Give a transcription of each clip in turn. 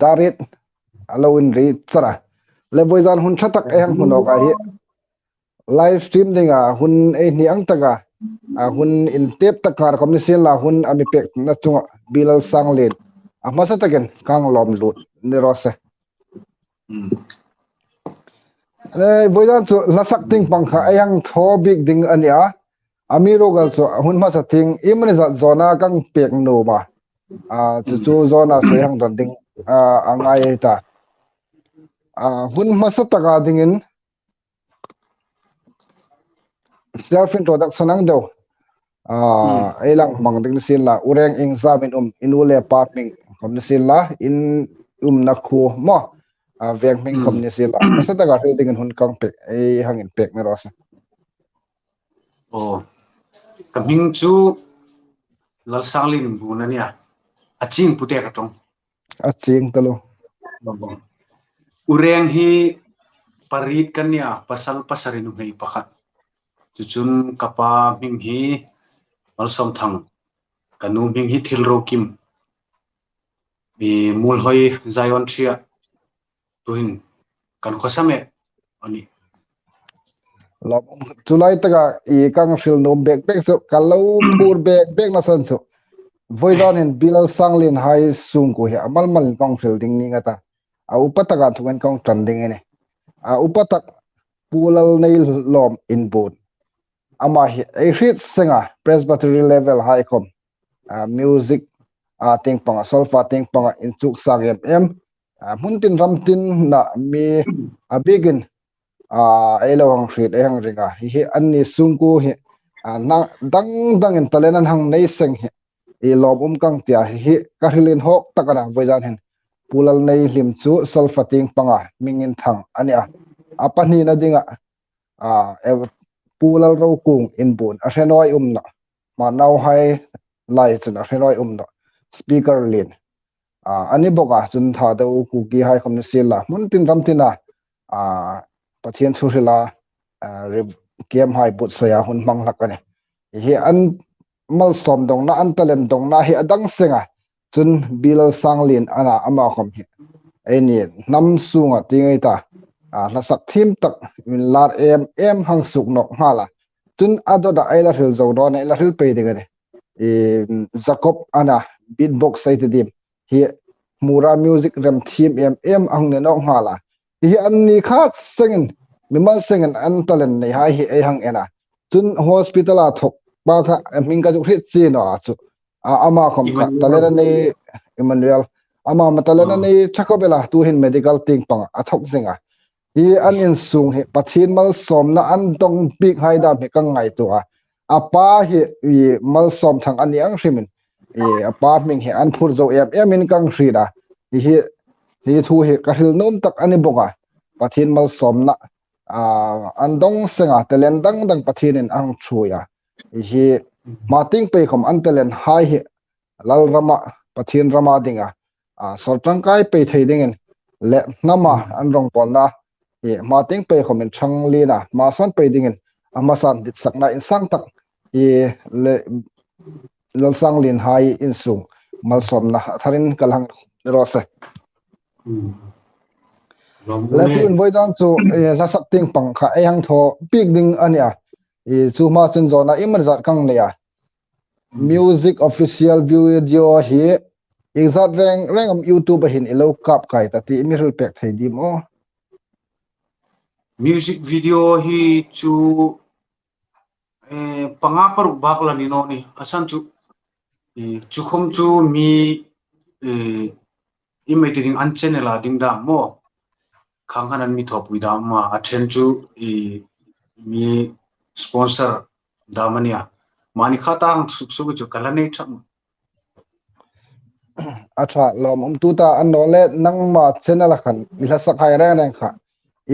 darit alawin ri tsara le boizan hun thatak ehang hunoka hi live stream dinga hun ni angtaga hun in tep takar komni sela hun ami pek na chunga bilal sanglen masa taken kang lom lut ni rose boizan chu lasak ting pangkha ehang tho big ding ania amiro gal chu hun masa ting imani za zona kang pek no ma chu zona so ehang don ding angai ta hun masa taka dingin self introduction ang do ai lang mang ding sila ureng ing zamin inule paping komni sila in na khu mo veng ming komni sila masa taka dingin hun kang pek ai hangin pek ni rosa kaming chu lal sanglin bunania aching pute ka tong aching talo ureng hi parit kanya pasal pasarinu hei pakhat chuchun kapa ming hi malsom thang kanu ming hi thilro kim bi mul hoi zion thria tuhin kan khosame ani tulai taka I kang fil no backpack so kalau phur backpack na san so voidan in bilal sanglin hai sung ko hi amal mal kang fil ding ni ngata upataka thukan kang trending ene upatak pulal nei lom in board ama hi a hit singer presbytery level high com music ting panga solfa ting panga in chuk sagem muntin ramtin na mi abigin elo hang hrit hang ringa hi anni sungku hi na dang in talenan hang nei seng hi lom kang tia hi kahilin hok takana voidan hen pulal nei lim chu solfa ting panga mingin thang ania apani na dinga pulal ro kung in bun a hrenoi na ma nau hai lai chun a hrenoi na speaker lin ani boka chun tha do ku ki hai khomni sila muntin ramtina pathian thurila kem hai but saya hun mang lakane hi an mal som dong na an talent dong na hi adang senga chun bilal sanglin ana ama khom hi eni nam sunga tingai ta na sak thim tak min lar em hang suk nok hala chun adoda aila hil zo do na ila hil pe de gane jacob ana beatbox sai te dim hi mura music ram thim em ang ne nok hala hi an ni khat sengin mimal sengen an talen nei hai hi ai hang ena chun hospital a thok ba kha mingka ju hrit chi no chu ama khom kha talena nei emmanuel ama matalena nei thakobela tu hin medical ting pang athok zinga hi an in sung hi pathin mal som na an tong big haida me kang ngai tu apa hi mal som thang ani ang hrimin apa ming hi an phur zo em in kang hrida hi thu hi kahil nom tak ani boka pathin mal som na andong senga telen dang pathin in ang thuya hi mating pe khom an telen hai hi lal rama pathin rama dinga sortang kai pe thei dingin le nama an rong pon na hi mating pe khom in thang lina ma san pe dingin amasan dit sakna in sang tak hi le lal sang lin hai in sung mal som na tharin kalang rose la tu in voidan chu la sak ting pang kha ai hang tho big ding ania chu ma chun zona imar zat kang ne music official video hi exact reng am youtube hin elo kap kai ta ti miril pek thei dim music video hi chu panga par bakla ni no ni asan chu khom chu mi imaging an channel a ding da mo khanghanan mi thop wi da ma athen chu mi sponsor da mania mani khatang suk chu kalane tham atha lom tuta an no le nang ma channel khan ila sakai reng kha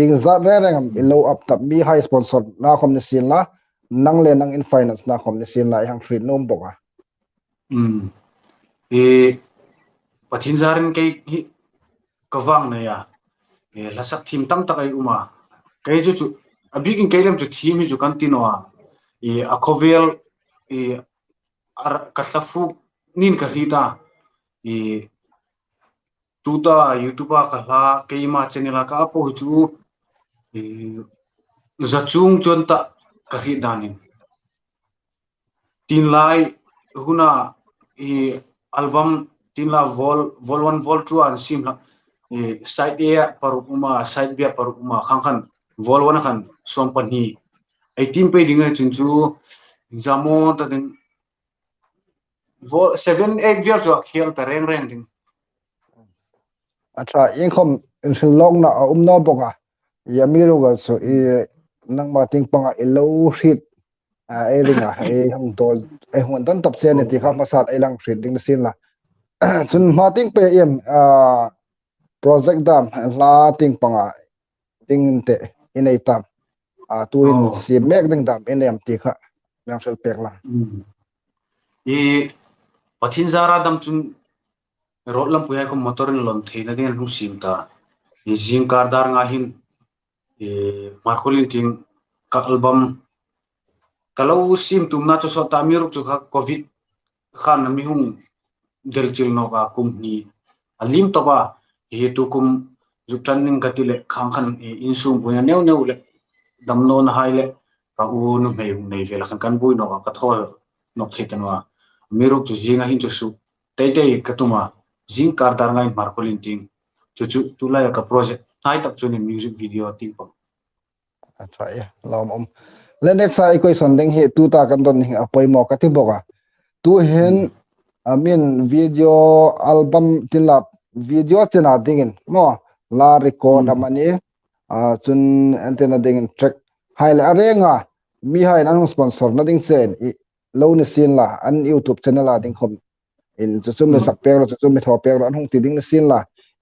ing za reng ilo up tap mi high sponsor na khom ni sin la nang le nang in finance na khom ni sin la hang free nom boka pathin zarin ke kawang na ya la sak thim tam takai uma kai chu abigin kailam chu thim hi chu kantinoa a khovel ar katlafu nin ka hita tuta YouTube ka la keima channel ka po chu zachung chonta ka hi danin tin lai huna album tin la vol 1 vol 2 an sim la side a parukuma side b parukuma khangkhan vol 1 khan som pani 18 pe dinga chunchu jamo ta ding vol 7 8 ver jo khel ta reng reng ding acha inkhom insilong na umno boka yamiru ga so nang ma ting panga ilo hit ai ringa ai hang dol ai hon don top chen ti kha masat ai lang hrit ding sin la sun ma ting pe em project dam la ting panga ting te inei tam tuin si mek ding dam enem ti kha yang sel pek la e pathin zara dam chun rot lam puya ko motor in lom theina den hu sim ta e jing kar dar nga hin e markolin ting ka album kalau sim tum na cho so ta mi ruk chu kha covid khan mi hung del chil no ka kum ni alim to ba he tu kum ju training ka ti le khang khan in sum puya neu neu le dam no na hai le ka u nu me hung nei vel khan kan bui no ka thol nok thetanwa mi ruk chu jinga hin chu su te te ka tuma jing kar dar ngai markolin ting chu chu tu la ka project tai tak chu ni music video ting pa acha ya lom le next sai koi son ding he tu ta kan don hi apoi mo ka ti boka tu hen amin video album tilap video chena dingin mo la record amani chun antena dingin track hai la arenga mi hai nan sponsor na ding sen lo ni sin la an YouTube channel la ding khom in chu chum le sak pek ro chu chum mi tho pek ro an hung ti ding sin la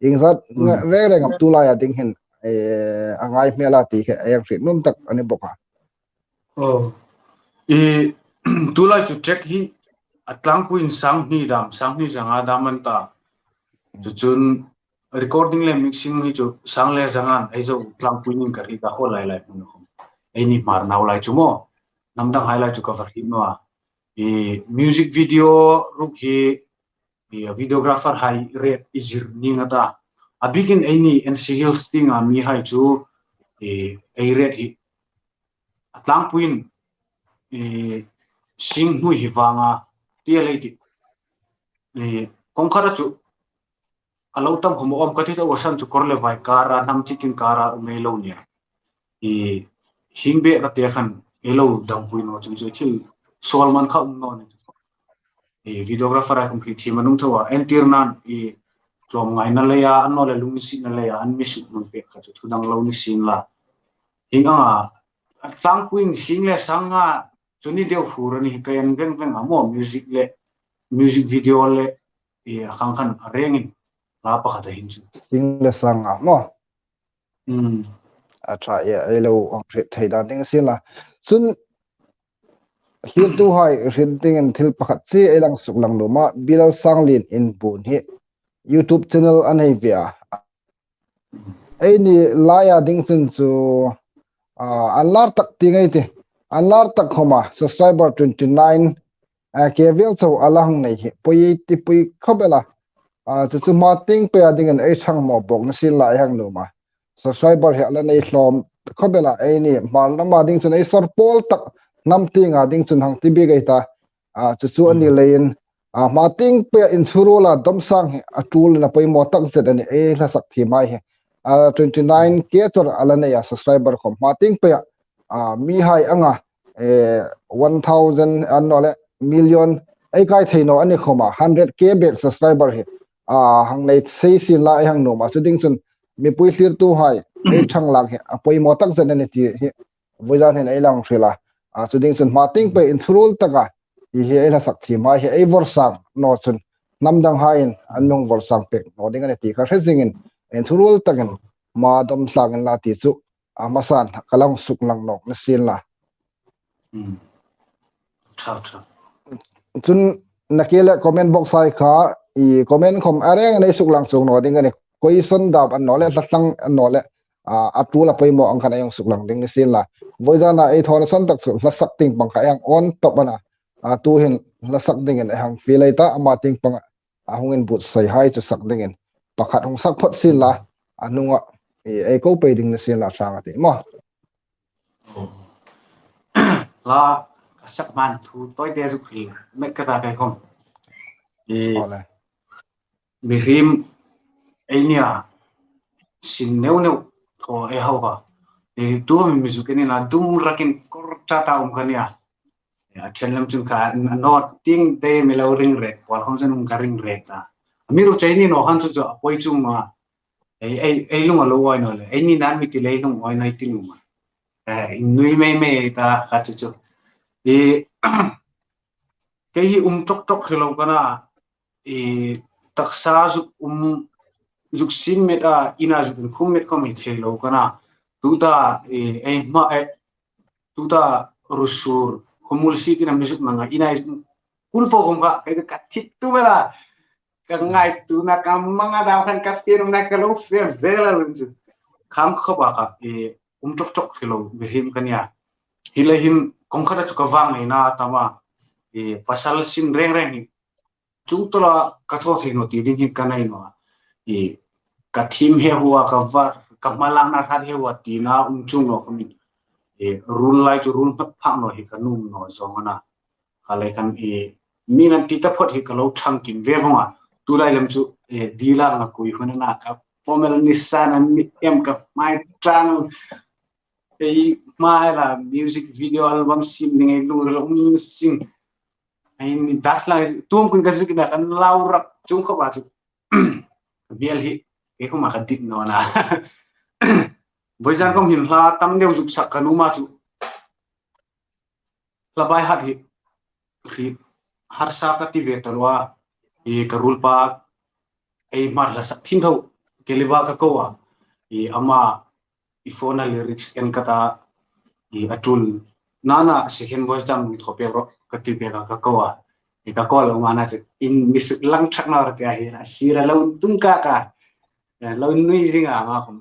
ing zat re re ngam tu la ya ding hin angai me la ti khe ayang ri num tak ani boka oh e tu la chu track hi atlang puin sang ni janga daman ta chu chun recording le mixing hi chu sang le jangan ai zo tlang puin ka ri ka ho lai lai mun khom ai ni mar naw lai chu mo namdang highlight chu cover hi no e music video ruk hi videographer hai red izir ni ngata abikin ai ni NCL sting a mi hai chu ai red hi atlang puin sing hui hi wanga tia leiti kongkhara chu alo tam homo om kathi to wasan chu korle vai kara nam chikin kara melo nia hingbe ra te khan elo dam pui no chu chu solman kha no ni videographer a complete team anung thawa entirnan chom ngai na leya anno le lung si na leya an mi su mun pe kha chu thudang lo ni sin la hinga sang puin sing le sanga chuni deu furani kayan veng veng amo music video le khang khan rengin la pa khata hin chu sing le sanga mo mm acha ya elo ong ri thai da ding sin la sun hil tu hai rin ting en thil pakhat chi elang suk lang no ma bilal sanglin in bun hi YouTube channel anei bia ai ni laya ding chun chu anlar tak ti ngai te anlar tak khoma subscriber 29 kevel so alang nei hi poi ti pui khobela chu chu ma ting pe ading an ai chang mo bok na sil lai hang no ma subscriber he ala nei hlom khobela ai ni mal na ma ding chun ai sor pol tak nam ting ding chun hang ti bi gai ta chu chu ani lein ma ting pe in surula dom sang atul na poi mo tak zet ani ai la sak thi mai he 29 ke chor ala nei subscriber khom ma ting pe mi hai anga 1000 anole million ai kai theino ani khoma 100k back subscriber he hang nei sei sin la hang no ma chu ding chun mi pui thlir tu hai ai thang lak he apoi mo tak zet ani ti he bojan hen ai lang thrila chu ding chun ma ting pe in surul taka hi ai la sak thi mai he ai bor sang no chun namdang hain anung bor sang pek no ding ani ti kha hresingin in surul takin ma dom slang la ti chu amasan kalang suk lang nok na sin la tha chun nakele comment box ai kha comment khom areng nei suk lang suk no ding ani question dab an no le tlang an no le atul apoi mo ang khana yung suk lang ding sin la voizana ei thor san tak su la sak ting pang kha yang on top ana tu hin la sak ding en hang filai ta ama ting pang hungin but sai hai chu sak ding en pakhat hong sak phot sin la anunga e ko pe ding na sin la sang ati mo la sak man thu toy de zu khri me ka ta kai khom e ole mirim enia sin neu neu tho e hawa e tu mi zu ke ni la dung rakin kor ta ta kania ya chellam chung ka not ting de me lo ring re wal khom jan ka ring re ta mi ro chai ni no han chu chu poi chung ma ei lung lo wai no le ei ni nan mi ti le lung wai nai ti lung ma nui me ta ka chu chu e cái hi tok tok khelo kana e taksa ju juk sim meta ina ju khum met ko mi thelo kana tuta e ma tuta rusur humul sitina misuk manga ina kulpo komka ka thik tu bela ka ngai tu na kam manga da kan ka fir na ka lo fe vela lunju kham khoba ka e tok tok khelo behim kania hilahim kongkhara chu ka wang na tama e pasal sin reng reng chung tola ka tho thino ti ding hin kanai no e ka thim he huwa ka var ka malang na khan he wa ti na chung no kami e rul lai chu rul phak no hi ka num no zongana kale kan e minan ti ta phot hi ka lo thang kin ve vonga tu lai lam chu e dila na kui hunana ka formel nissan an em ka mai trang e mai la music video album sim ning e lu lo sing ai ni das la tum kun ka zikina kan laura chung kho ba chu bial hi e ko ma ka dik no na voijan kom hin hla tam deu juk sak kanu ma chu labai hat hi ri har sa ka ti ve talwa e karul pa ei mar la sak thin tho keliba ka ko wa e ama ifona lyrics en kata e atul nana second voice dam thope ro kati pe ka ko wa e ka ko lo mana che in mis lang thak na ra ta hi ra sira lo tung ka lo nui jinga ma khom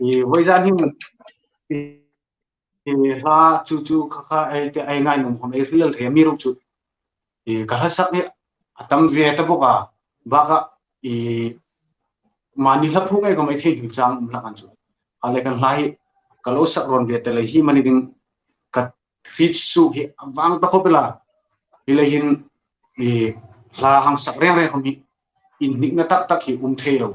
e voijan him e ha chu chu kha ai te ai ngai num khom e real the mi ro chu e ka ha sak ni atam ve ta boka ba ka e mani la phung ai ko mai thei chang la kan chu ale kan lai kalo sak ron ve te le hi mani ding ka fit su hi awang ta khopela hilahin e la hang sak reng reng khomi in nik na tak tak hi thei ro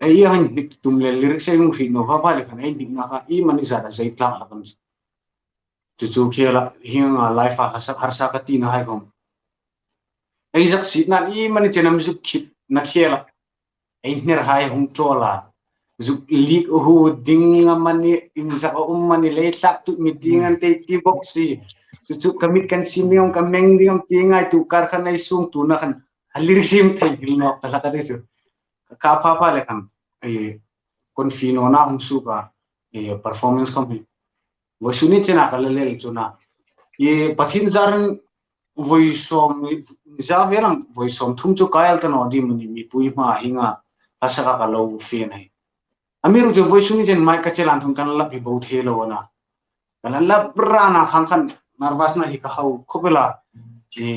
ai han nik tum le lyrics ai nung hi no ha le kan ai nik na ka I mani za da zai tlang la kan chu chu khela hiang a life a sak har sa ka ti na hai kom ai zak sit na I mani chenam zu khit na khela ai ner hai hung chola zu lik hu ding mani in za mani le tlak tu meeting an te ti boxi chu chu kamit kan siniong kameng ding ti ngai tu kar khan ai sung tu na khan halir sim thei gil no ta ka ri su ka pha le kan ai confino na hum su ka e performance kom hi wo suni chena ka le chuna ye pathin zaran voisom za veram voisom thum chu kail ta no di mani mi pui ma hinga asaka ka lo fe nai amiru jo voisuni jen mai ka chelan thum kan la bi bo thelo na kan la brana khang khan nervous na hi ka hau khopela ji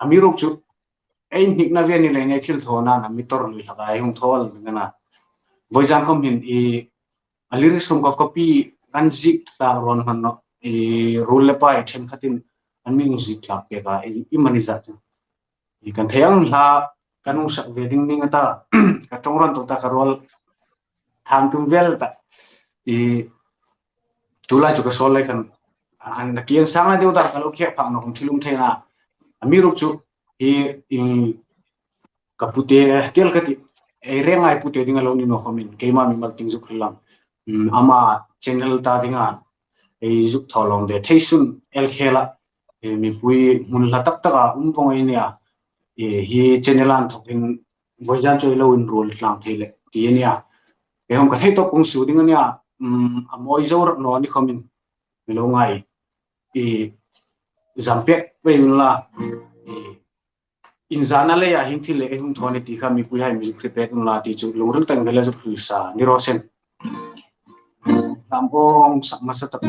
amiru chu ei nik na ve ni le ne thil thona na mi tor lui laka ai hung thol ngana voijan kom hin e lyrics kum ka copy kan zik ta ron han no e rule pa e them khatin an music la pe ka I mani za tu I kan theyang la kanu sak wedding ning ata ka tongron to ta ka rol tham tum vel ta I tulai chu ka sol lai kan an na kian sang la deu ta ka lo khek phang no kum thilum theina amiru chu I kapute kel kati e rengai pute dinga lo ni no khomin keima mi mal ting zu khlam ama channel ta dinga e zuk tholong de theisun el khela e mi pui mun la tak taka pong ai nia e hi channel an thokin voijan choi lo in role tlang thele ti nia e hom ka thei to kung su dinga nia amoi zor no ni khomin mi lo ngai e zampek pe la in zana le ya hin thile e hung thone ti kha mi pui hai music prepare la ti chu lungrung tang vela ju sa ni rosen tampong sama setep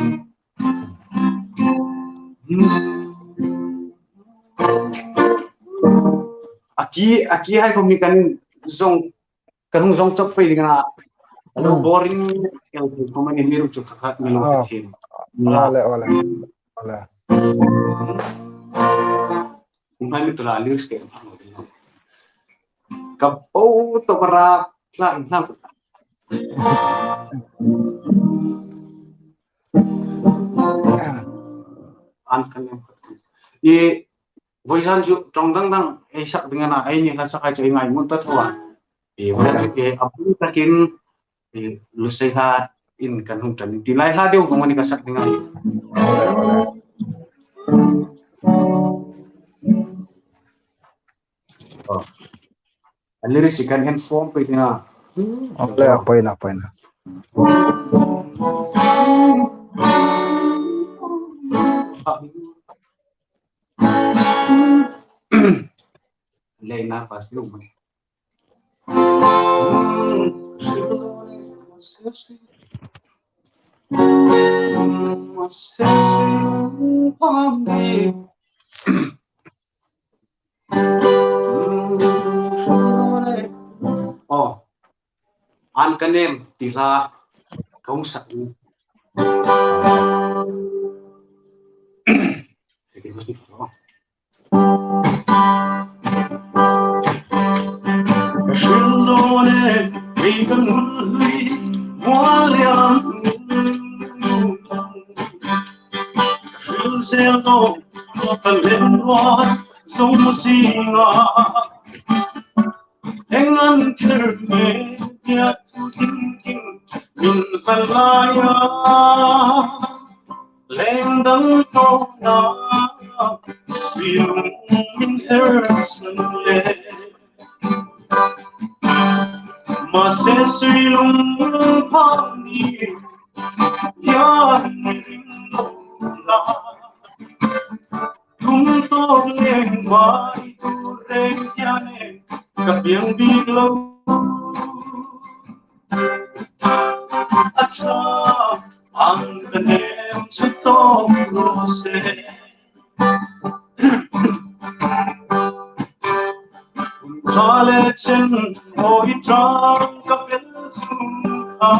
aki hai ko mi kan zong kan hung zong chok pe dinga lo boring el ko man ni ru chuk khat mi lo ka thin la ole ole ole mai mi tula lyrics ke kap o to para la nam an kan ye voisan ju trong dang dang e sak dengan na ai ni la sakai chai ngai mun ta thwa e voisan ju ke apu takin e lu sei ha in kan hung kan ti lai ha deu ko mani ka sak dengan ole ole lyrics kan hand form pe dinga ole poina poina Lena pas lu oh an kanem tila kaung sak ni Shildone vegan mulli mualiam Shilselno kalenwa somusinga Engan kerme dia tu thinking min kalaya Lendang tona Swiung min ersenle Mase swiung pandi Ya niringla Kuntong leng mai tu reng yane Kapiang biglo Acha ang kanem sutong rose Kalechen hoi trang kapel sungka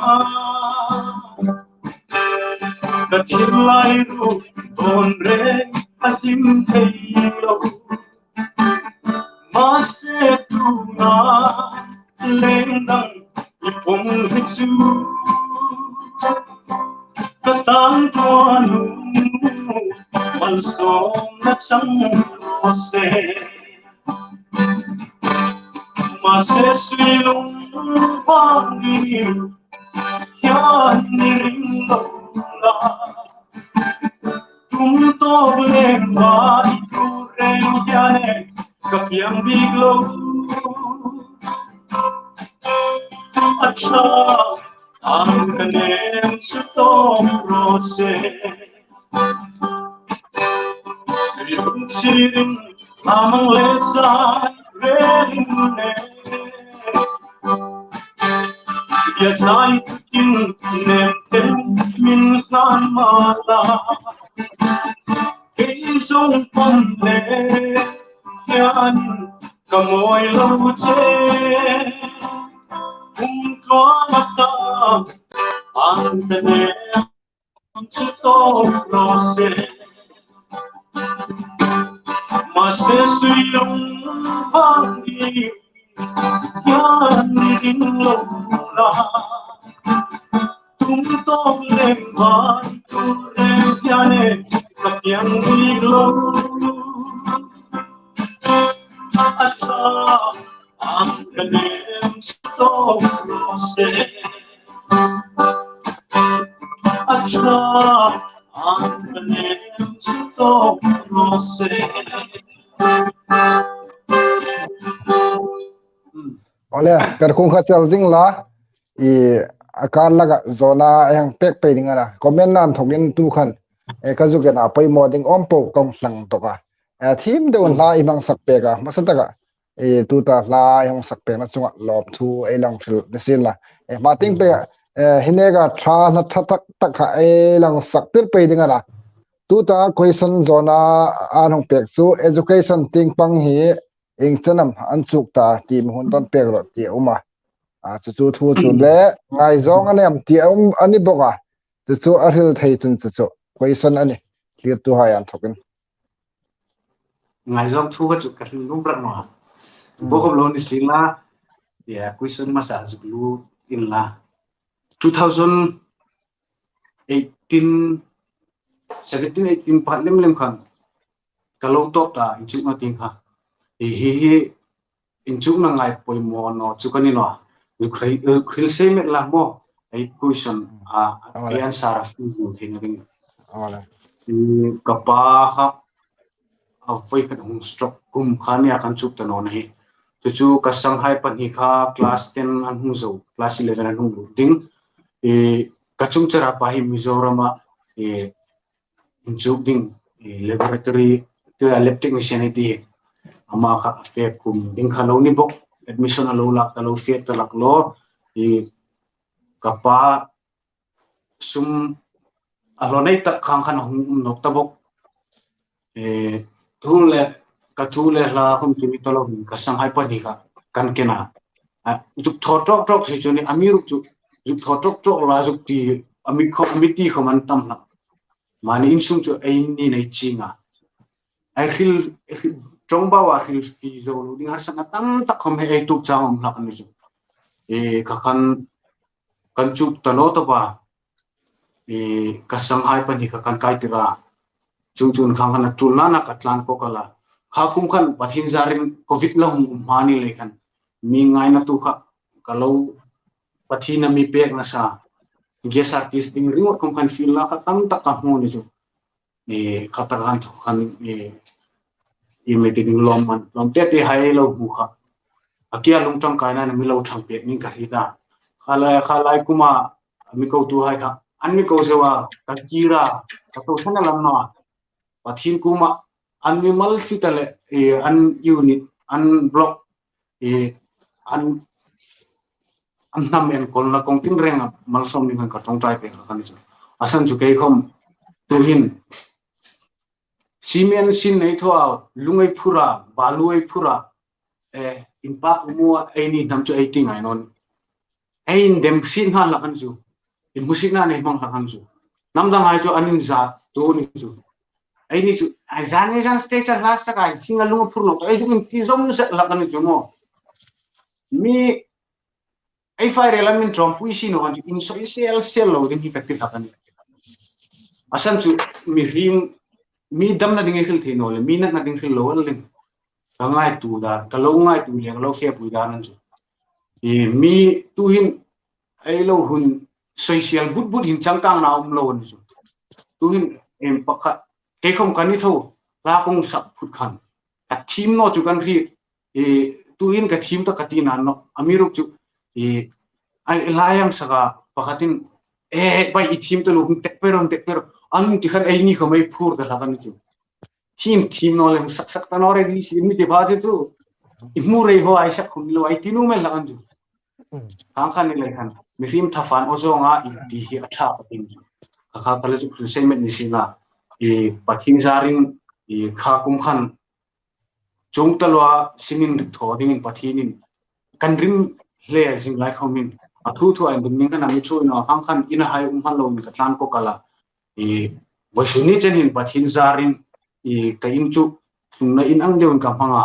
Katil lai ru don re atim teilo Mase tuna lendang ipong hitsu Katang tuanu malsom na chang rose Mase silong pangil yan niringla Tumtog lengwa itureng yane kapiang biglo Acha ang kanem sutong rose Siring amang lesay reline Ya chai tukin nenten min kan mala Kay song pamle yan kamoy lauche Kung mata ang kanem sutong rose Mase suyong pangil yan niringla Tumtong lembay tureng yane kapiang biglo Acha ang kanem sutong rose Acha ang kanem sutong rose ole kar khung kha chal jing la I akan laga zona yang pek pe dinga na comment nan thokin tu khan e ka ju na pai moding ompo kong sang to ka e thim de on la imang sak pe ka masanta ka e tu ta la yang sak pe na chunga lob thu e lang thil de sin la e ma ting pe hinega tha na tha tak tak kha e lang sak tir pe dinga na tu ta question zona anong pek chu education ting pang hi eng chanam an chuk ta ti hun ton pek ro ti uma chu chu thu chu le ngai zong an em ti ani boka chu a hil thei chun chu question ani clear tu hai an thokin ngai zong thu ka chu ka lu bra no bo ko lo ni sila ya question masa chu lu in la 2018 17 18 pat lem khan kalau top ta inchu na ting ha hi inchu na ngai poi mo no chu kan no khil se me la mo ai question ai answer fu thing ring ala kapa ha voi kan hung stroke kum khania kan chuk ta no nahi chu ka sanghai pan hi kha class 10 an hung zo class 11 an hung ding ka chung chara pa hi mizorama inchuk ding laboratory to lab technician ti ama kha fe kum ding kha lo ni bok admission alo lak alo fe ta lak lo kapa sum alo nei ta khang khan hung nok ta bok thule ka thule la khum chumi to lo ka sanghai pa ni kha kan kena juk tho tok tok thei chuni amiruk chu juk tho tok tok la juk ti amik kho amiti kho man tam na mani insung chu ai ni nei chinga ai khil trong ba wa khil fi zo lu ding har sang tam tak khom he ai tuk chang hak ni chu ka kan chu ta no to ba ka sanghai pa ni ka kan kai tira chung chun khang khan tulna na katlan ko kala kha kum khan pathin zarin covid la hum mani le khan mi ngai na tu kha kalau pathina mi pek na sa gesa kis ding ringot kum khan fil la kha tam tak ka hu ni chu khata khan khan me ding lom te te hai lo hu kha akia lung tang kai na mi lo thang pek ni ka hi da khala kuma mi ko tu hai kha an mi ko sewa ka kira ka to sana lam na pathin kuma an mi mal chitale an unit an block an nam en kol na kong ting reng mal som ni kan ka tong trai pe kan chu asan chu ke khom tu hin simen sin nei thoa lungai phura baluai phura impact mu ai ni nam chu 18 ai non ein dem sin han la kan chu in musik na nei mong la kan chu nam dang ai chu anin za tu ni chu ai ni chu jan station last ka singa lunga phur no ai chu ti zom se la kan chu mo mi ai fai relamin trom pui si no kan in social sel lo ding hi ka ti la kan asan chu mi rim mi dam na ding khil theino le mi na ding khil lo le ka ngai tu da ka lo ngai tu le lo fe pui da nan chu mi tu hin ai lo hun social but hin chang kang na lo ni chu tu hin em pakha ke khom kan ni tho la kong sak phut khan ka team no chu kan ri tu hin ka team ta ka ti na no amiruk chu ai layang saka pakhatin bai I team to lo hun tek pero an ti khan ai ni khomai phur da la kan chu team no le sak ta no re ni si mi te ba chu imu re ho ai sak khum lo ai tinu me la kan chu khang khan ni le khan mi rim thafan ozonga I ti hi atha patin kha kale chu semen ni sina pathin zarin kha kum khan chung talwa singin thoding in pathinin kanrim hle jing lai khomin athu thu ai ding kan ami chu no hang khan in hai han lo ni katlan ko kala voisuni chenin pathin zarin ka in chu na in ang deun ka hanga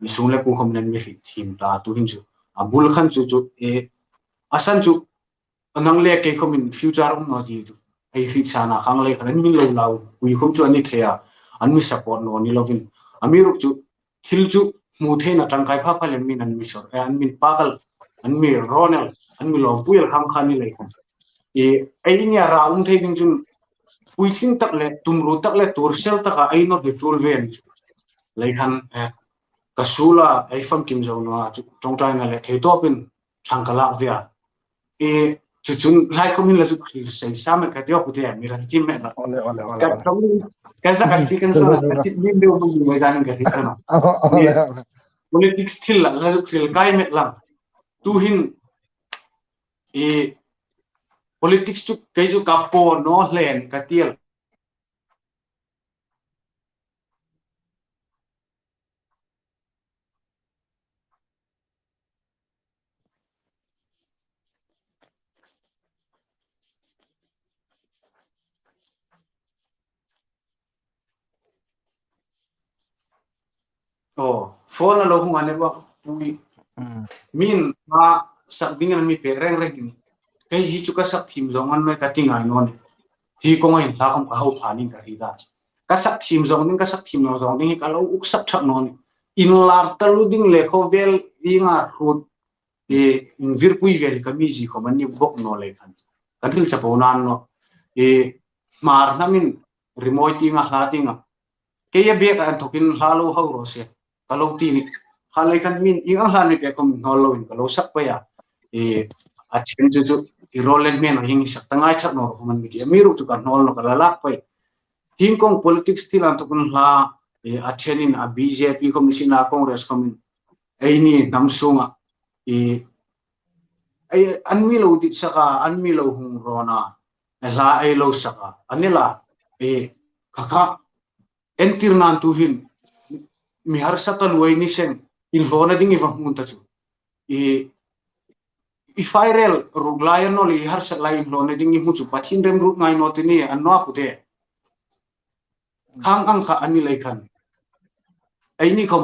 mi sung le ku khom nen mi thim ta tu hin chu abul khan chu asan chu anang le ke khomin future no ji chu ai hi sana khang le khan min lo lau ui khom chu ani theya an mi support no ni lovin amiruk chu thil chu mu the na tang kai pha pha le min an mi sor an min pakal an mi ronel an mi lo puel kham khan ni le khan ai nya ra the ding chun pui sing tak le tumru tak le tur sel tak ai no de tul ven le khan kasula ai fam kim zo no chong tai na le the to pin thang kala via chu chung lai khomin la chu sei sam ka tio ku te mi ran tim me la ka sa ka si kan sa ka chi nim de mo ni jan ka ri ta politics thil la la thil kai me la tu hin politics chu ke chu ka po no hlen ka tiel phone lo hung ane ba pui min ma sak dingan mi pe reng reng cái hi chu ka sak thim zong an mai ka tingai non hi ko ngai la khom ka ho phani ka ri da ka sak thim zong ning ka sak thim no zong ning ka lo uk sak thak non in lar talu ding le kho vel inga rut e in vir pui vel ka mi ji ko man ni bok no le kan kan hil chapo nan no e mar namin remote inga hla tinga ke ya be ka thokin halo ho ro se ka lo ti ni halai kan min inga hla ni pe kom no lo in ka lo sak pa ya e a chen ju ju i rolen men hing sak tangai chak no man mi mi ru chu kan nol no ka la pai hing kong politics til an to kun hla e a chenin a BJP commission a congress komin ai ni namsunga e ai an mi lo dit saka an mi lo hung rona hla ai lo saka anila e kaka entirnan tu hin mi har satal wai ni sen in hona ding ifa mun ta chu i viral ruglayan no li har sat lai hona ding i mu chu pathin rem ru ngai no tini an no pute khang ang kha ani lai khan ai ni khom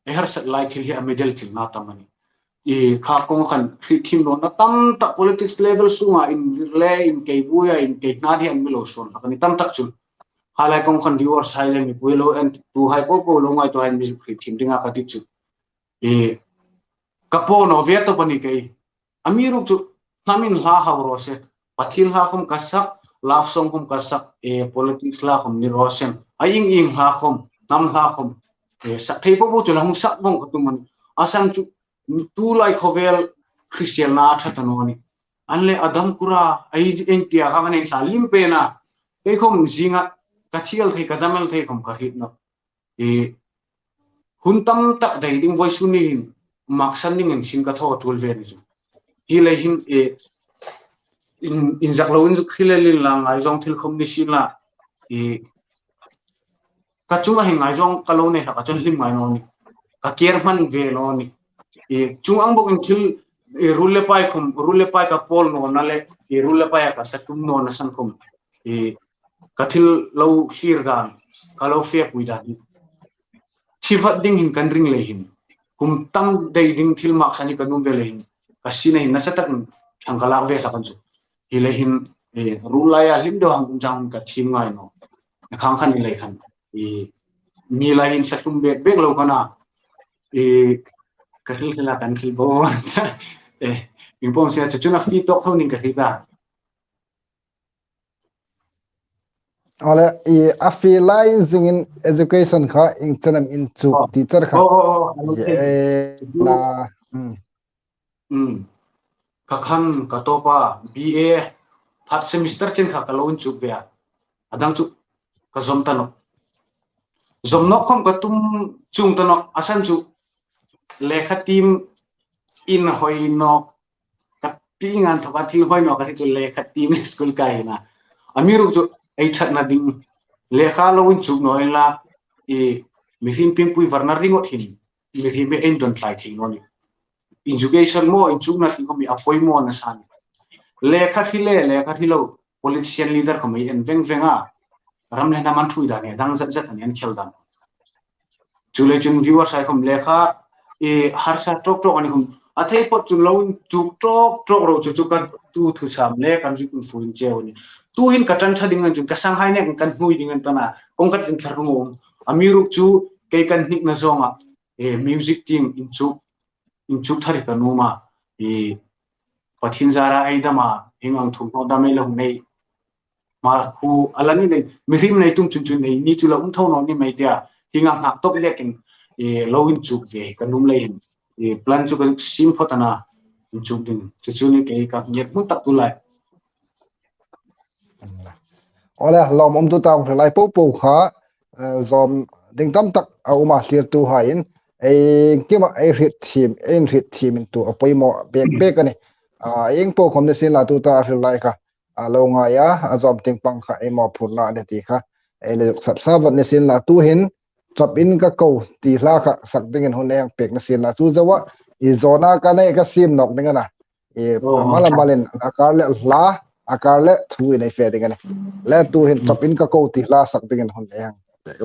e har sat lai thil hi a medal chil na tamani e kha kong khan thim no na tam ta politics level sunga in virle in keibuya in keitna di an milo son akani tam tak chu halai kong khan viewer silent mi puilo and tu hai po lo ngai to han mi thim dinga ka ti chu e kapo no veto pani kai amiru chu namin ha ha ro se pathil ha khom kasak love song khom kasak e politics la khom ni ro sem aing ing ha khom nam ha khom e sak thei po chu la hung sak bong ka tuman asang chu tu lai khovel christian na tha tanoni anle adam kura ai entia ka ngane salim pe na e khom jinga kathial thei kadamel thei khom ka hit no e huntam ta dai ding voice ni maksan ning en sin ka tho tul ve ni hi le hin e in jak lo in zu khile lin lang ai jong thil khom ni sin la e ka chu la hin ai jong ka lo ne ka chon lim mai no ni ka ker man ve no ni e chung ang bok in thil e rule pai ka pol no na le e rule pai ka sa tum no na san khom e ka thil lo hir gan ka lo fe pui da ni thivat ding hin kan ring le hin kum tam dei ding thil mak sani ka num ve le hin ka sinai na sa tak thang ka lak ve la kan chu hi le hin e rula ya lim do hang jang ka thim ngai no na khang khan ni le khan e mi la hin sa tum be bek lo kana e ka hil la kan khil bo e in pom sia chu na fi tok thau ning ka hi ba ole I afi line zingin education kha in chanam in chu teacher kha na ka khan ka topa BA third semester chen kha ka lon chu bia adang chu ka zom ta no zom no khom ka tum chung ta no asan chu lekha team in hoi no ka pingan thwa thil hoi no ka chu lekha team school ka ina amiru chu ai that na ding lekha lo in chu no ila e mi hin ping pui varna ringot hin mi hi me en don tlai thing no ni education mo in chu na thing ko mi afoi mo na san lekha hilo politician leader ko mai en veng venga ram le na man thui da ne dang zat zat an khel dan chule chun viewer sai khom lekha e har sa tok tok ani khom athei pot chu lo chu tok ro chu ka tu thu sam le kan ju kun fuin che oni tu hin ka tan thading an chu ka sang hai ne kan hui ding an tana kong ka tin tharung amiru chu ke kan hik na zonga e music team in chu thari ka numa e pathin zara ai dama hingang thum no dame lo nei ma khu alani nei mihim nei tum chun nei ni chu lo thau no ni mai tia hingang hak top lekin e login chuk ve kanum lai e plan chu ka sim photana chuk din chu ni ke ka nyet mu tak tu lai ole lom tu taw lai po kha zom ding tam tak au ma hlir tu hain ei kima ei hrit thim in tu apoi mo bek ani eng po khom ne sin la tu ta lai kha lo nga ya azom ting pang kha emo phurna ne ti kha ele sap sa wat ne sin la tu hin chap in ka ko ti hla kha sak ding en hon yang pek na sin la chu zawa I zona ka nei ka sim nok ding na e malam malen akar le hla akar le thu nei fe ding ani le tu hin chap in ka ko ti hla sak ding en hon yang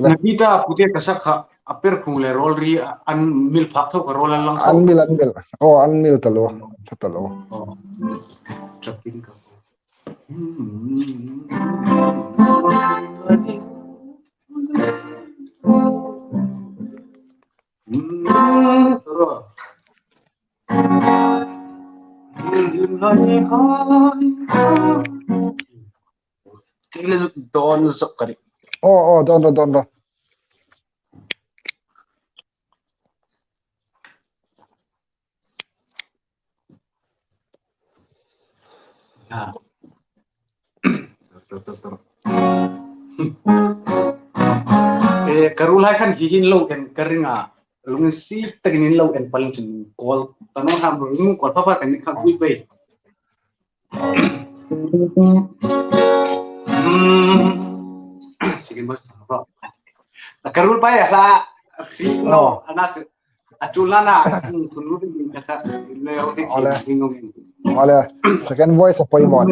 na kita pute ka sak kha apir khung le roll ri an mil phak thok roll an lang an mil oh an mil talo talo trapin ka don zakari oh don ya karulai kan hihin lo en karinga lungin si taginin lo en palin chin kol tanong ham ring kol papa kan ni khang ui pe sige mas bro karul pa ya la no anak atulana kunu din ka leo ni ngong ole second voice apoi mo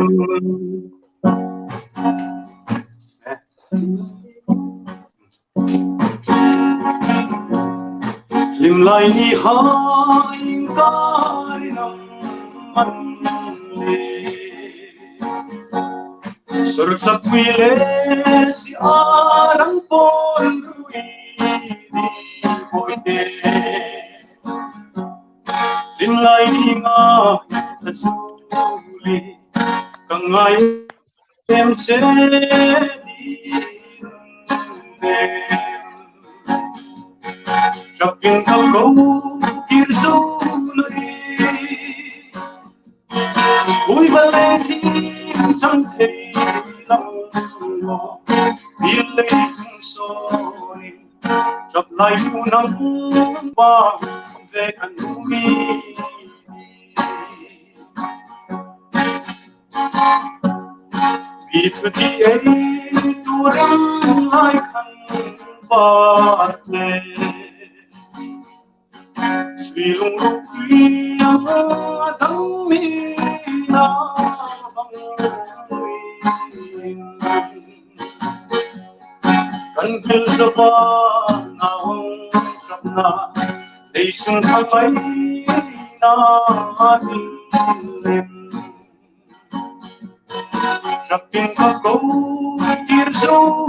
lim lai ni hai kari nam man le surfat wile si alang pon rui di boite lim lai ni nga asuli kangai em se di Chapin kalko kirso nai ui balenti chante lam lo bile tung soi chap lai unang ba ve kanumi Bituti ei turam lai kan ba le Silung rupi yang datang mina bangin kan kil saban awang sabna leisun kapai na hilim Chapin kako tirso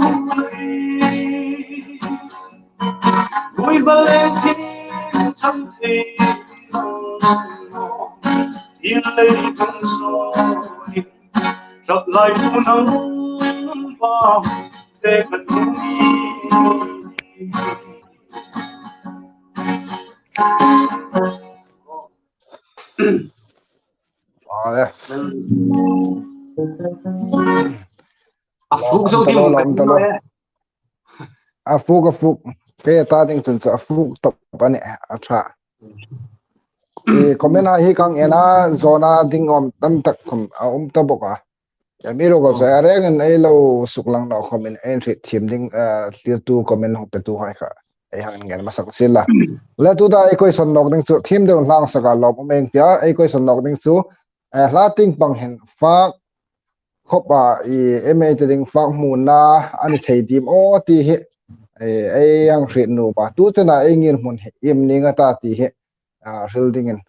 Ui balenti chante ilay tung soi chap lai punang ba te katumi ole afuk zo di talo afuk pe ta ding chun cha afuk top ani acha comment hi kang ena zona ding om tam tak khum ta boka ya miro ko sa are ngan ai lo suklang na comment en ri thim ding clear tu comment ho pe tu hai kha ai hang ngan masak sila la tu da ai koi son nok ding chu thim de lang saka lo meng tia ai koi son nok ding chu la ting pang hen fa khopa ema te ding fa mu na ani thei dim o ti he ai yang ri nu ba tu chana ai ngin mun im ninga ta ti he building in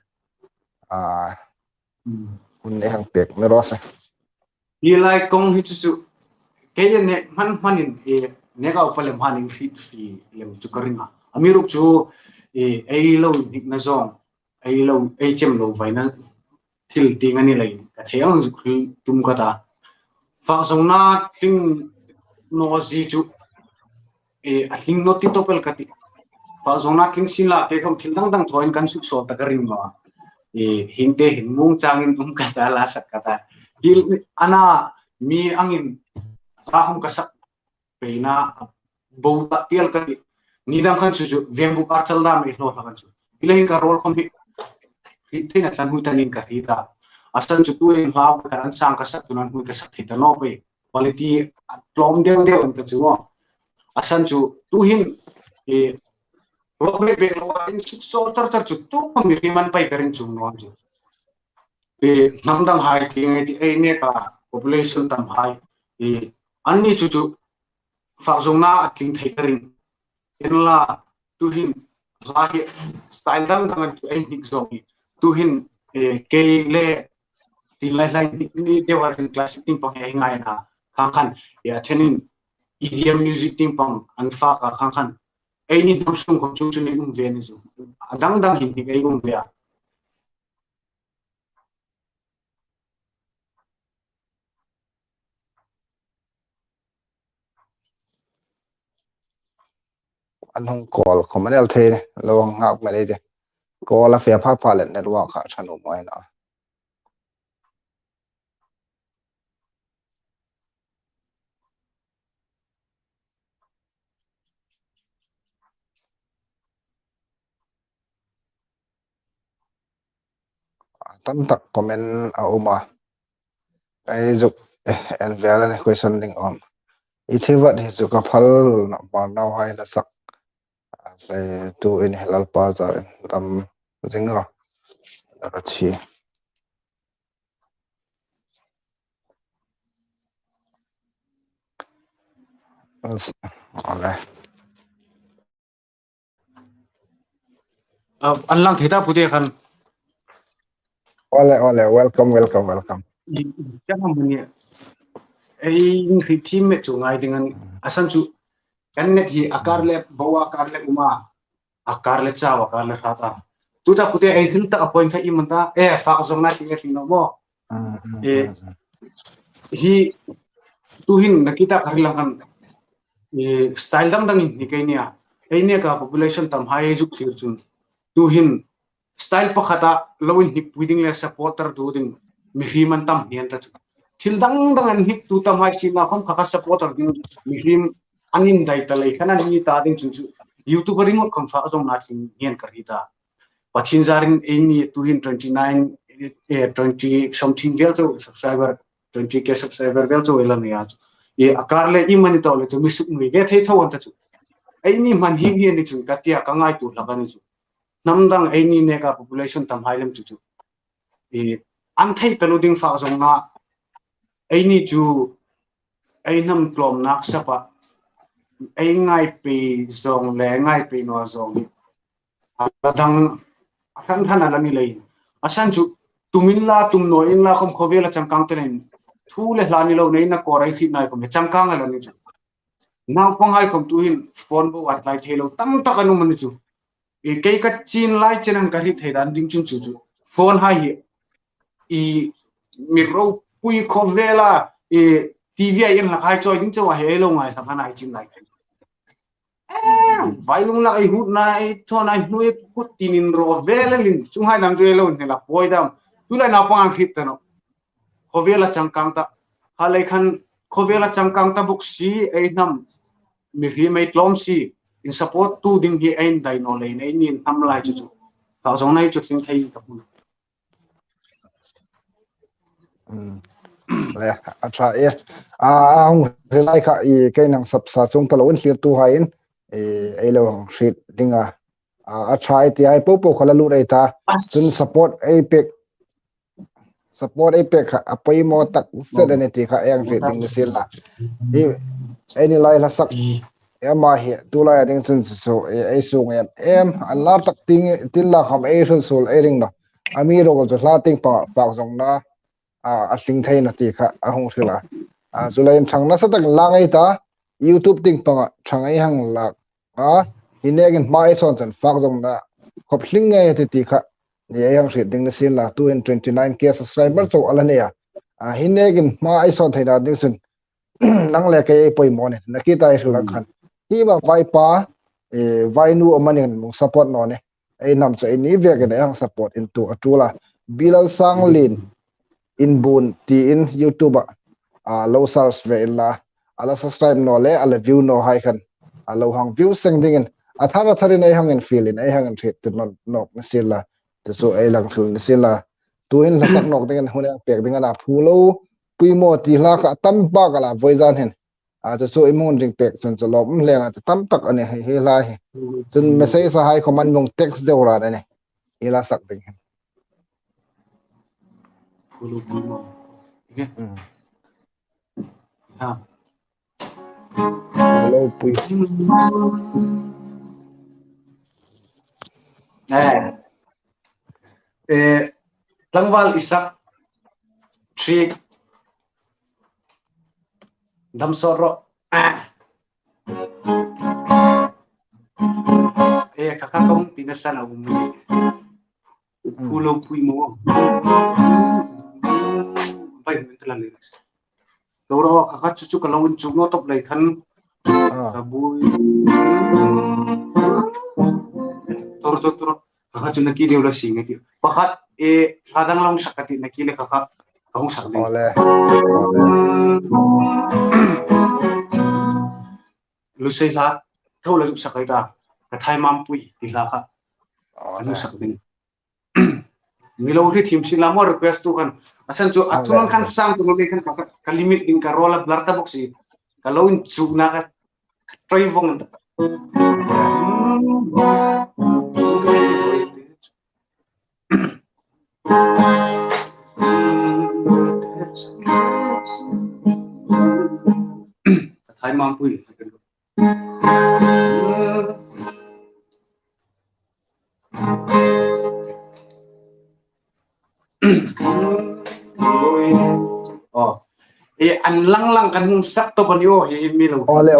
hun ne hang tek ne ro sa ilay kong hi chu kaya ne manin ne ga upalem hanin fit fi lem chu karinga amiruk chu ai lo dik na zong ai chem lo vaina thil ting ani lai ka theyang zu khri tum ka ta fa song na thing no ji chu a thing no ti topel ka ti fa song na thing sin la ke kham thil dang thoin kan suk so ta karing ma hinte hin mung changin tum ka ta la sak ka ta hil ana mi angin ahum kasak peina bauta tial ka ni dang kan chu vembu parcel da me no kan chu ilahin ka rol khom hi thina san hu tanin ka hi ta asan chu tu in haw ka an sang ka sak tunan hu ka sak thita no pe quality plom de an ta chu asan chu tu hin lo be lo in suk so char chu tu mi man pai karin chu no chu namdang hai ti ai ne ka population tam hai anni chu fa zong na atling thai karin enla tu hin lahi style dang dang ai nik zongi tu hin ke le ti lai lai ni de war classic ting pang ai ngai na khang khan ya thenin EDM music ting pang an fa ka khang khan ai ni dam sung ko chu chu ni ve ni zu dang dang hin ni ai ve ya anh không call không có điều thế lâu ngọc mà đây đi call là phía pháp lên network khác channel ngoài nó tâm tắc comment ở mà cái dục en về là question đỉnh om ít thì vật thì dục cái phal nó bảo nào hay là sắc về tu in halal pa giờ làm dính rồi là chi Oleh. an lang theta pude khan Oleh. Welcome. chắc là mình ai khi team mate chu ngai dengan asan chu kan net hi akarle bawa akarle uma akarle chawa akarle khata tu ta pude ai hil ta appoint khai imanta fa zong na ti fi no mo hi tu hin nakita karilang kan style dang dang ni kai nia ai ne ka population tam hai juk thir chun tu hin style pakhata lowin hik within le supporter tu din mi himan tam hian ta thil dang dang an hik tu tam hai si na khom khaka supporter din mi him anin dai ta lei khana ni ta ding chu youtuber ring khom fa zong na chin hian kar hi ta pathin jarin ai tu hin 29 20 something vel cho subscriber 20k subscriber vel cho elam ya ye akarle I mani to le chu mi suk mi ge thei thon ta chu ai ni man hi hi ni chu ka tia ka ngai tu la ka ni chu namdang ai ni ne ka population tam hailem chu chu an thei peluding fa zong na ai ni chu ai nam klom nak sapa ai ngai pe zong le ngai pe no zong ni dang han han ala ni lei asan chu tumin la tum no in la khom khovela changkang ten thu le hlani lo nei na korai thi nai ko me changkang ala ni chu naw pangai khom tu hin phone bo wat lai thelo tam takanu mani chu cái cái chin lai chen ang kari thei dan ding chung chu phone ha hi I mi ro pui khovela TV ai la khai choi ding chawa he lo ngai tham hanai chin lai vai lung la ai hut nai thon ai nuôi kut tinin ro vele lin chung hai nam je lo ne la poi dam tu la na pang khit ta no khovela changkang ta ha lai khan khovela changkang ta buk si ai nam mi hi mai tlom si in support tu ding hi ein dai no le nei nin tham lai chu chu ta zong nai chu sing thei ka pu le acha e ang relai kha I cái nang sap sa chung talo in hlir tu hain e lo shit dinga acha ti ai po khala lu dai ta chun support apec apai mo tak sedane ti kha yang shit ding sil la ai ni lai la sak ema hi tu lai ding chun so ai su ngen em Allah tak ting til la kham ai sul sul ai ring no ami ro ko la ting pa zong na a sing thei na ti kha a hong thila zulain thang na sa tak langai ta YouTube ting panga thangai hang lak hinegin mai son chan fak jong na khop hling nge ti kha ni yang ri ding na sin la 229k subscriber so alane ya hinegin mai son thei da ding sun nang le ke poi mo ne nakita ai hla khan hi ba vai pa vai nu amanin mong support no ne ai nam cha ni ve ke hang support into atula bilal sang lin in bun ti in YouTube low search ve la ala subscribe no le ala view no hai khan alo hang view seng ding in athara thari nei hang in feel in ai hang in thit to nok na sila to so ai lang thul na sila tu in la sak nok ding in hune pek ding ana phulo puimo ti hla ka tam pa kala voizan hen to so imon ding pek chon chalom leng tam tak ane he la he chun message sa hai command mong text de ora ne ila sak ding hen pulu pulu ha phulo pui tlangwal isak tri damsoro kakakong tinasan ako mo pulo pui mo bay mo talan ni loro kakak cucu kalau uncung top lai kan kabui tur kakak cuma kiri udah singa dia pakat kadang lang sakati nakile kakak kamu sakli oleh lu say lahat kau lalu sakay ta kathai mampui dilaka anu sakling milau ri tim sila mo request tu kan asan jo atunan kan sang tu kan kalimit din karola blarta boxi kalau incuk na ka trayvong kathai mampui oh an lang kan hung sak to banyo milo ole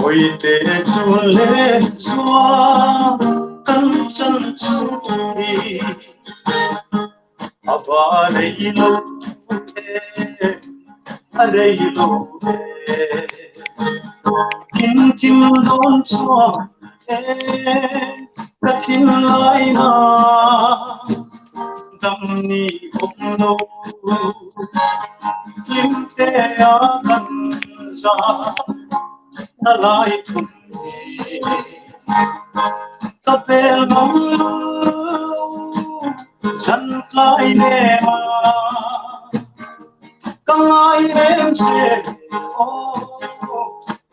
oi te chule chua kan chan chui abare lo are lo kim don chua katin lai na damni omno limte a kan za na lai thum kapel mong san lai ne ma kangai em se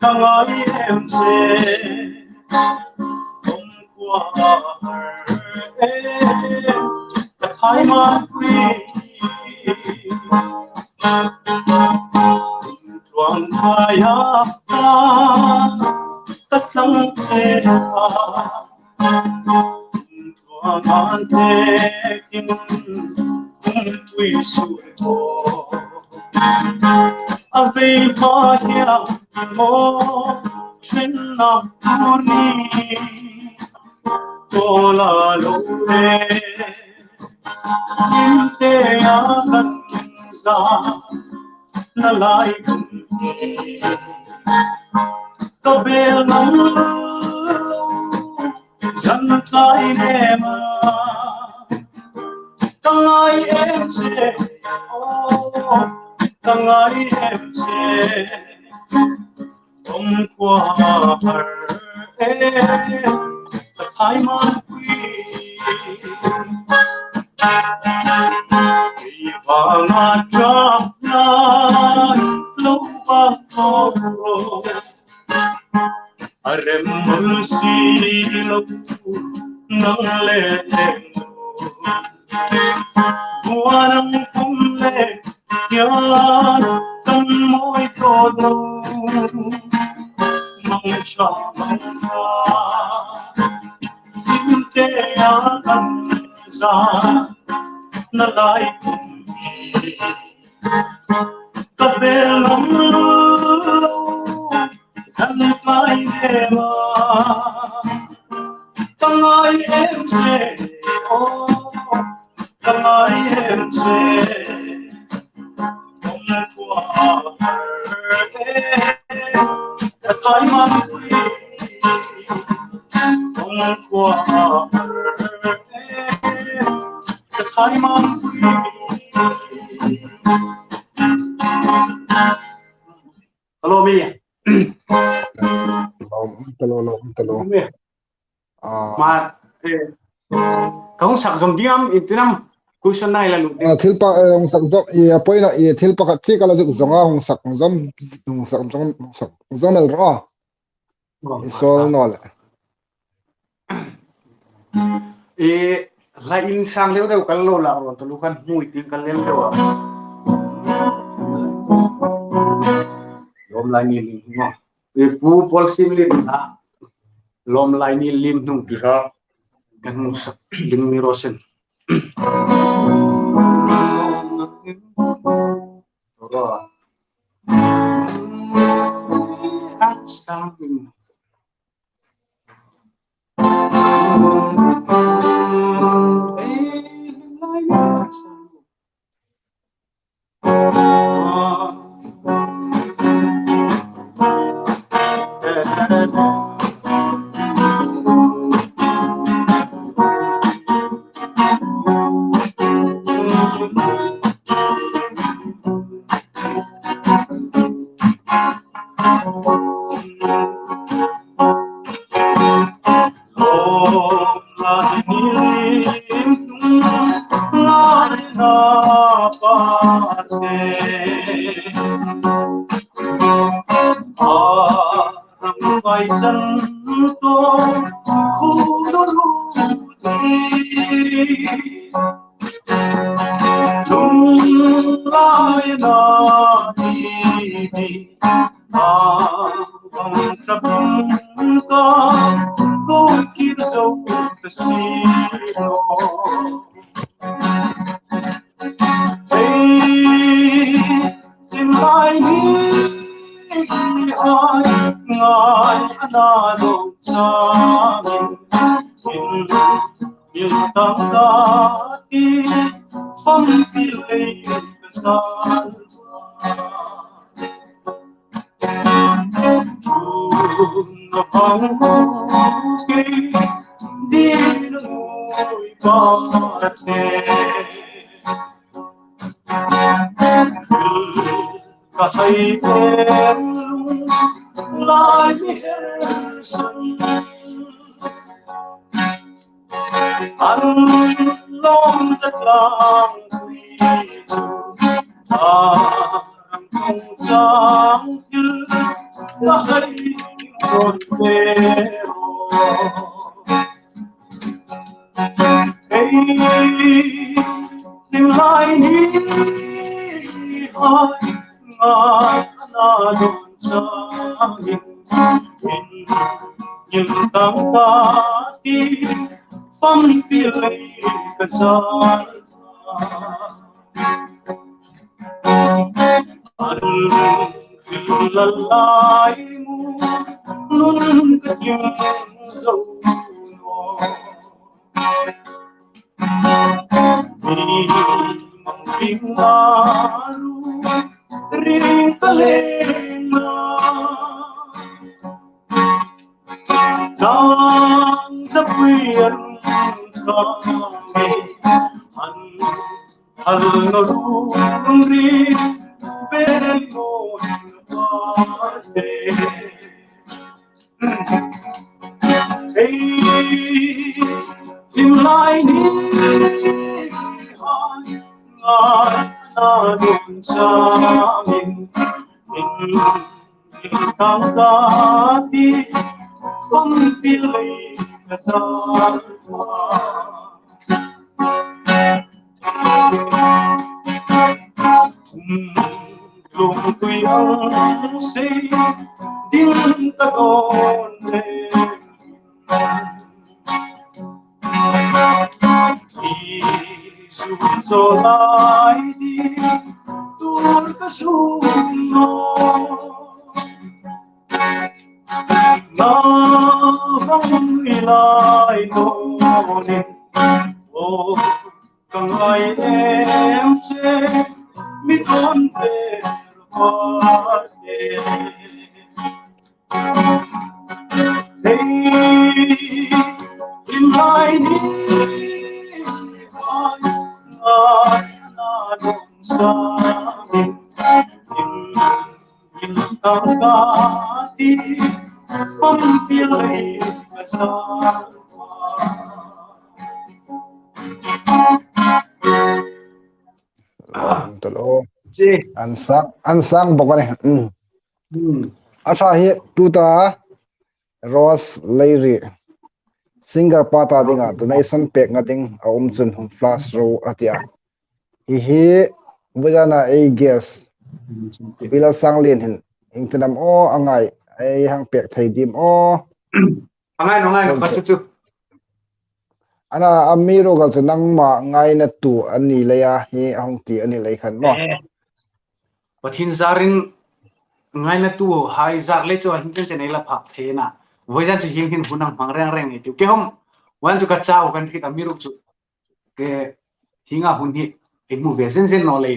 kangai em se Kathai mampui tuan kaya kasang seda tuan antekin tui surto ave mahia mo chinna purni tola lore inte akan sa nalai kumni kabel nang san kai nema kangai em se kangai em se om qua har Kathai mampui Ivanga Jamnai Lupa Toro Aremul Silo Nang Letendo Buanang Kumle Yan Kan Mo'y Todo Mang Chamanga Inte akan sa nalai kumni kabel lo san kai nema kangai em se kangai em se om kwa kathai mampui Kathai mampui Hello mi talo ma kaung sak jom diam itinam question nai la lu thilpa hong sak zok poina thilpa ka chi kala juk zonga hong sak zom el ro isol nol la in sang leo deu kal lo la ron to lu kan hui tin kal leo deu lom lai ni lim ngo e pu pol sim lim na lom lai ni lim nung pira kan mu sak ling mi rosen ro outstanding ansang bokane asa hi tuta Rose Leiri singer pata dinga donation pek ngading chun hum flash ro atia hi vajana a guess bila sang len hin ingtanam o angai ai hang pek thei dim o angai no ngai ka chu ana amiro gal chu nang ma ngai na tu ani leya hi ahong ti ani lei khan mo pathin zarin ngai na tu hai zar le chu hin chen chen ei la phak the na voijan chu hin hin hunang mang reng reng ei tu ke hom wan chu ka chao kan khit amiru chu ke hinga hun hi ei mu ve zen zen no le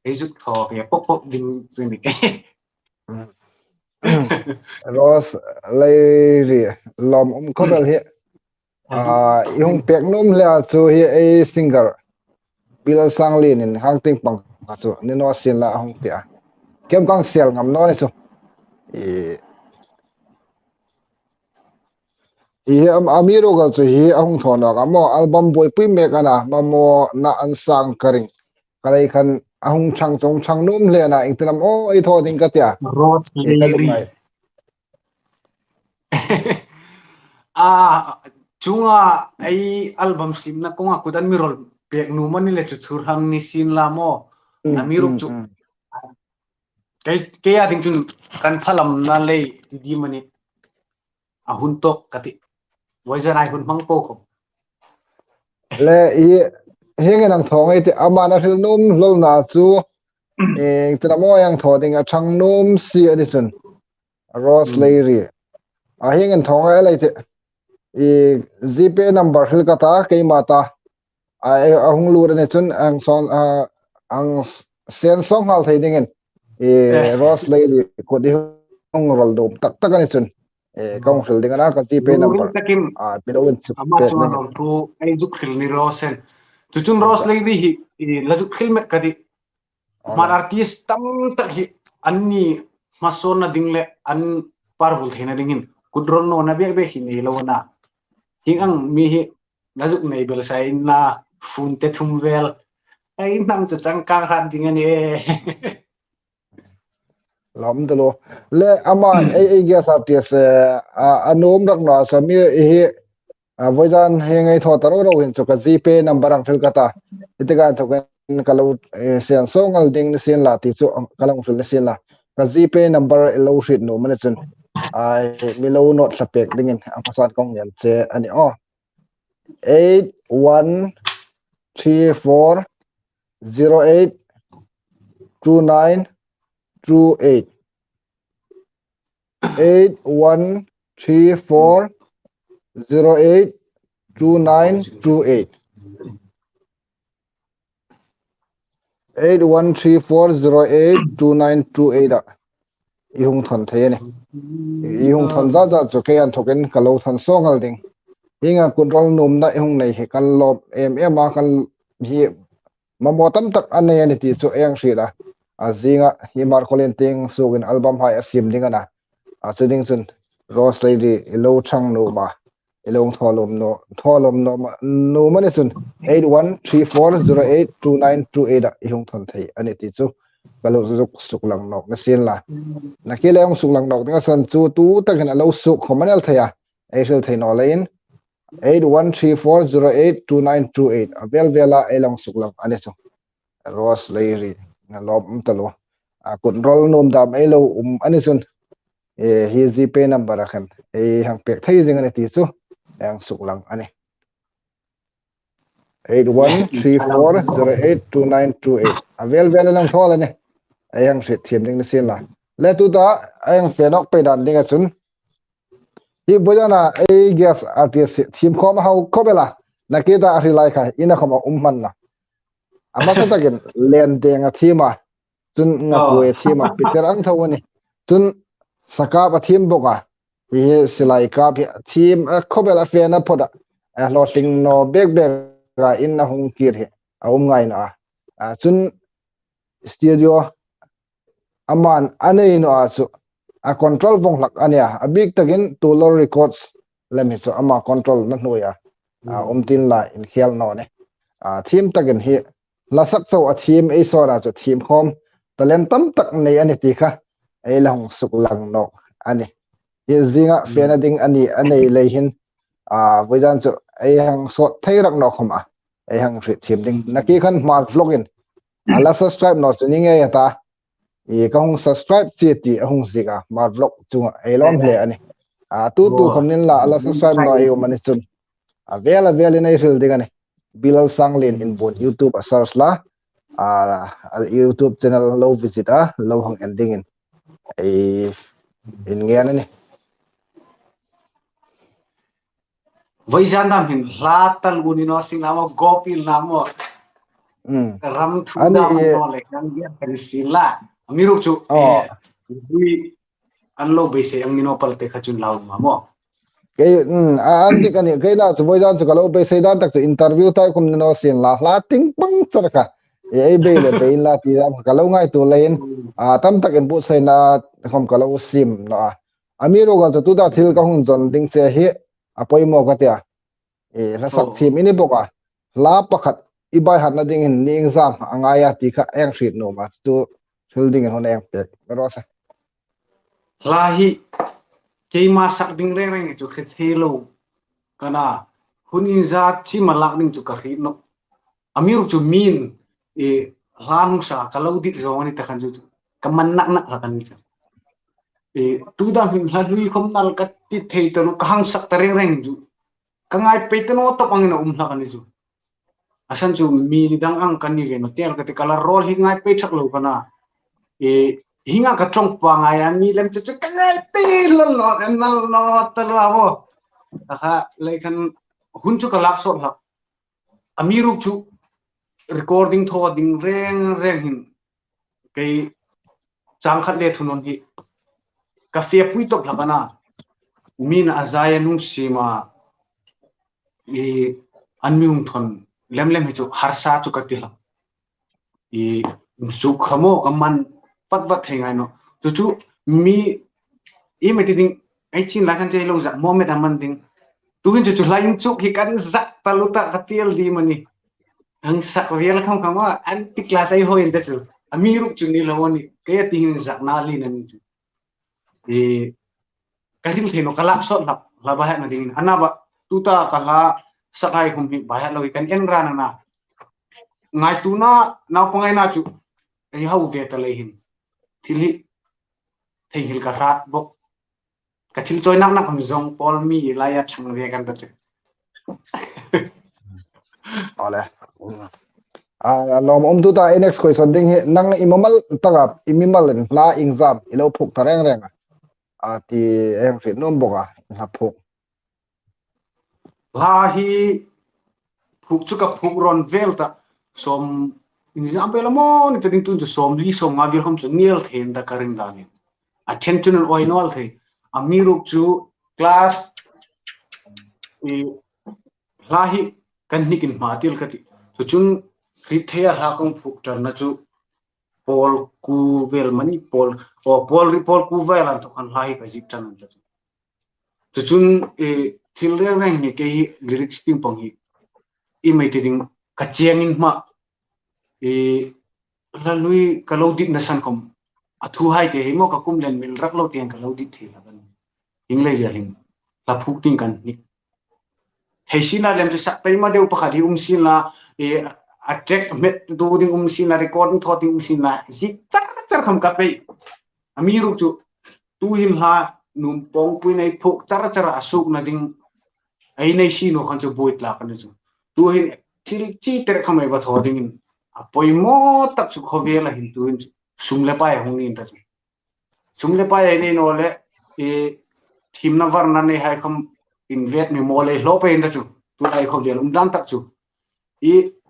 ei zu tho ve pop pop ding zen ni ke Ros lei ri lom kobel hi yung pek nom le chu hi a singer bil sang lin in hang ting pang chu ni no sin la hong tia kem kang sel ngam no ni chu amiro gal chu hi ahong thona ga mo album boy pui me kana mamo na an sang karing kalai khan ahong chang chong chang nom le na ingtanam o ai tho ding ka tia Rose e kalung Leary ngai chunga ai album sim na konga kudan mirol pek nu mani le chu thur hang ni sin la mo amiruk chu cái ading chun kan phalam na le ti di mani ahun tok kati voice ai hun mang po ko le i henge nang thong ai te amana thil nom lol na chu tamo yang thoding a thang nom si adison Rose Leary henge thong ai lai te gp number thil ka ta ke mata ahung lu ne chun ang son ang sen song hal thei dingen Rose Leary ko di hong rol dom tak tak ani chun kong thil ding na ka gp number takin pilawin chu ama pek chunga ding rom thu ai zu khil ni rosen chu chun Rose Leary hi la zu khil me kadi mar artist tam tak hi anni mason na dingle an parvul thena dingin kudron no na be hi nei lo na hingang mi hi lazuk nei bel sai na fun te thum vel ai nam chu chang kang khan ding ani lom de lo le ama ai ga sa ties anom rak na sa mi hi voidan hengai tho taro ro hin chuka gp number ang thil kata itiga thoken kalau sen songal ding ni sen la ti chu kalang thil sen la ka gp number lo shit no mane chun ai mi lo not lapek dingin ang pasat kong yan che ani 8134082928 8134082928 8134082928 ihung thon the ne ihung thon za za chu ke an thoken kalo thon songal ding hinga control nom na ihung nei he kan lob em ma kan hi mamotam tak anei ani ti chu eng hrila azinga hi mar kholen ting sugin album hai asim dingana chuding chun Rose Leary lo thang no ma ilong tholom no no mane chun 8134082928 ihung thon thei ani ti chu kalo zuk suklang nok na sin la na ke leong suklang nok nga san chu tu takin alo suk khomanel thaya ai ril thei no lein 8134082928 avel vela elong suklang ani chu Rose Leary na lob talo control nom dam elo ani chun hi gp number akhan hang pek thei jing ani ti chu yang suklang ani 8134082928 avel vela lang thol ani ayang se thiam ding sen la le tu da ayang penok pe dan ding chun hi bojana ai gas artist thim khom hau khobela nakita ari lai kha ina khoma umman na ama sa takin len denga thima chun nga puwe thima peter ang thawani chun saka ba thim boka hi silai ka thim khobela fe na phoda lo ting no bek ga in na hung kir he ngai na chun studio aman anei no chu control bong lak ania big takin tulo records lemi chu ama control na hnuya tin la in khel no ne thim takin hi lasak chaw a thim ei sora chu thim khom talent tam tak nei ani ti kha ei long suklang no ani hi zinga fenading ani anei leihin voidan chu ei hang sot theirak no khoma ei hang ri thim ding naki khan mar vlogin ala subscribe no chuning e ta ka hung subscribe chi ti hung zika ma vlog chunga elom hle ani tu khomnin la ala subscribe no eu mani chun vela veli nei ril dingani bilal sanglin in bon youtube search la youtube channel lo visit lo hang ending in nge ani Vaijan dam hin latal unino sinamo gopil namo ram thuda no le kan dia persila amiruk chu dui anlo bese angino palte khachun law mamo cái anh đi cái này cái nào chúng tôi đang cho kalau bây giờ đang tak interview tay cũng nó xin la ting bang sao cả ấy bây giờ bây là thì kalau ngay tu lain tam tak em bu sai na không kalau sim nó amiro kan tu da thil ka hun jon ding se hi apoi mo ka tia la sak thim ini boka la pakhat ibai hat na ding in ni exam angaya ti kha eng shit no ma tu thil ding hon eng pe ro sa lahi keima sak ding reng chu khet helo kana hunin za chi malak ding chu ka ri no amir chu min lan sa kalau dik zo ni ta khan chu kaman nak la kan chu tu da hin la lui khom nal ka ti thei to no khang sak ta reng chu kangai pe to no to pangina la kan chu asan chu mi ni dang ang kan ni ve no tel ka te kala rol hi ngai pe thak lo kana hinga ka trong pa ngai an mi lem chu chu kangai ti lon no en nal no ta la mo ha le kan hun chu ka lak so la amiru chu recording tho ding reng hin kai chang khat le thunon hi ka fe pui tok la kana min azaya nung sima anmiung thon lem hi chu harsa chu ka ti la chu khamo kaman pat thengai no chu mi meti ding ai chin la kan chei lo za moment aman ding tu hin chu lain chu hi kan za paluta khatil di mani ang sak riel kham khama anti class ai hoin ta chu amiru chu ni lawani ke ti hin za na li nan chu kahil theno kalap so la ba na ding anaba tuta kala sakai hum hi ba lo kan en ran na ngai tu na pangai na chu ai hau ve ta le hin thili thei hil ka rat bok ka thil choi nak ham zong pol mi la ya thang ve kan ta che ole nom tu ta next question ding hi nang imamal taga imimal la exam ilo phuk tareng reng ti em fit nom boka la phuk la hi phuk chu ka phuk ron vel ta som exam pe lamo ni ta ding tu som li som nga vi khom chu niel then da karing da ni attention on oinol the amiruk chu class lahi kan nikin matil khati chu chun rithea ha kong phuk tar na chu pol ku vel mani pol ku vel an to kan lahi ka jik tan chu chun thil reng ni ke hi lyrics ting pong hi mai ti ding ka chiang in ma la lui ka lo dik na san kom athu hai te mo ka kum len mil rak lo tiang ka lo dik the la ban ing le ya ling la phuk ting kan ni theisina lem chu sak tai ma deu pakhat hi sin la attack met do ding sin la recording thot ding sin la zik char kham ka pe amiru chu tu him ha num pong pui nei phuk char asuk na ding ai nei si no khan chu boit la kan chu tu hin thil chi ter khamai ba tho ding apoi mo tak chu khovela hin tu hin sum le pai hong ni ta sum le pai nei no le thim na var na nei hai kham invest mi mo le lo pe in ta chu tu ai khovel dan tak chu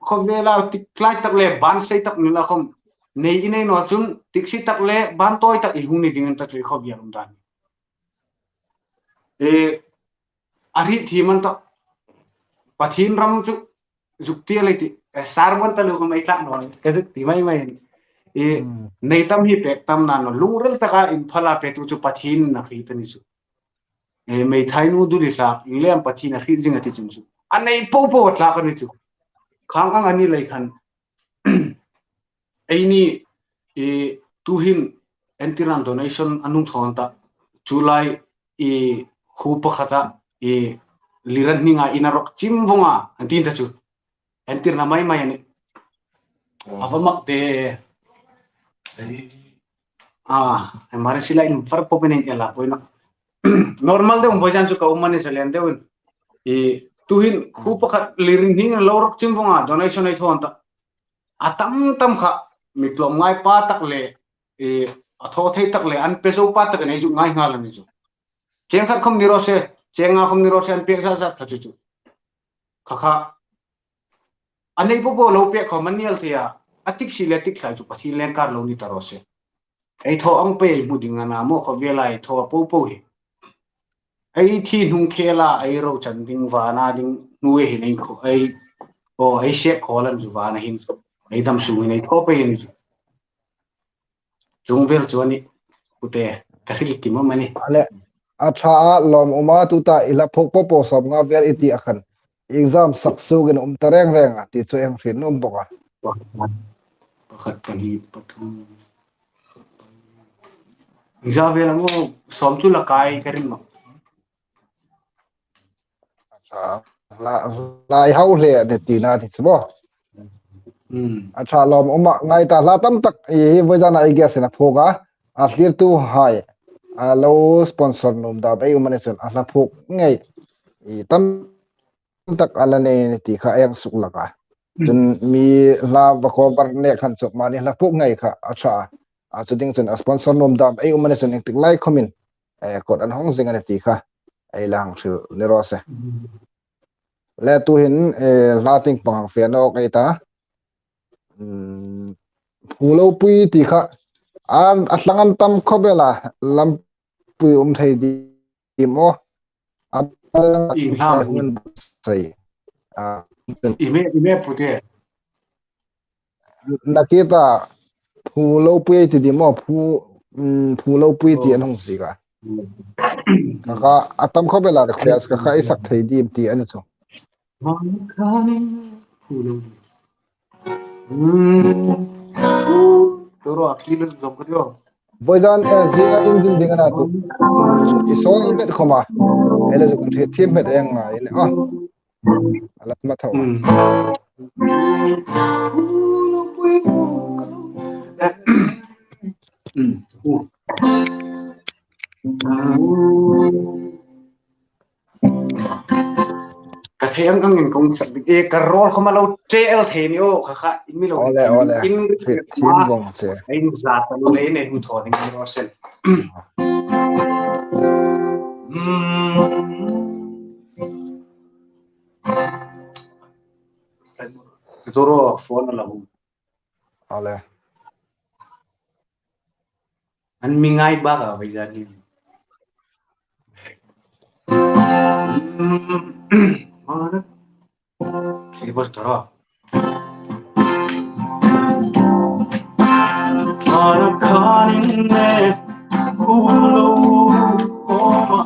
khovela tik klai tak le ban sei tak ni la khom nei nei no chun tik si tak le ban toy tak i hung ni ding ta chu khovel dan ari thiman ta pathin ram chu jukti le ti sarwan ta lu ko mai klak no ka juk ti mai nei tam hi pek tam na no lungrel ta ka in phala pe tu chu pathin na khri ta ni chu mai thai nu du li sa inglem pathin na khri jinga ti chum chu anei po tla ka ni chu khang ang ani lai khan ei ni tu hin antiran donation anung thon ta july khu pakhata liran ninga inarok chimwonga antin ta chu antir na mai ani afamak te hmari sila in far popenen ke la poina normal de vojan chu ka umani selen de un e tuhin khu pakhat liring hing lorok chimwanga donation ai thon ta atam tam kha mitlom ngai pa tak le e atho thei tak le an peso pa tak nei ju ngai ngal ni ju cheng khat khom niro se chenga khom niro se an pe sa sa kha chu kha kha anei po lo pe kho manial thia atik siletik khai chu pathi len kar lo ni taro se ai tho ang pe budinga na mo kho velai tho po hi ai thi nung khela ai ro chan ding wa na ding nuwe hi nei kho ai o ai she kholam ju wa na hin ai dam su nei tho pe ni chung vel chuani ute kahil ki mo mani ale atha lom uma tu ta ila phok po som nga vel iti akhan exam saksu gen tareng reng ti chu em fin nom boka pakhat pani pathum javel mo som chu la kai karin ma lai hau le de ti na ti bo atha lom uma ngai ta la tam tak e vojana I guess na phoga a clear tu hai a lo sponsor nom da bai umane chen a la phok ngai I tam tak ala ne ti kha yang suk laka chun mi la ba ko bar ne khan chok ma ni la phok ngai kha atha a chu ding chen a sponsor nom da bai umane chen tik lai khomin e kot an hong zinga ne ti kha ai lang thil ne ro se le tu hin la ting pang fe no kai ta phulo pui ti kha an atlangan tam khobela lam pui thei di mo inglam sai ime pute nakita phulo pui ti di mo phulo pui ti an hong si ka ka atam khobela request ka khai sak thei di ti ani chu toro akil zokrio boydan zinga engine dingana tu isol met khoma ele jo kun thim met eng ma ine ala ma thaw ka theyam kang in kong sak e ka rol khoma lo tel the ni o kha kha in mi lo ole in thim bong che in za ta lo le ne hu tho ding ro sen toro phone la hu ole an mingai ba ga bai ja ni mana si bos toro mana kanin ne kulo oma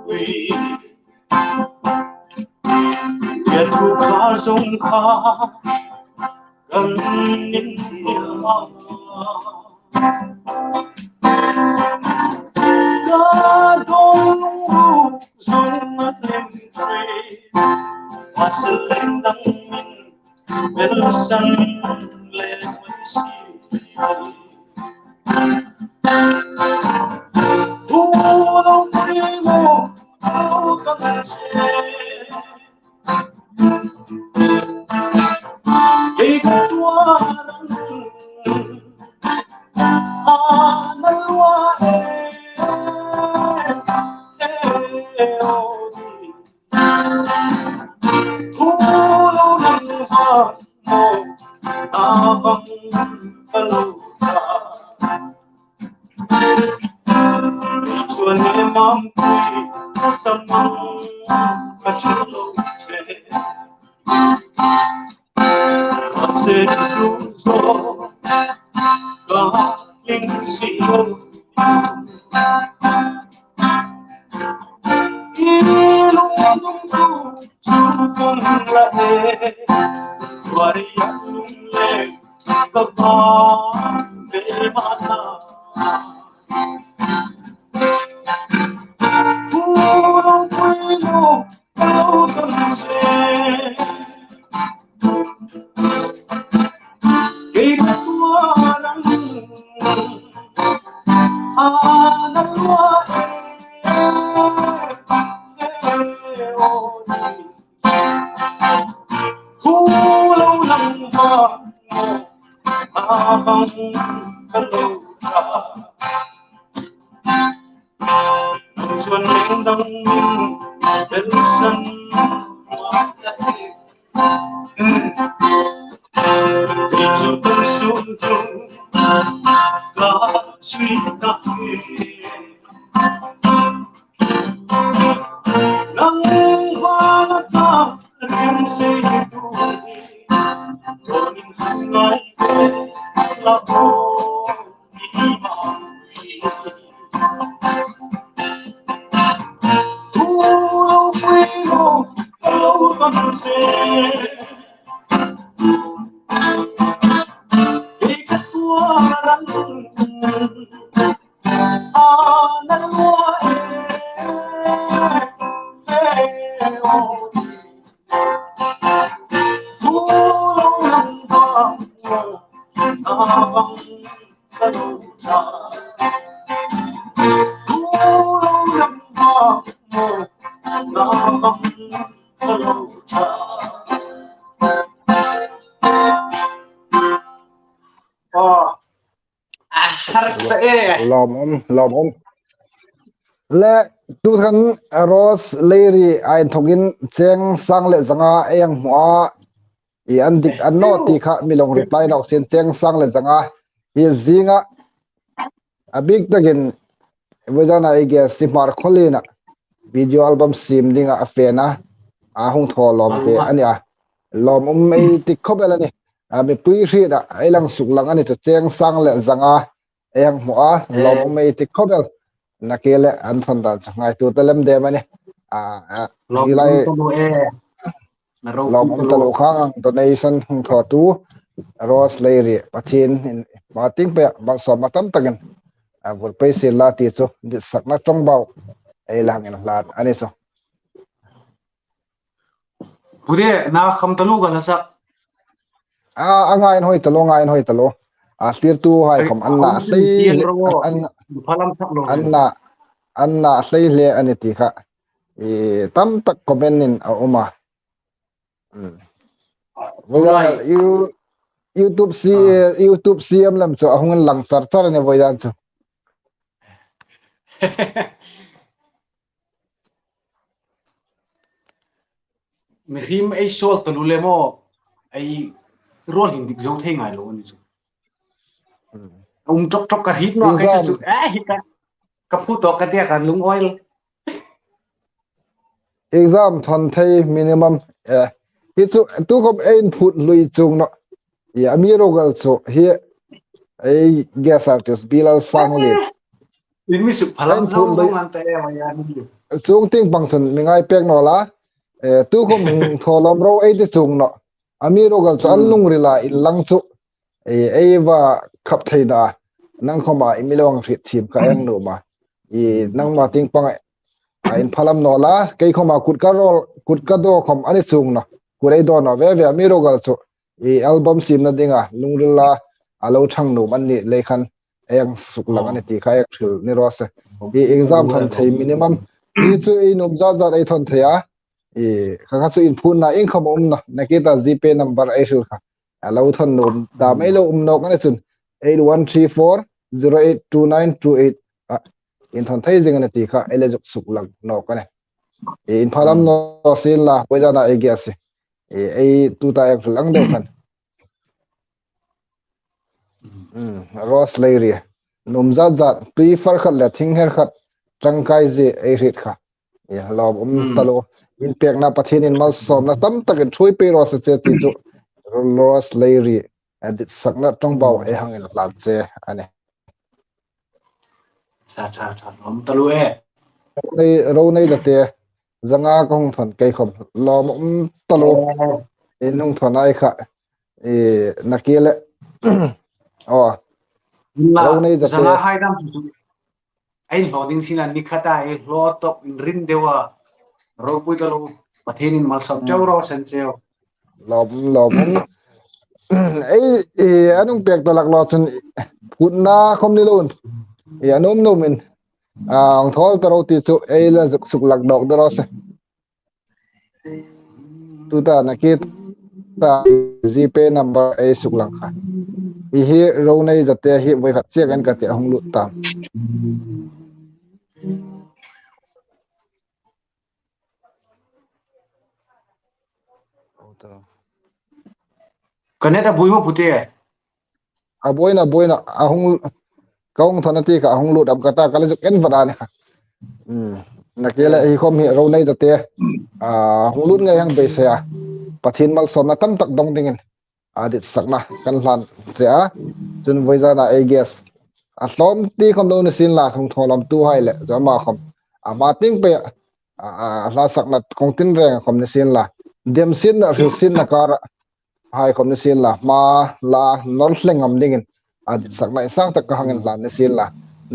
wi ya tu ka sung kha kan nin ya God don't song at them tree hustling dang min belusan le si todo primo kan se e tua analua chuan leng dang bên sân đi chu tâm xuống tu cả suy ta nắng hoa ta riêng xây tu còn hàng ngày là cô đi mà thu lâu quê ngô lâu còn xe đi cắt qua răng nắng mùa thu lâu năm qua vắng lâu xa thu lâu năm qua vắng lâu xa harus lom le tu than Rose Larry ai thogin cheng sang le zanga eng hua I an dik an no ti kha milong reply no sen cheng sang le zanga I zinga a big tagin wedana I guess si mar kholina video album sim dinga a fena a hung tho lom te ania lom ei ti khobelani a mi pui ri da ai lang suk lang ani to cheng sang le zanga eng hua lom ei ti khobel nakele an thon da ngai tu telem de mani lom lom talo khang donation hung tho tu Rose Larry pathin mating pe ba so matam tagan vur pe se la ti chu sakna tong bau ai lang en lat ani so bude na kham talu gala sa angai hoi talo tir tu hai kham anna sei anna sei le ani ti kha tam tak comment in a oma YouTube CM lam chu ahung lang char ne voidan chu mihim ai sol talu le mo ai rol hin dik zo thei ngai lo ni chu chok ka hit no ka chu hit ka phu to ka tia kan lung oil exam thon thei minimum hi chu tu kom ein phut lui chung no ya mi rogal chu hi ai guest artist Bilal Sangli in mi su phalam zo dong an te ma ya ni chung ting bangson mingai pek no la tu kom tholom ro ei ti chung no ami rogal chu an lung rila in lang chu ei wa khap theina nang khoma imilong thit thim ka eng no ma nang ma ting pang in phalam no la kei khoma kut ka do khom ani chung no kurei do no ve ami rogal chu album sim na dinga lungrila alo thang no man ni lekhan eng suklang ani ti kha ek thil ni rose exam thon thei minimum ni chu nom za ai thon theya kha chu in phun na eng khom na nakita gp number ai thil kha alo thon nom da mai lo no kan chun 8134082928 in thon thei jing ani ti kha ele juk suklang no kan in phalam no sin la pojana ai ge ase ei tu ta ek lang de khan Rose Larry numza zat tui far khat la thing her khat tangkai je ei rit kha lom talo in pek na pathin in mal som na tam tak thui pe ro se che ti chu Rose Larry adit sakna tong bau e hangin lat che ane cha lom talu nei ro nei la te zanga kong thon kai khom lom talo inung thon ai kha nakile lâu nay giờ là hai năm anh lo ding xin là nikata ai lo top rin dewa ro pui talo pathin in mal sam chau ro sen cheu lom ấy anung pek to lak lo chun putna khom ni lon nom min ang thol taro ti chu ei la suk lak dok dro se tu ta na ki ta GPay number a suk lang kha hi ro nei jate hi voi khat che kan ka te hong lut tam Kaneta buimo pute a boina ahong kaung thona ti ka ahong lut am kata kala ken vada ne nakela hi khom hi ro nei jate hong lut ngai hang be se a pathin mal som na tam tak dong dingin adit sakna kan hlan che a chun voiza na a guess a hlom ti khom do ne sin la thong tholam tu hai le jama khom a ma ting pe a hla sakna kong tin reng khom ne sin la dem sin na ril sin na kar hai khom ne sin la ma la nol hlengam dingin adit sakna isang tak ka hangin hlan ne sin la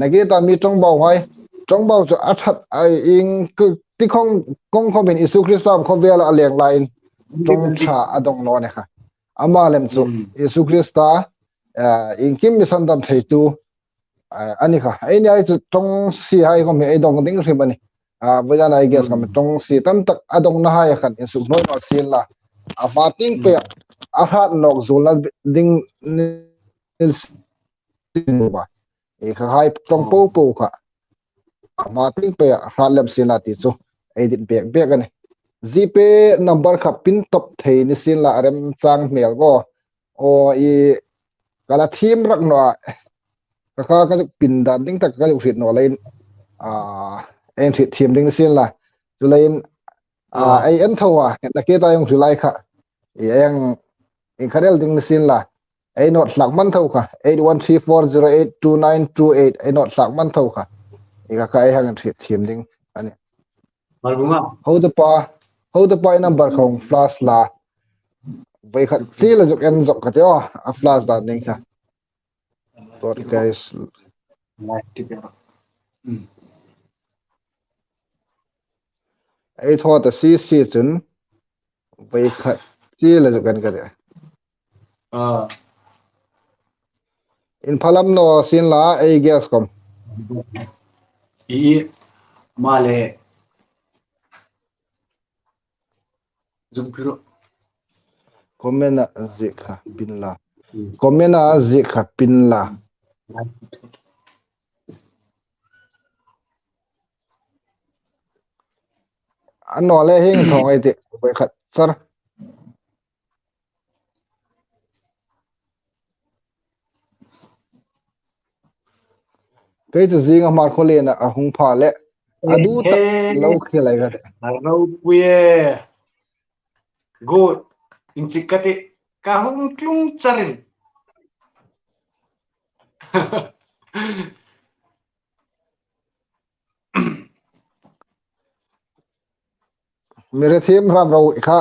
nagi ta mi tong bau hai tong bau chu athat ai ing ti khong kong khom bin isu kristam khom vela aleng lain tong tha adong no ne kha ama lem chu isu krista in kim mi sandam theitu ani kha ai ni ai chu tong si hai khom ai dong ding ri bani boyan ai guess kam tong si tam tak adong na hai khan isu noi ma sin la a ma ting pe a hat nok zula ding nil sin ba e kha hai tong po po kha ma ting pe ha lem sin la ti chu ai dit bek bek ani GPay number kha pin top thei ni sin la rem chang mel go o i kala thim rak no ka pin dan ding tak ka rit no lein en thit thim ding sin la chu lein ai en thowa na ke ta yong lai kha yang in kharel ding sin la ai not hlak man tho kha 8134082928 ai not hlak man tho kha e ka ai hang thit thim ding ani malbunga how the pa number khong flash la bai khat chi la jok en jok ka te a flash da ning kha tot guys ai tho ta si chun bai khat chi la jok en ka te in phalam no sin la ai guess kom i male zumpiro komena zikha pinla komena zikha pinla ano le hing thong ai te bai khat sar cái chu zinga mar khole na a hung pha le adu tak lo khilai ga arno puye good inchikati kahung tlung charin mere them ram ro kha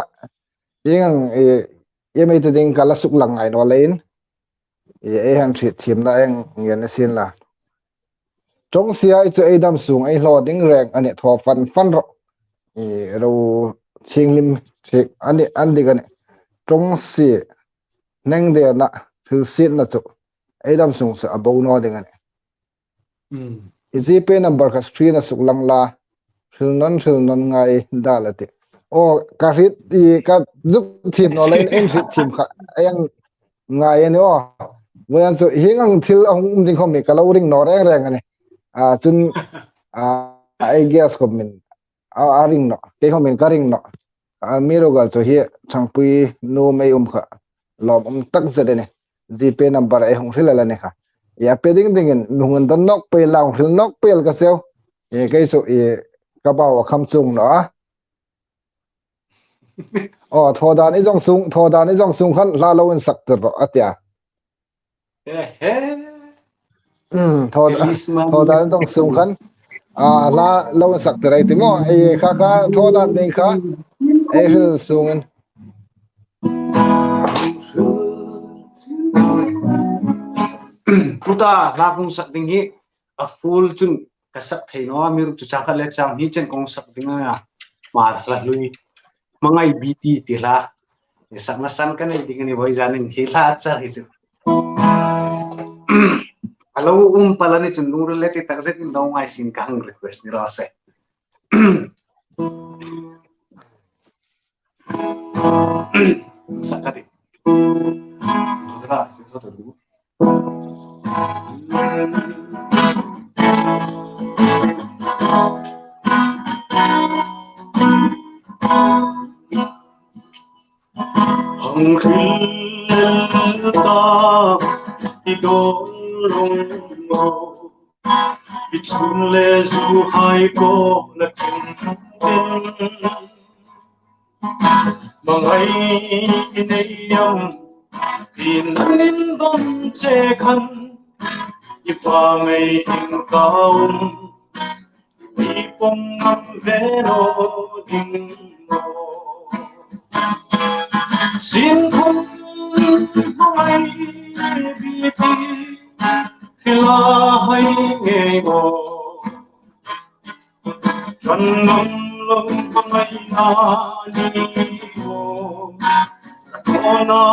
yang e mai te ding kala suk lang ai no lein e han thit thim na eng ngen sin la trong sia chu e dam sung ai lo ding reng ani tho fan ro ro ching lim thik ani andi gan trong si neng de na thil sit na chu e dam sung sa abo no ding ani GPay number ka screen na suk lang la thil non ngai dalati o ka rit i ka zup thim no lein en rit thim kha ayang ngai ani o moyan chu hingang thil ong ding khom mi ka lo ring no reng reng ani chun I guess khom min a ring no ke khom min ka ring no mi ro gal chu hi thangpui no mai kha lom tak zade ne GPay number ai hong thil la ne kha ya pe ding ding in nungun don nok pe lang thil nok pel ka seo e kai chu e ka ba wa kham chung no tho dan i jong sung khan la lo in sak ter ro atia tho dan jong sung khan la lo in sak ter ai ti mo e kha tho dan ding kha e hil sung in puta la kung sak ding hi a full chun kasak thei no mi ru chu chang kha le chang hi chen kong sak ding na ma la lui mangai bt ti la sak na san kan ding ni boi janin hi la cha hi chu alo pala ni chun nur le ti tak zet no ngai sin ka hang request ni ra se sakati hằng khil ta đi đón lung ngô đi chun lê du hai cô là kim tên mà ngày nay yam tin anh don che khăn ipa ngày tình cao ipong ang vero ding mo xin không mai bi ti khila hay nghe mo chân ngâm lông ngày na ni mo con na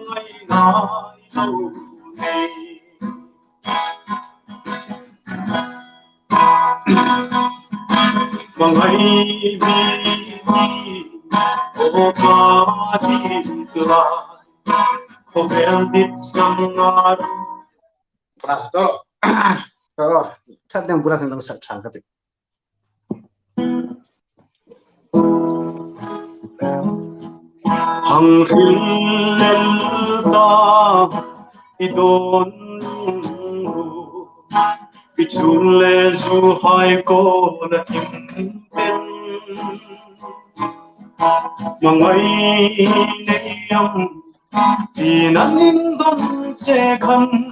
ngày na đâu này mà ngày bi ô ca đi lại ô bel dit sang ngar đó đó chắc đang buat tentang sạch sang cái hằng khil ta đi đón đi chun lê du hai cô là kim tên mà ngày nay yam thì nan in don che khăn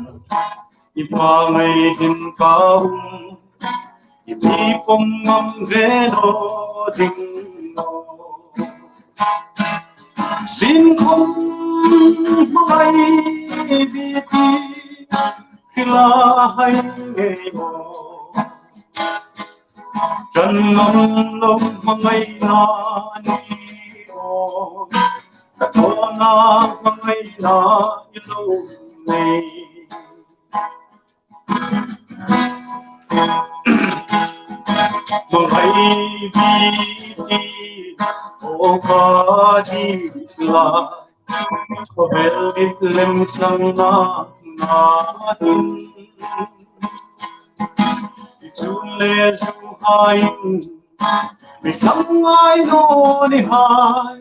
ipa ngày hin cao ipi pom ngam ve no ding no xin không mai bi ti khila hay nghe mo chân ngâm lông ngày na ni o cả thô na ngày na lâu này mà ngày bi ti ô ca đi lại ô bel dit lem sang na hin chun lê du hai mi sang ai no ni hai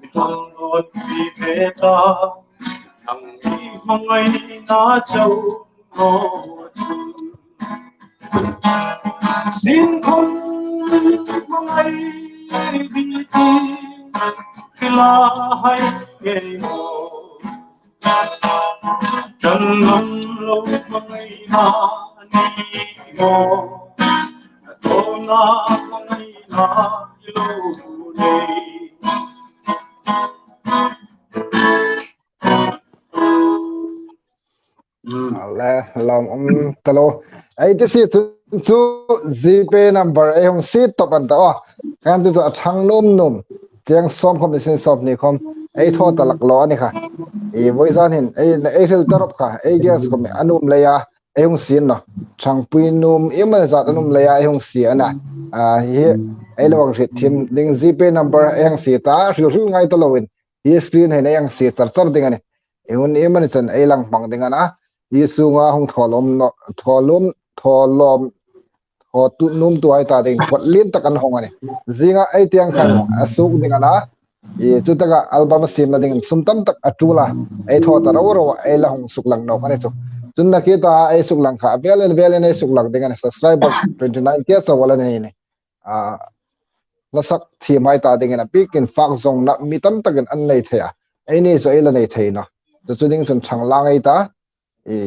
mi thang non vi ve ta thằng đi mong ai na châu no xin không mong ai bi ti khila hay nghe mo chân ngâm lâu ngày na ni mo thô na ngày na lâu này là lòng ông talo ấy thì chú GP number ấy không xịt tập anh ta kan tu thang nom chiang som khom sin sop ni khom ấy tho ta lak lo ni kha e voi zan hin ấy hil tarop kha ấy gas kom anum leya ấy hong sin no chang pui num ima zat anum leya ấy hong si ana hi ấy lawang rit thim ding GP number ấy hong si ta ru ngai ta lowin hi screen hai nei hong si char ding ani e hun ima ni chan ấy lang pang ding ana yesu nga hong tholom no tholom o tu num tu ai ta ding pot lim takan hong ani zinga ai tiang khan asuk ding ana e chu taka album sim na ding sumtam tak atula ai tho ta ro ai la hong suk lang no ani chu chun na ki ta ai suk lang kha velen ai suk lang ding ani subscriber 29k so wala nei ni la sak thi mai ta ding ana pikin fak zong na mi tam takan an nei thaya ai ni so ai la nei thai na chu ding chun chang lang ai ta e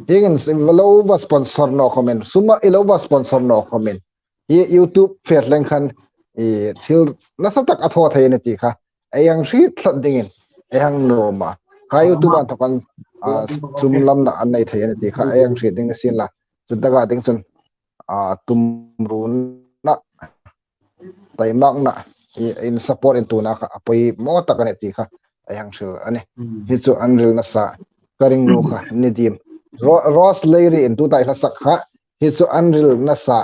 Ingin iloba sponsor no comment suma iloba sponsor no comment ye YouTube face link kan e thil nasa tak atho thai ne ti kha ayang ri thlat dingin ayang no ma ha YouTube an thakan sum lam na an nei thai ne ti kha ayang ri ding sin la chun daga ding chun tum run na tai mak na in support in tu na kha apoi mo tak ne ti kha ayang ri ani hi chu anril na sa karing no kha ni dim Ross Larry in tu tai la sak kha hi chu anril na sa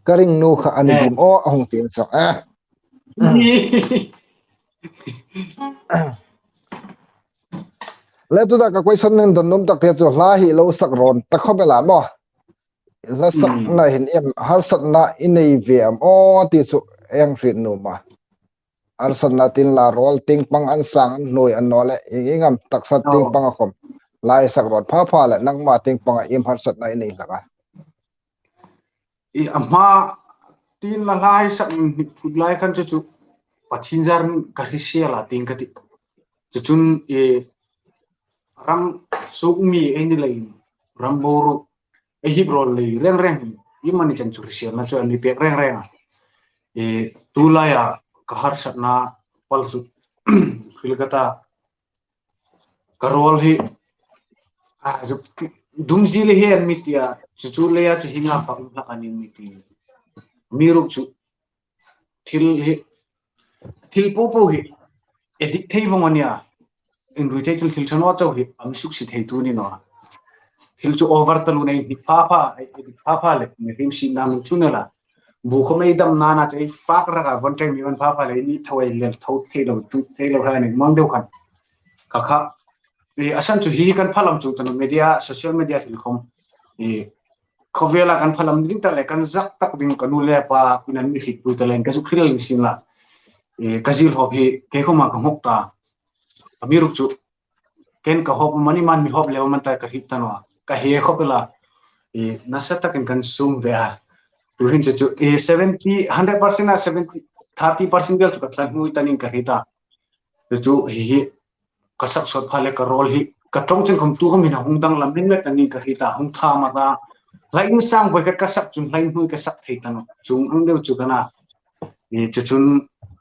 karing nu kha ani dim o hong tin so le tu da ka question nen don nom tak te chu la hi lo sak ron ta kho bela mo la sak na hin em har sat na inei ve am o ti chu eng rit nu ma ar sat na tin la rol ting pang an sang an noi an nole ingam tak sat ting pang a khom lai sak rot pha la nang ma ting pang a im har sat na inei laka i ama tin la lai sak ni phut lai kan chu pathinjar ka hisia la ting ka ti chun e ram suk mi eni lai ram boru e hip rol le reng reng i mani chan chu hisia na chu ani pe reng reng e tu la ya ka har sat na pal su fil kata karol hi a ju dum ji le he an mitia chu le ya chu hinga pa la kanin miti miruk chu thil po po hi edik thei vongania in ruite thil chanwa chaw hi am suk si thei tu ni no thil chu over talu nei di pha le me rim si nam thuna la bu khomei dam na na chei fak ra ga von time mi pha le ni thawai le thau thei lo tu thei lo ha ni mang deu khan ka kha e asan chu hi kan phalam chu tan media social media thil khom e khovela kan phalam ding ta le kan zak tak ding kanu le pa inan mi hit pu ta len ka su khil ling sin la e kazil hop hi ke khoma ka mok ta amiruk chu ken ka hop mani man mi hop le man ta ka hit tanwa ka he khopela e nasata kan sum ve a tuhin chu e 70 100% a 70 30% bel chu ka tlan hui tanin ka hita chu hi kasak sot phale ka rol hi ka tong chen khom tu khom hina hungdang lam hin me tanin ka hita hung tha ma da lain sang voi ka kasak chun lain hui ka sak thei tan chung ang deu chu kana e chun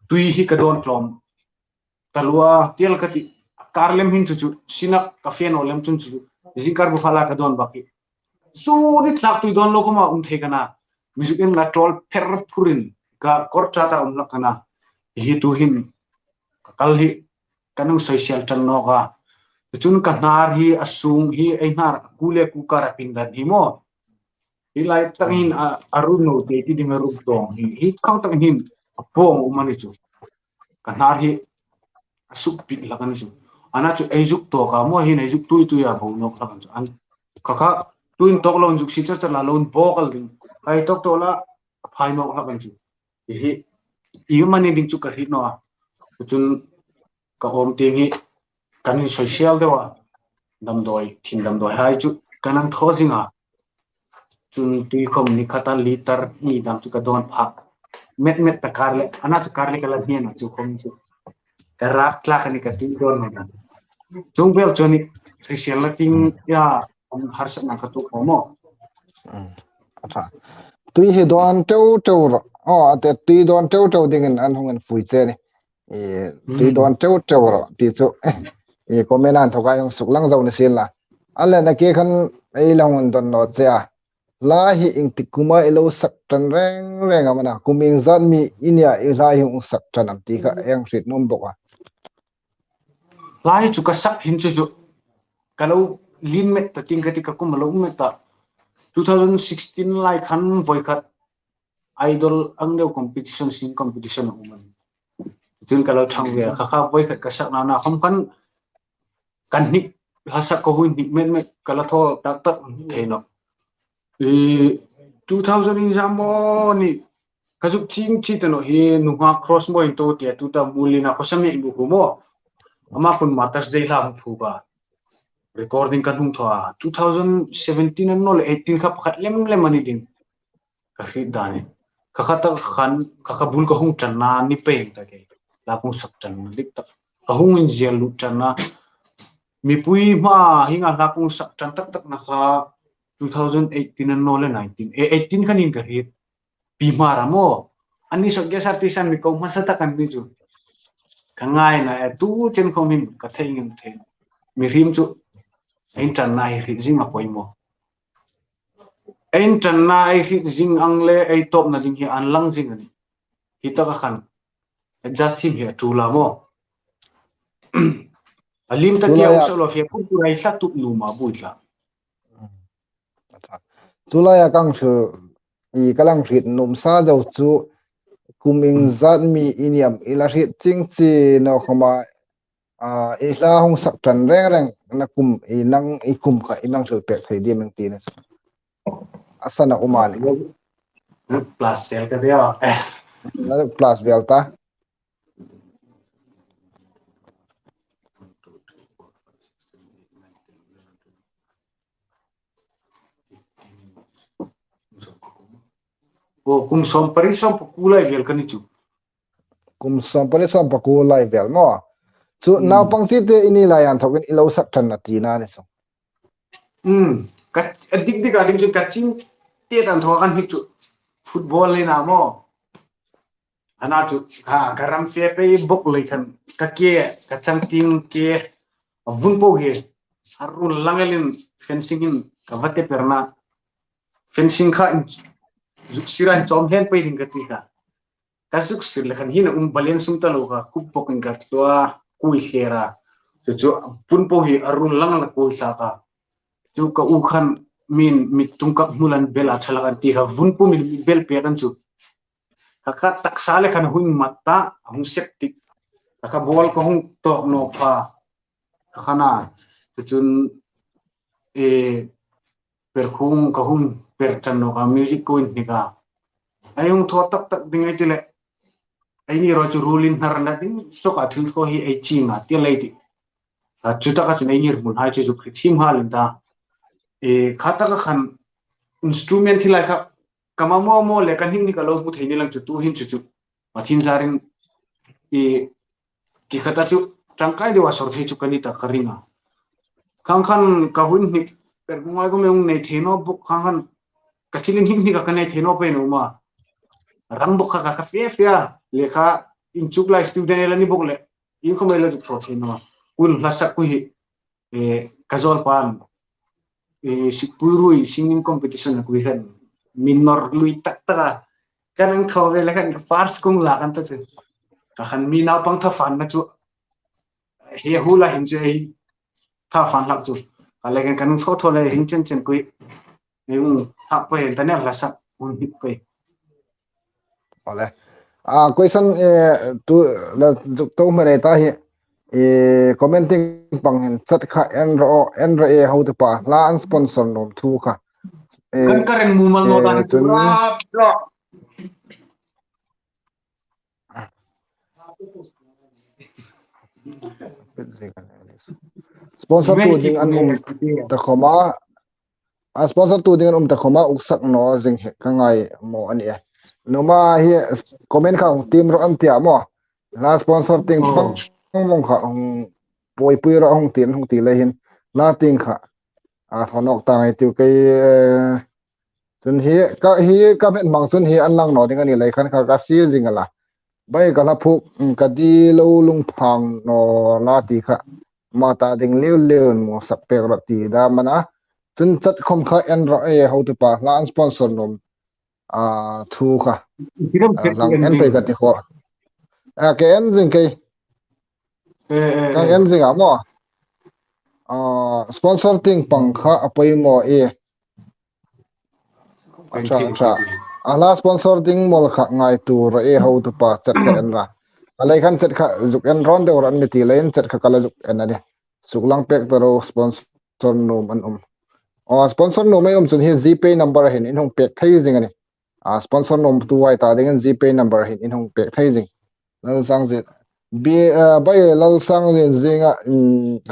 tui hi ka don plom talua tiel ka ti karlem hin chu sinak ka fen olem chun chu jingkar bu phala ka don baki su ni thlak tu don lo khoma thei kana music in la troll per purin ka korcha ta la kana hi tu hin kal hi kanung social tan no ka chun ka nar hi asung hi einar kule ku kara pingdan hi mo hi lai tangin aruno te ti di meru dong hi khang tang hin apong umani chu ka nar hi asuk pit la kan chu ana chu ejuk to ka mo hin ejuk tu ya bo nok la kan chu an kaka tuin tok lon juk si cha la lon vocal ding ai tok to la phai nok la kan chu hi i mani ding chu ka hi no chun ka om te hi kan social dewa dam doi thin dam doi hai chu kanang tho jinga chun tui khom ni khata liter ni dam chu ka don phak met ta karle ana chu karle kala hian chu khom chu karak tla kan ka tin don na chung bel choni social la ting ya har sa na ka tu khomo ata tui hi don teu ro ate tui don teu ding an hungen pui che ni e tui don teu ro ti chu e komenan thokai hong suklang zo ni sin la ale na ke khan ei long don no che a la hi ing tikuma elo sak tan reng amana kuming zan mi inia i la hi ung sak tan am ti kha eng rit mum boka lai chu ka sak hin chu kalau lin met ta ting ka ti ka kum lo met ta 2016 lai khan voi khat idol angdeu competition sing competition uman jun kalau thang ve kha voi khat ka sak na khom kan nik hasa ko hui nik met kala tho tak tak theino e 2000 examo ni kazuk ching chi tano hi nuha cross mo into te tu ta mulina khosame ibu humo ama kun matas day lam phuba recording kan hung thwa 2017 an nol 18 kha pakhat lem ani ding ka hi dani ka khata khan ka bul ka hung tan na ni pe ta ke la pung sak tan lik ta ka hung in zel lu tan na mi pui ma hinga la pung sak tan tak na kha 2018 an nol 19 18 khanin ka hi pi mara mo ani sok ge sartisan mi ko masata kan ni chu kangai na tu chen khom hin ka thein the mi rim chu eintan na hi jing a poimo eintan na hi jing angle ei top na jing hi an lang jing ani hi ta ka khan just him here tu la mo alim ta tia usol of ya pu rai sa tu nu ma bu tla chula ya kang thu i kalang rit num sa zo chu kuming zat mi iniam ila rit ching chi no khoma e la hong sak tan reng na kum i nang i kum kha i nang thul pe thei di mang ti na asana umani plus fail ka dia na plus belta o kum som pari som pulai vel kan chu kum som pare som paku lai bel mo chu naw pang chi te ini la yan thokin ilo sak than na ti na ni so ka dik dik ading chu kaching te tan tho kan hi chu football le na mo ana chu ha garam se pe bok le kan ka ke ka chang ting ke vun po he harun langalin fencing in ka vate perna fencing kha zuk siran chom hen pe ding ka ti ka kasuk sir le kan hin balen sum ta lo ka kup pok in ka tua kui khera chu vun po hi arun lang la ko sa ka chu ka u khan min mi tungkap mulan bela thala kan ti ka vun po mi bel pe kan chu ka taksa le kan huing matta hung septik ka bol ko hung to no pa khana chun e perkhung ka hung per chan no ka music ko ni ka ayung tho tak tak ding ai tile ai ni ro chu rulin har na ding so ka thil ko hi ai chi ma ti lai ti chu ta ka chu nei ni mun hai chu chu thim halin da e khata ka khan instrument thi lai kha kama mo le kan hing ni ka lo bu theini lang chu tu hin chu chu mathin zarin e ki khata chu tangkai dewa sor thei chu kani ta karina khang khan ka hun ni per ngai ko meung nei theno buk khang khan ka thilin hing ni ka kanai theno pe no ma rang buk kha ka fe fe le kha in chuk lai student ele ni buk le in ko me le chu tho theno ul hlasak ku hi e kazol pan sipurui singing competition ku hen minor lui tak ta kanang thove la kan fars kung la kan ta che ka khan mi na pang tha fan na chu he hula hin che tha fan lak chu ka le kan tho tho le hin chen chen kui yung tha pe ta ne la sak un hit pe ole question tu la to mare ta hi commenting pang hen chat kha en ro e how to pa la an sponsor nom thu kha kan karen mu mal no dan chu tun ra sponsor tu ding an ta khoma sponsor tu ding an ta khoma uksak no jing he ka ngai mo ani e noma hi comment kha team ro an tia mo la sponsor ting pang mong kha poi pui ro hong tin hong ti le hin la ting kha thonok tai tu kai chun hi ka ben mang chun hi an lang no ding ani lai khan kha ka si jing ala bai ka la phuk ka di lo lung phang no la ti kha ma ta ding liu liu mo sak pe ra ti da mana chun chat khom kha en ro e how to pa la an sponsor nom thu kha lang en pe ka ti kho ke en jing kai kang en jing amo sponsor ting pang kha apoi mo e acha ala sponsor ding mol kha ngai tu ra e how to pa chat kha en ra alai khan chat kha juk en ron de ran mi ti len chat kha kala juk en ani suklang pek to ro sponsor nom an sponsor nom mai chun hi gpay number hin in hong pek thai jing ani sponsor nom tu wai ta ding gpay number hin in hong pek thai jing lal sang je bi bai lal sang je jinga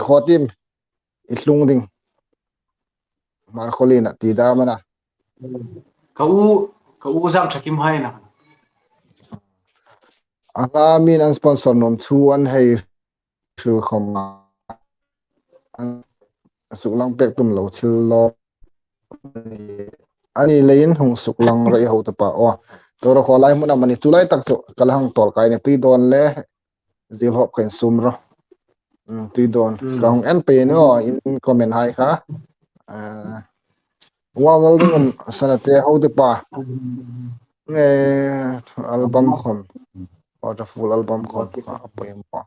khotim itlung ding mar kholina ti da mana kau zam thakim hai na ala min an sponsor nom chu an hei thru khoma suklang pek tum lo thil lo ani lein hung suklang rai ho ta pa to ro kholai mun amani chulai tak chu kalhang tol kai ne pi don le zil hop khain sum ro pi don ka hung en pe no in comment hai kha wa gal ding sanate ho ta pa nge album khom full album khom kha pe mo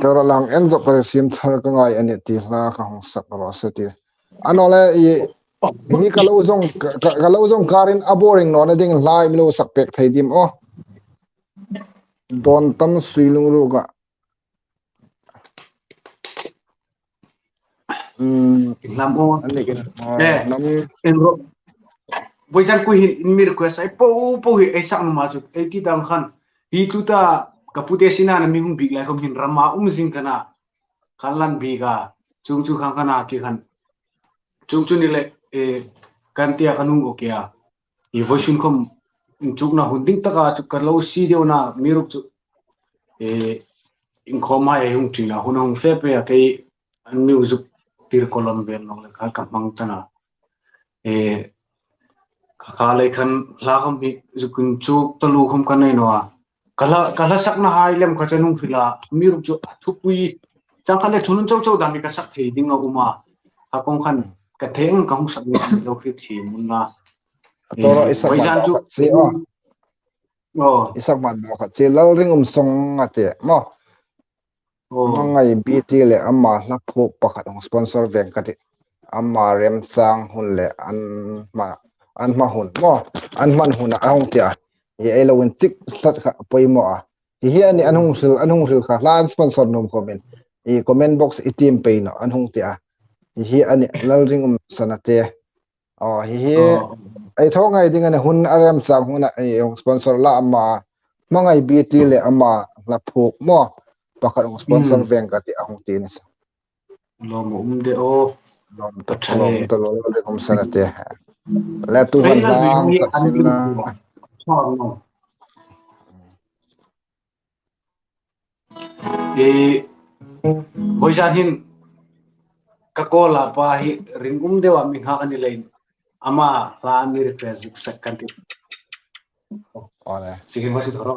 tawra lang en zo ka sim thar ka ngai ani ti hla ka hong sak ro se ti anole hi kalau zong karin aboring no na ding lai milo sak pek thai dim don tam suilung ru ga lam o anh này cái nè năm en ro với dân quy hin in mi request ai po hi ai sang ma chu ai ki dang khan hi tu ta kapute sina na mi hung big lai kom hin rama jing kana kanlan biga chung chu khang kana ki khan chung chu ni le e kan tia kanung o kya i voice khom chuk na hunding taka chu karlo si deu na mi ruk chu e in khoma e hung tina hunong fe pe ke an music tir kolom vel no le kha kapang tana e kha le khan la kham bi zukun chu talu khom kanai no kala sakna hai lem kha chanung phila mi ruk chu thupui chang khale thunun chau chau dami ka sak thei dinga uma ha kong khan ka theng ka hung sak ni lo khri thi mun na toro isak man Vaijan ba chu khat si o isak man ba khat si lal ring song ate mo mangai bt le amma la phok pakhat sponsor bank kati amma rem chang hun le an ma hun mo an man hun a hong tia ye elowin tik sat kha poimo a hi ani anhung sil kha lan sponsor nom comment e comment box itim pe no anhung tia hi ani lal ring sanate hi ai tho ngai ding ani hun aram chang hun a sponsor la amma mangai bt le amma la phok mo pakhat sponsor bank ati ahung tin sa lo mo de o lom pathai to lo le kom sanate la tu han Vaijan bi lang ni sak an sil bin la no e Vaijan hin ka kola pa hi ringum dewa mi ha ani lein ama la mi request sakkan ti ole sige masih thoro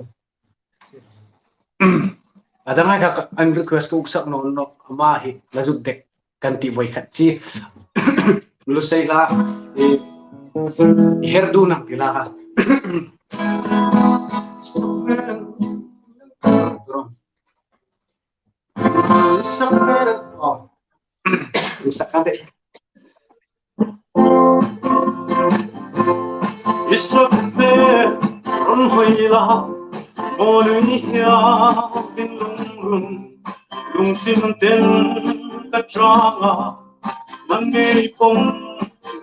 ada ngai ka an request ko sak no no ama hi la zu dek kan ti voi khat chi lu sei la e herdu nak ti la ha oh sakkan ti isabbe ron hoila Monunia bin lung lung sim ten katranga mangeri pom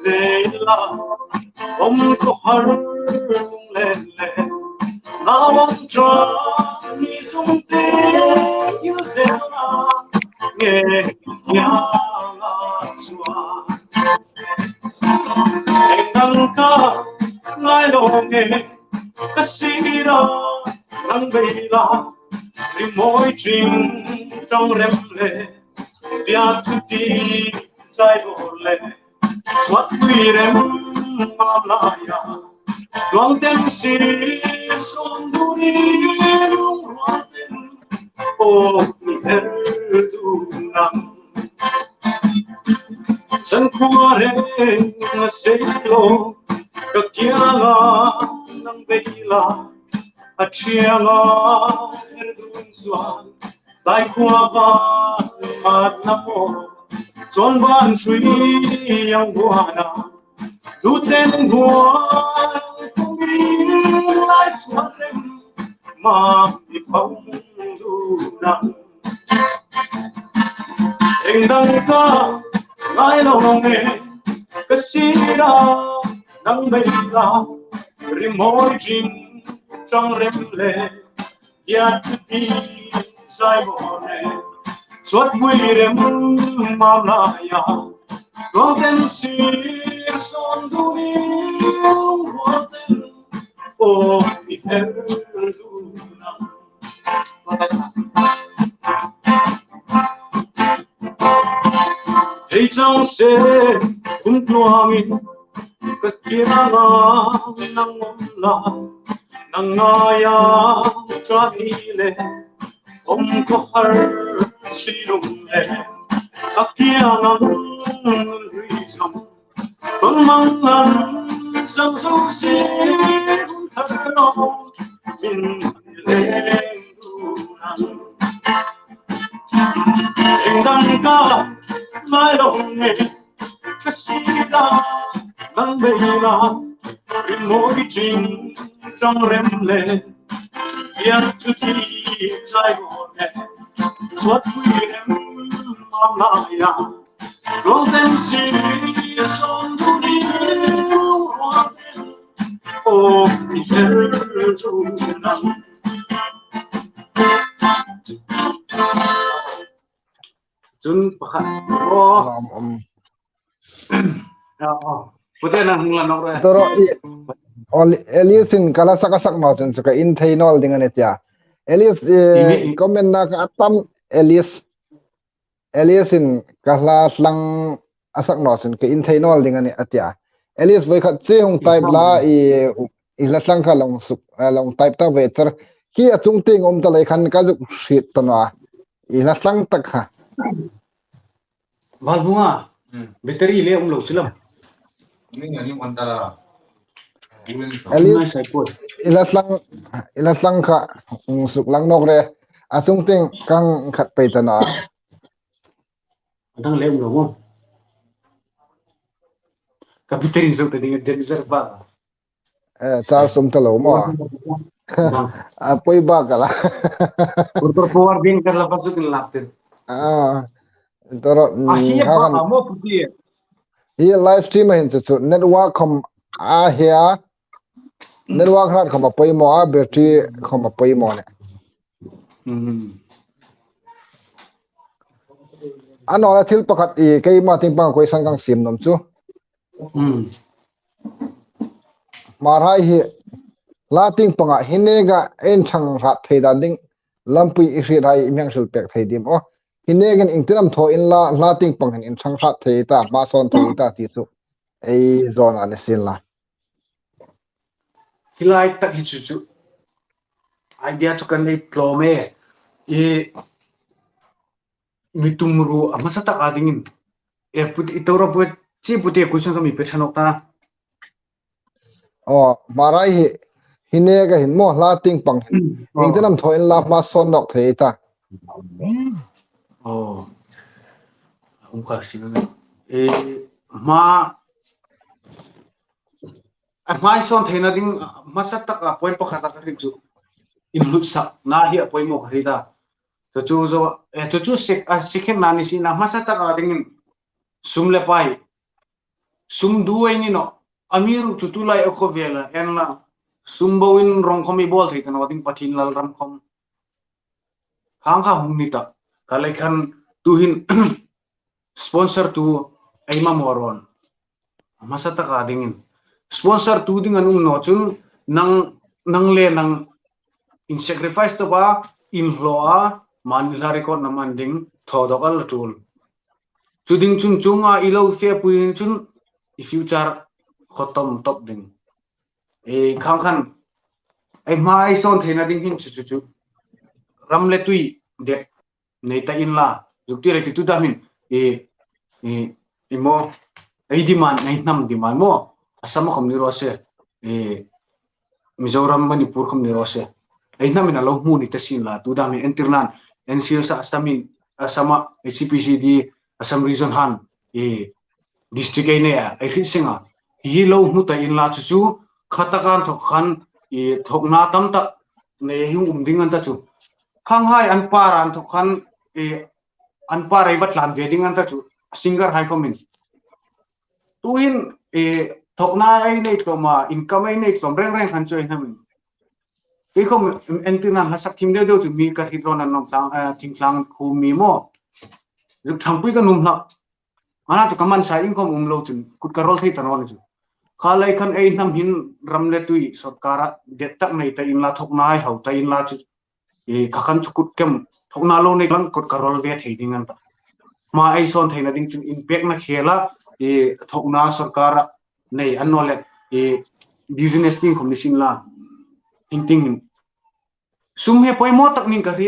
leila om ko har lung le nawang tra ni sum te yu sena nge ya la chua engang ka ngai lo nge kasira nang beila ri moi tring trong rem le bia tu ti sai le swat quy rem ma la ya loang tem si son du ni lung loang tem o ni er du nang san kuare na se lo ka kia la nang beila Achianga erdun suan sai kuava mat namo chon ban shui yang buana tu ten buan kumi lai chuan ma mi phong du na eng dang ka lai lo nge kasira nang bei la rimoi jin trong rem le ya ti sai bone suốt mùi rem ma la ya con ten si son du ni ten o mi perduna thấy trong xe cũng loang in cái kia ngang nang la nang ngaya trani le om ko har silum le akia nang rizam con mang an sang su se thar no min le du nang ka mai lo ne kasida nang beila moi ching trong rem le ya tu ti sai bone suốt quy em ma ya golden sea song to the oh eternal chun pakhat oh lam pute na hungla nok re toro Eliasin kala sakasak no chun chuka in theinol ding ani tia Elias comment na ka atam Eliasin kala slang asak no chun ka in theinol ding ani atia Elias boy khat che hung type la i la slang kha long suk long type ta ve char hi achung ting ta lai khan ka juk shit tanwa i la slang tak kha balbunga battery le lo silam Ini antara Elias ila slang kha suk lang nok re achung ting kang khat pe tana Adang le lo mo ka battery zo ta ding denser ba char sum ta lo mo poi ba kala Urtor power din kar la pasuk lapten toro ahia ha ba kan amo puti hi live stream hin chu network khom a hia network rat khom poi mo a battery khom poi mo ne ano la thil pakhat I kei ma ting pang koi sang kang sim nom chu marai hi la ting panga hinega en chang rat theida ding lampui I hri rai myang sul pek theidim o hinegen ingtinam tho in la ting pang in chang rat theita ma son theita ti chu ei zone an sin la hilai tak hi chu idea chu kan nei tlome e mitumru amasata ka dingin e put itora put chi puti question so mi peshanok ta marai hi hinega hin mo la ting pang ingtinam tho in la ma son nok theita ka sin e ma mai son theina ding masata ka point pakhata ka rin chu in lut sak na hi apoi mo kharida to chu zo e to chu sikhem nani si na masata ka ding sumle pai sum duai ni no amiru chu tu lai akho vela en la sumbawin rong khomi bol thei tan wading pathin lal ram khom khang kha hum ni ta kalekhan tu hin sponsor tu aima moron masata ka dingin sponsor tu ding anung no chun nang le nang in sacrifice to ba in hloa manila record na manding thodokal tool chuding chun chunga ilo fe puin chun I future khotom top ding e khang khan ai mai son thena ding hin chu ramle tui de nei ta in la jukti re tu da min e mo ai demand nei nam demand mo asama khom ni ro se e Mizoram Manipur khom ni ro se ai nam na lo mu ni ta sin la tu da min entirnan NCL sa asama HCPCD Assam region han e district ai ne ai khi singa hi lo mu ta in la chu khatakan thok khan e thokna tam ta ne hing ding an ta chu khang hai an paran thok khan e an parai watlan wedding an ta chu singer hai komin tuin e thokna ai nei thoma income ai nei thom reng khan choi hamin ke khom entina hasak thim de chu mi ka hidron an nom tang thingtlang khu mi mo juk thangpui ka num la ana chu kaman sa in khom lo chun kut karol thei tanon chu khalai khan ei nam hin ramle tui sarkara det tak nei ta in la thokna ai hau ta in la chu e khakhan chukut kem thokna lo nei lang kut karol ve thei ding an ta ma ai son theina ding chun impact na khela e thokna sarkara nei anole e business ting commission la ting sum he poi mo tak ning ka ri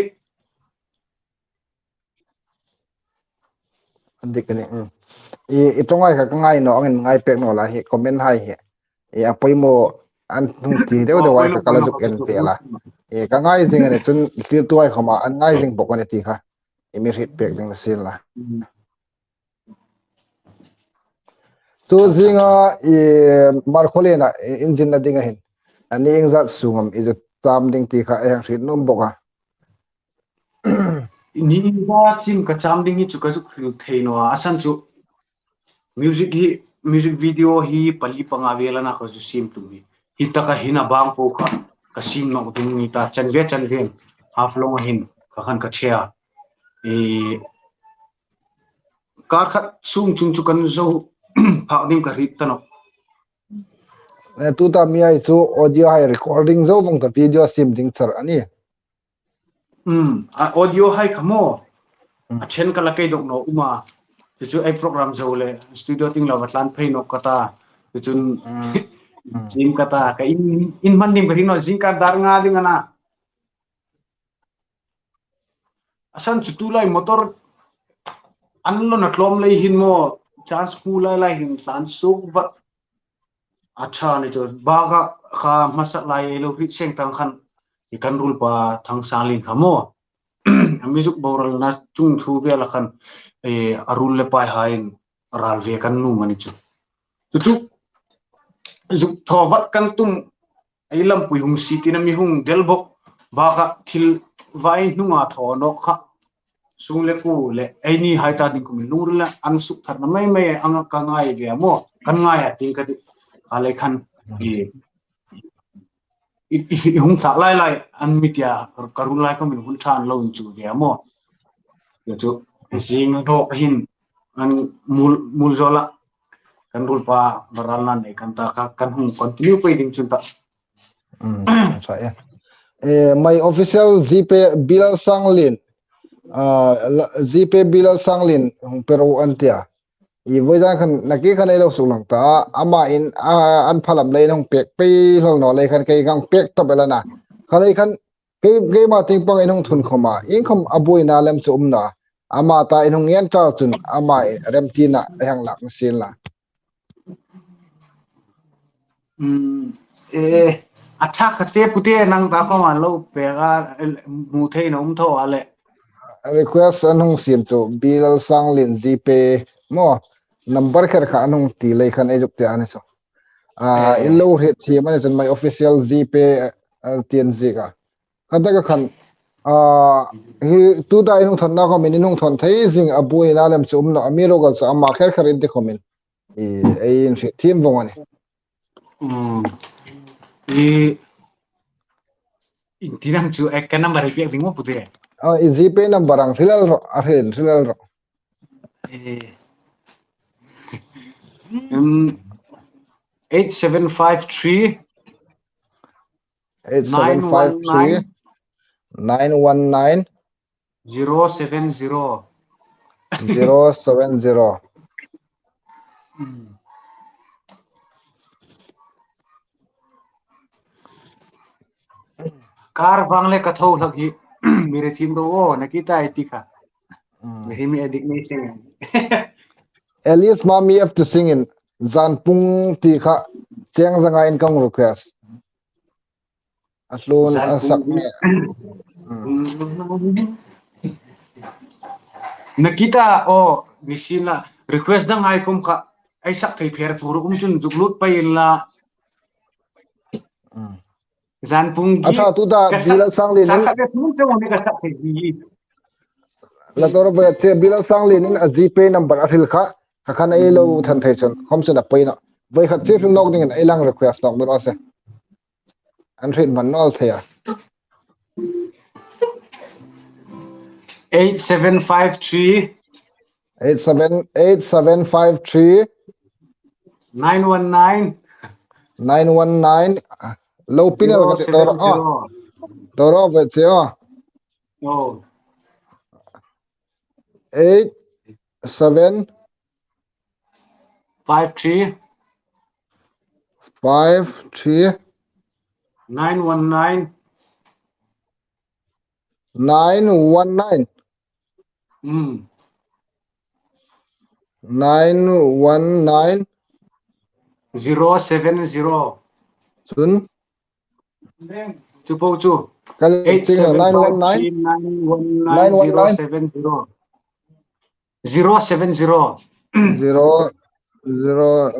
andikani itongai ka ngai no angin ngai pek no la hi comment hai hi apoi mo an thung ti deu de wai ka kala juk en pe la ka ngai jing ani chun tir tuai khoma an ngai jing bokani ti kha imi hit pek ding sil la tu zinga mar khole na engine na dinga hin ani engzat sungam ijo cham ding ti kha yang hrit nom boka ni ba chim ka cham ding hi chu ka ju khil thei no asan chu music video hi pali pangavela na ko ju sim tu hi taka hina bang po kha ka sim no dung ni ta chanve half long hin ka khan ka thea e kar khat sung chung chu kan zo phak nim ka rit tano tu ta mi ai chu audio hai recording zo bang ta video sim ding char ani audio hai khamo a chen kala kai dok no uma chu ai program zo le studio ting la watlan phei no kata chun jing kata ka in man nim ka no jing ka dar nga ding ana asan chu tu lai motor anlo na klom lei hin mo chance fu lai hin san suk va acha ni chu baga kha masak lai lo ri seng tang khan ikan rul pa thang salin khamo amizuk boral na chung thu ve la khan e arul le pai hain ral ve kan nu mani chu chu zuk thovat kan tum ai lam pui hung si tin mi hung delbok baga thil vai nunga tho no kha sung le ku le ai ni hai ta ding kum lur la an su thar na mai anga ka ngai ve mo kan ngai a ting ka di ale khan i hung thak lai an mitia karun lai ko min hun than lo chu ve mo yo chu jing do hin an mul zola kan rul pa baralna nei kan ta ka kan hung continue pe ding chun ta sai my official gpay bill sanglin gpay bill sanglin pero antia i voidan khan naki khan ai lo su lang ta ama in an phalam lei nong pek pe hol no lei khan kai gang pek to belana khalai khan ke ma ting pang inong thun khoma in khom abui na lem su umna ama ta inong yan ta chun ama rem tina hang lak sin la acha khate pute nang ta ko ma lo pe ga mu thei nom tho ale request anong sim chu bill sanglin gpay mo number kher kha anong ti lei khan ai juk te ani so in lo he thi man chen my official gpay tnz ka khata ka khan hi tu da inong thon na ko min inong thon thei jing abui na lem chum no amiro gal sa ama kher kher in de khomin ei in thim bong ani tinang chu ek kan number pe ding mo pute gpay number ang hilal ro hilal ro 8753 8753 919 070 070 car bangle ka tho lagi mere thim ro o nakita etika mere mi adik nei sing Elias mami have to sing in Zanpung ti kha cheng zanga in kang request aslun asak me nakita o misina request dang ai kum kha ai sak thei pher thur chun juklut pa la Zanpung gi acha tu da bilal sanglin cha kha mun chong ne ka sak thei gi la tor ba che bilal sanglin in a gpay number athil kha khan ai lo than thai chon khom chuna paina voi kha che film nok ding ai lang request nok do ase an rin man nol thaya 8753 8753 919 919 low pinel ka toro ba che oh 8 7 53 5 3 919 919 919 070 sun chupo chu kal ting 919 919 070 0 0 0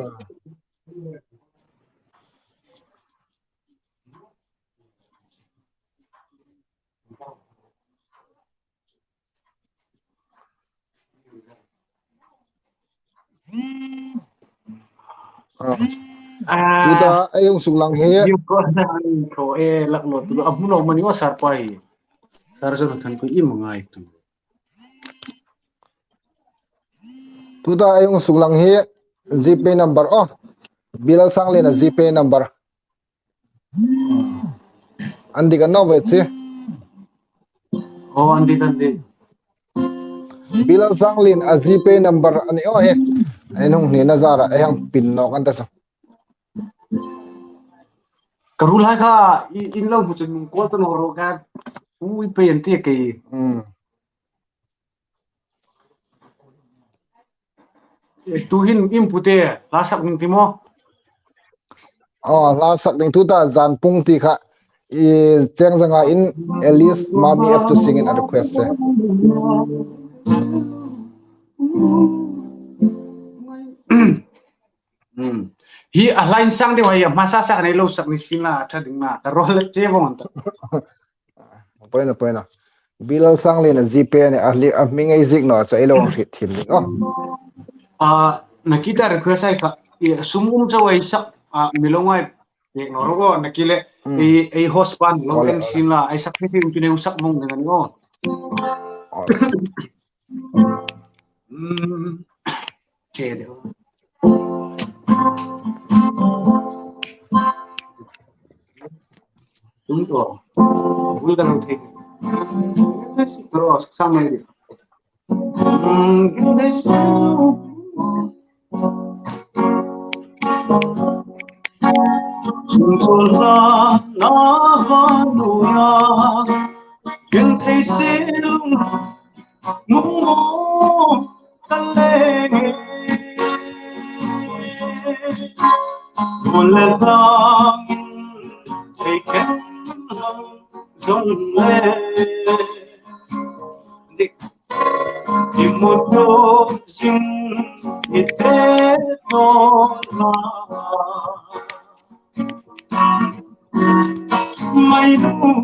tu ta ayong suglang he yêu có năng thổ e lạc lột tu abu no mani wa sar pai sar zo than ko im ngai tu tu ta ayong suglang he GPay number oh bilal sang le na GPay number andi kan no wait si oh andi bilal sang lin a GPay number ani oh he ainong ni na zara ayang pin no kan ta so karul ha kha in lo bu chen ko to no ro ka ui pe yen ti ke tu hin im pute la sak ning ti mo oh la sak ding tu ta zan pung ti kha i cheng zanga in Elise mami have to sing in a request se hi a line sang de wai ma sa sa nei lo sak ni sila tha ding na ka ro le che bon ta poina bilal sang le na GPay ne a mingai zik no so elo ang thit thim ding oh nakita request ai ka sumum cha wai sak milongai ye no ro nakile e host pan long ken sila ai sak ni tu ne sak mong ngan go che de chúng tôi vui đang thấy rồi sang này đi chúng tôi là nó vẫn nuôi nhưng thấy xin ngủ tan lên một lần thang thấy kết dòng lên đi một đôi xin ít thế thôi mây nu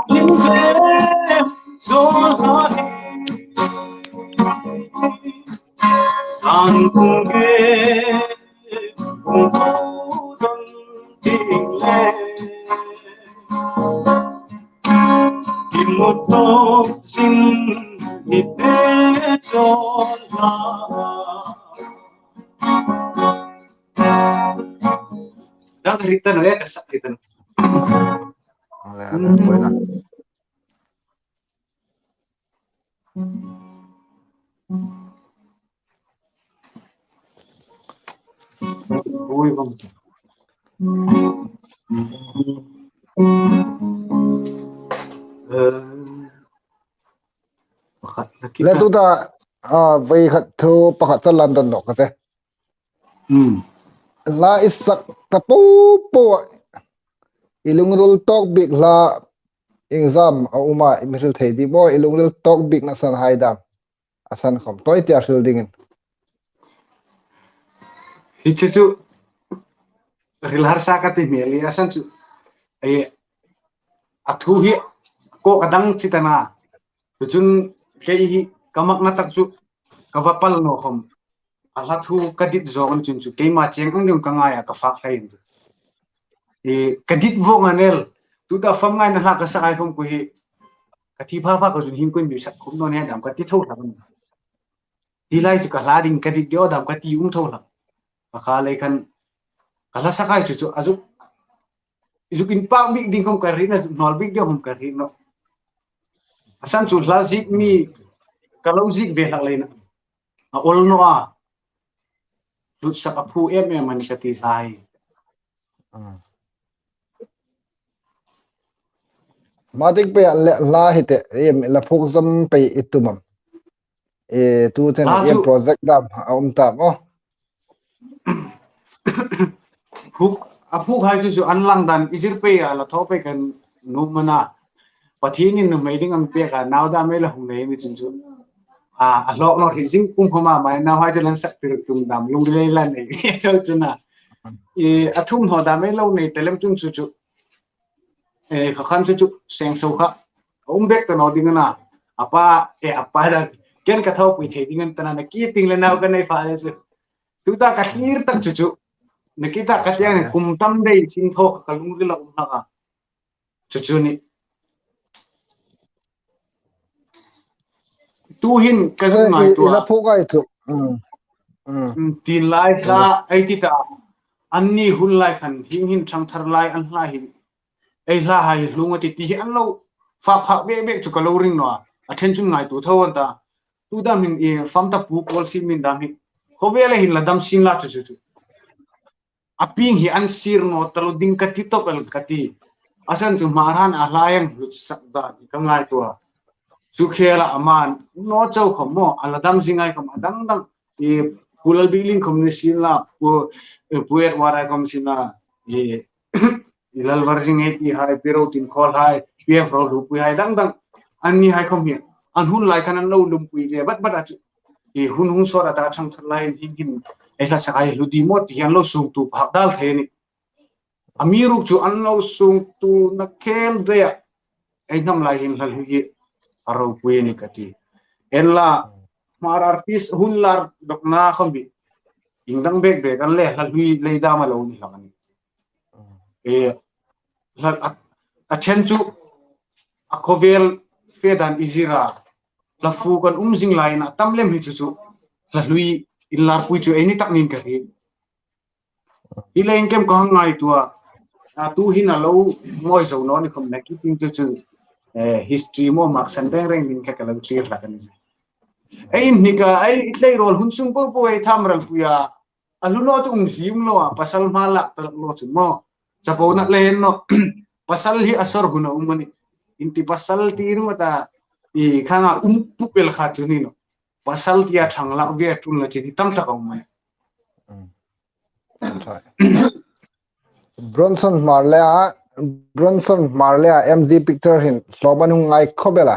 những về gió hay sang cùng ghé cùng cố đâm tình lên tìm một tô xin ít thế cho đang cerita no ya kesak gitu. Ada poina Ui bang. le tu ta vai khat thu pakhat cha London no ka te la isak ta po ilungrul tok big la exam a uma imril thei di bo ilungrul tok big na san haidam asan khom toy ti aril dingin Hichu rilar sakati meli asan chu athu hi ko kadang citana chun kei kamak na tak chu kawapal no khom ala thu kadit zong chun chu kei ma cheng ang ka nga ya ka fak hain kadit vo nganel tu da fam ngai na la ka sai khom ku hi ka thi pha ka chun hin kuin bi sak khum no ne dam ka ti tho la hi lai chu ka la ding kadit yo dam ka ti tho la ka le kan kala sakai chu azuk izukin pa big ding kom karina nol big dia kom karino asan chu lazik mi kalau zik be hak lain ol no a lut sak apu man kati sai madik pe la hite la phok zam pe itumam tu chen project dam ta oh Apuk hai chu anlang dan izir pe ala tho pe kan nu mana pathin in mai ding am pe ka naw da me la hung nei mi chun chu a lok no rising kum khoma mai naw hai lan sak pir tum dam lung le lan nei thau chuna athum ho da me lo nei telem chung chu khan chu seng so kha bek ta no ding na apa da ken ka thau pi the ding an ta na ki ping le naw ka nei fa le su tu ta katir tak cucu nakita katya kumtam dei sintho kalung ri la umna cucu ni tu hin kazu ngai tu ina phukai chu tin lai la ai ti ta anni hun lai khan hin thang thar lai an la hin ai la hai lunga ti an lo fa be chu ka lo ring no attention ngai tu thawon ta tu da min e fam ta pu kol si min da mi hovela hin la dam sin la chu chu aping hi an sir no talo ding ka ti to kal ka ti asan chu maran a layang hu sak da ka ngai tu su khela aman no chau khom mo ala dam singai khom dang dang e kulal biling khom ni sin la puet wara khom sin la e ilal warjing e ti hai pero tin khol hai pf ro lu pu hai dang dang an ni hai khom hi an hun lai kan an lo lum pui je bat atu e hun so da chang thar lai hin ai la sakai lu di mo ti an lo sung tu phak dal the ni amiruk chu an lo sung tu na kel de ai nam lai hin hal hi aro pui ni kati en la mar artist hun lar dok na khom bi ingdang bek kan le hal hui le da ma lo ni lang ni e a chen chu a khovel fedan izira la fu kan jing lai na tamlem hi chu la lui in lar pui chu ai ni tak nin ka hi ileng kem ko ngai tua a tu hin a lo moi zo no ni khom na ki ting chu history mo mak san beng reng min ka ka lo clear la kan ni ai ni ka ai itlei rol hun sung po ai tham ral puya alu no chung sim lo pasal malak ta lo chu mo chapo na len no pasal hi asor guna umani inti pasal ti ru ta i khanga pupel kha chu ni no pasal tia thangla ve tun la chi tam ta ko mai Bronson Marlea MZ picture hin slobanung ngai khobela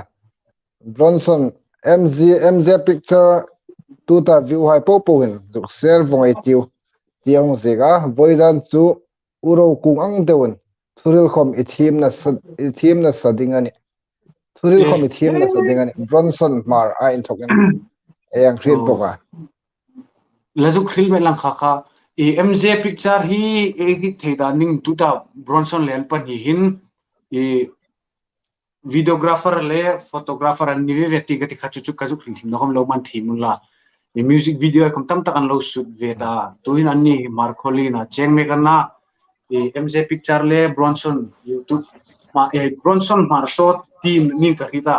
Bronson MZ picture tuta view hai popo hin juk share vongai tiu tiang zega voidan chu uro kung ang deun thuril khom ithim na sadingani thuril khom ithim na sadingani Bronson Mar a in thokin yang create boka lazu khil me lang kha MZ picture hi e theda ning tuta Bronson len pan hi hin e videographer le photographer an nive veti gati khachu kazu khil no hom lo man thim la e music video kam tam takan lo shoot veta to hin anni markholi na cheng me kana e MZ picture le Bronson YouTube ma e Bronson mar shot team nin ka kita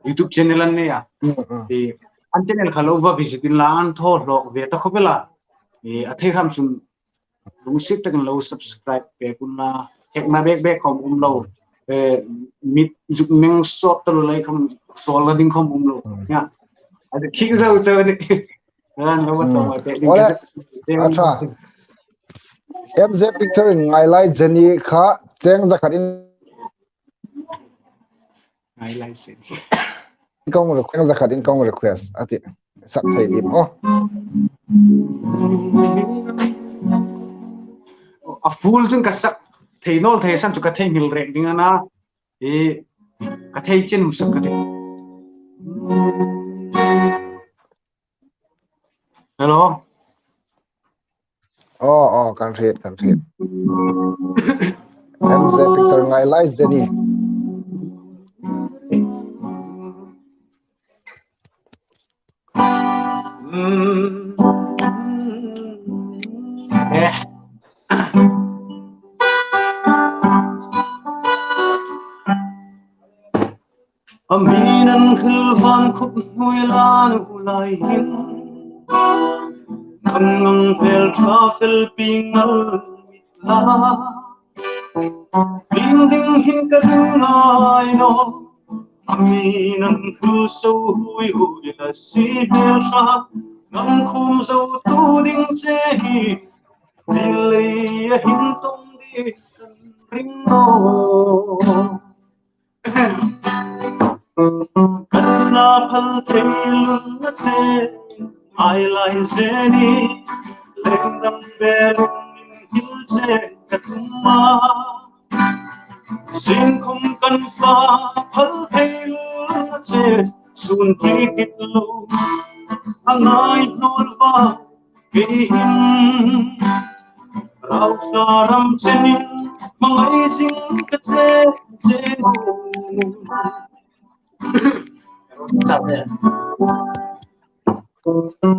YouTube channel an ne ya e an channel khalo va visit la an tho lo veta khobela e athai ram chum lu sik takan lo subscribe pe kunna hek na bek khom lo mit juk meng sop to lai khom sol la ding khom lo ya ade khik zau chau ni an lo ma to ma pe ding acha MZ picture in ngai lai jeni kha cheng za khat in ngai lai se kong request za khat in kong request ati sak thai dim a full jun ka sak thei nol thei san chu ka thei mil rek ding ana e ka thei chen mu sak ka thei hello kan read MZ picture ngai lai jeni Aminan khilwan khut hui lan ulai hin ngang pel trafel pingal la ding hin ka ngai no aminan khil so hui la si pel tra ngang khum zo tu ding che hi dilei hin tong di ring no Kanna phal thailun na che ai lai zeni lengdam belum hil che katuma sin khom kan fa phal thailun na che sun ti kitlo angai nor va Kihin rau saram chenin mangai sing kache chenu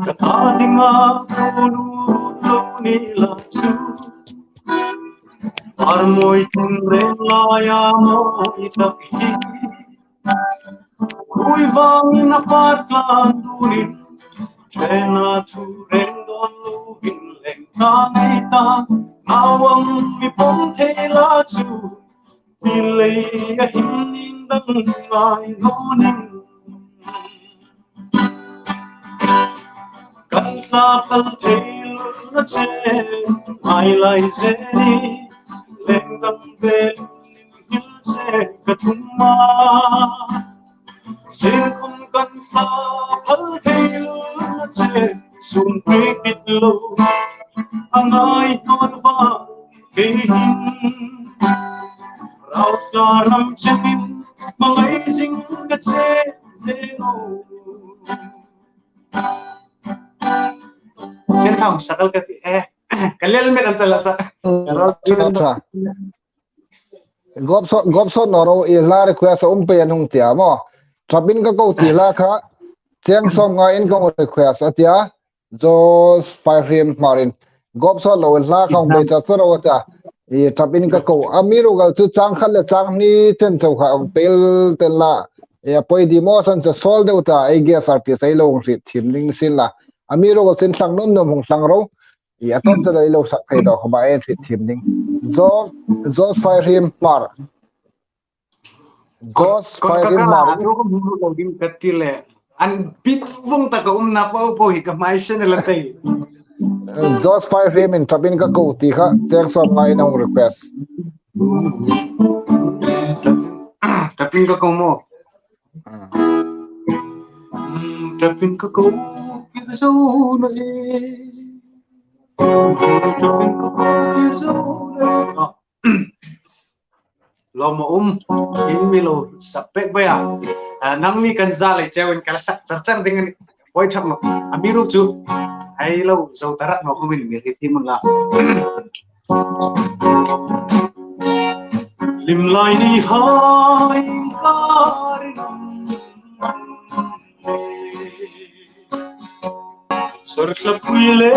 kata dinga kulu lo ni la chu armoi tumre la ya mo itapi kui vang na patlan dunin chena tu rendon luvin leng ta awang mi pom the la chu pilei a hin dang ngai nonin kan sa pal thei na che ai lai se ni leng dang ve hil se ka thumma sin không kan sa pal thei na che sum pre kit lo angai ton va ke hin rau sa ram chemin mangai sing ka che zeno sen kam sakal ka kalel me am tala sa gop so noro i la request pe anung tia mo trapin ka ko ti la kha cheng som nga in ko request atia jo spyrim marin gop so lo la khong be cha so ro ta i trapin ka ko amiru gal chu chang khal le chang ni chen chau kha pel tel la ya poi di mo san cha sol de ta ai ge sar ti sai lo ri thim ning sin la amiru gal sin sang nom nom hong sang ro i atom ta dai lo sak phai do kha ba e ri thim ning zo spyrim mar Ghost Firing Mar. Aku bulu login kecil ya. An bit wong tak na pa hi ka mai sen la tai. Ghost Firing in tapin ka ko ti kha cheng som ngai nong request. Tapin ka ko mo. Tapin ka ko ki so na e. Tapin ka ko ki so na. Lo mo in milo sapek baya nang mi kan zale cewek kala sarcar dengan boy chap no amiru chu ai lo zo tarak no ko min mi timun la lim lai ni hai karinam sorla kuile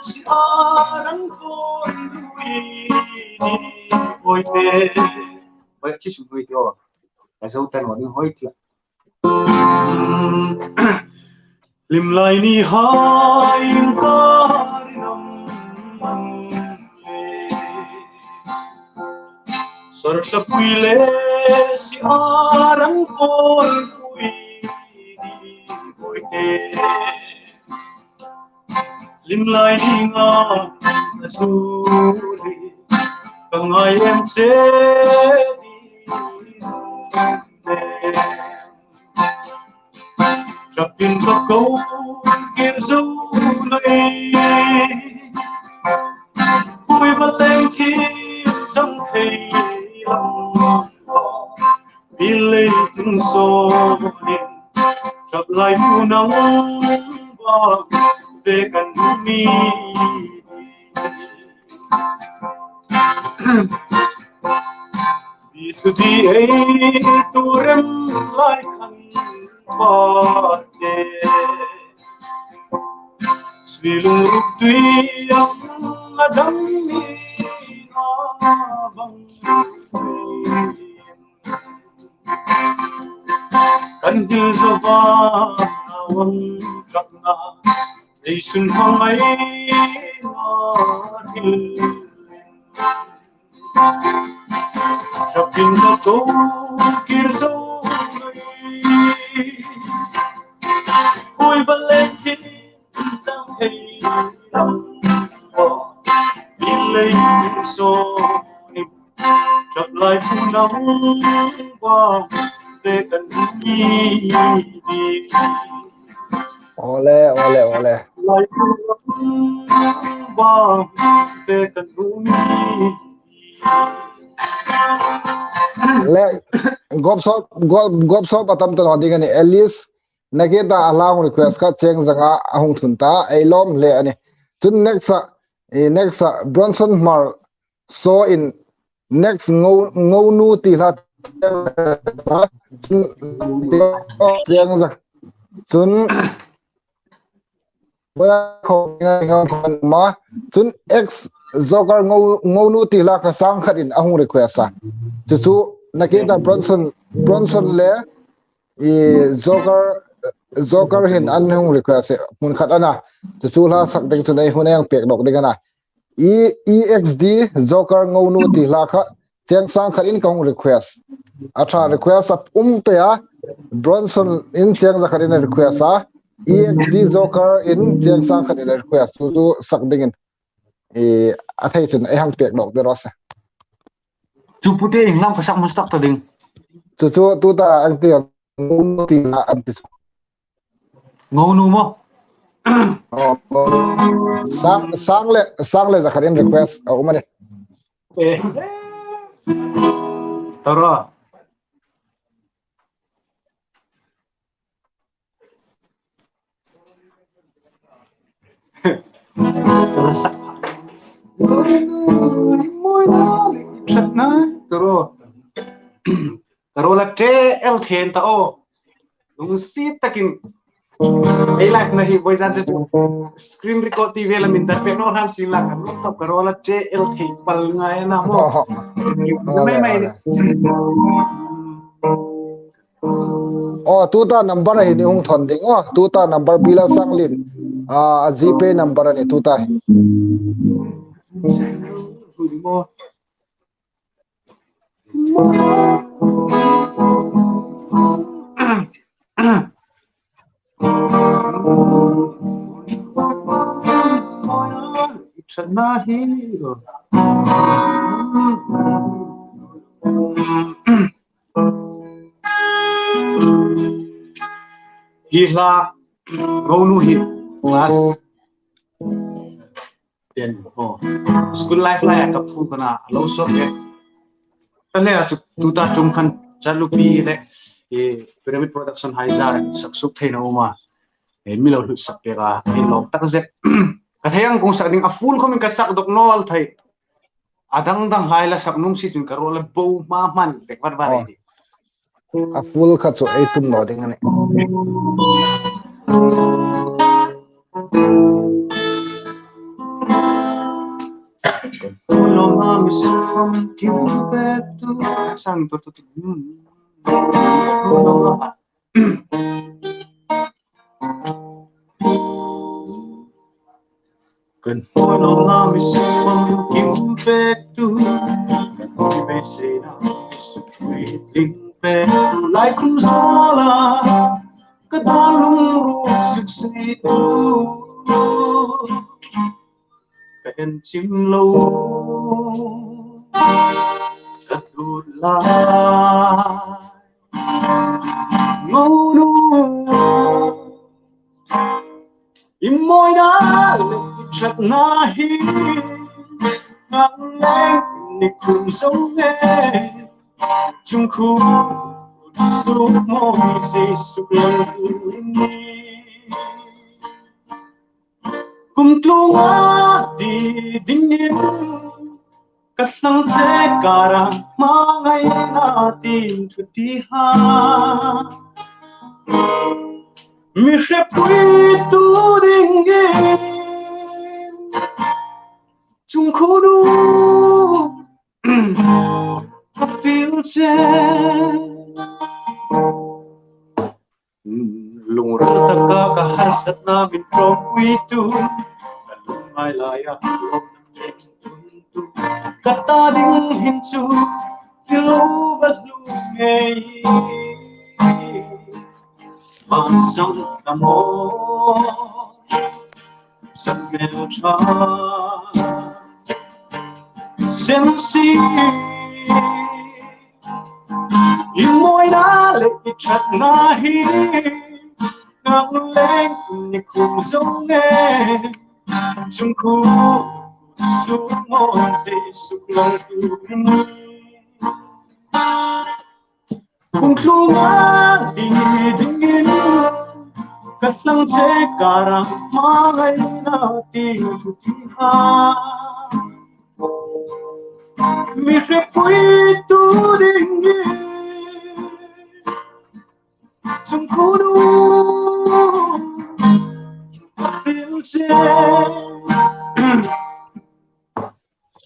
si arang koi ni oite Ôi chứ chúng tôi tiêu là dấu tên của những hối chưa lim lại ni hai ca nam man le sor sa puile si arang koi kui di koi te lim lại ni nga suri bằng ai em sẽ Trapin ka ko kirzu nai Kui valeng ki cham thei lam Bilei tung so nin Trap lai pu nang ba ve kan ni Itu di tu rem lai kan Marte Svilung ruptui yang adam ni abang Kandil zavan awang kapna Eisun hamai natil Chapin ka to kirzo Ôi vẫn lên khi chẳng thấy lòng bỏ đi lấy số niệm chập lại thu nắng qua về cần nhi đi Ole lại thu nắng qua về cần nhi le gop so patam to nodi gani Alice naketa along request ka cheng zanga ahung thunta ai lom le ani chun next Bronson Mar so in next ngô nu ti la chiang ra chun ma chun x zogar ngô nu ti la ka sang khat in ahung request a chu nakita Bronson le i zogar hin anhung request mun khat ana chu la sak ding chu nei huneng pek dok ding ana exd zogar ngô nu ti la kha cheng sang khat in kong request atha request up pe a Bronson in cheng za khat in request a exd zogar in cheng sang khat in request chu sak ding in athai chun ai hang pek dok de rosa chu pute ing lam pasak mustak ta ding chu tu ta ang ti ngô nu ti la am ti ngô nu mo sang le za khat in request o mane taro tara sak moi na chat na taro la tre el then ta o lung si takin ei lak na hi voice answer screen record ti vela min dar pe no ham si lak am top taro la tre el then pal ngai na mo mai tu ta number hi ni hung thon ding tu ta number bila sanglin gp number ani tu ta hila ngonu hi class 10 school life la ka phu kana lo so ke tale a tu ta chung khan chalupi le pyramid production haizar saksuk theina uma milo hu sakera lo tak zet ka thayang kung sakding a full khomin ka sak dok nol thai adang dang haila saknung si tun karola bo ma man bekar ba re a full kha chu ei tum no ding ani from Timbuktu sang to Cần tôi lo la mi su from Timbuktu Tôi bây giờ mi su quy Timbuktu lại không sala cái ta lung ruột sức say tu bên chim lâu thật đột lại ngô nu im môi đã lệ chặt na hi ngang lên nịch cùng sống nghe chung khu su môi gì su lòng đi cùng tlung đi đinh niên cắt sang chế cara mà ngày na tin thu đi ha mi sẽ quý tu đinh yên chung khu du feel lung ra ta ka hasat na min from quý tu lung mai lai a tu kata ding hin chu tilu bat lu ngei ma sang tamo sang mel cha sem si in môi na lệ chặt na hi ngang lên ni khung giống nghe chung khu su môi gì su lòng tu cùng khu ngã đi đinh yên kasang cekara malay natin putiha mi repuito ringi sungkudu filse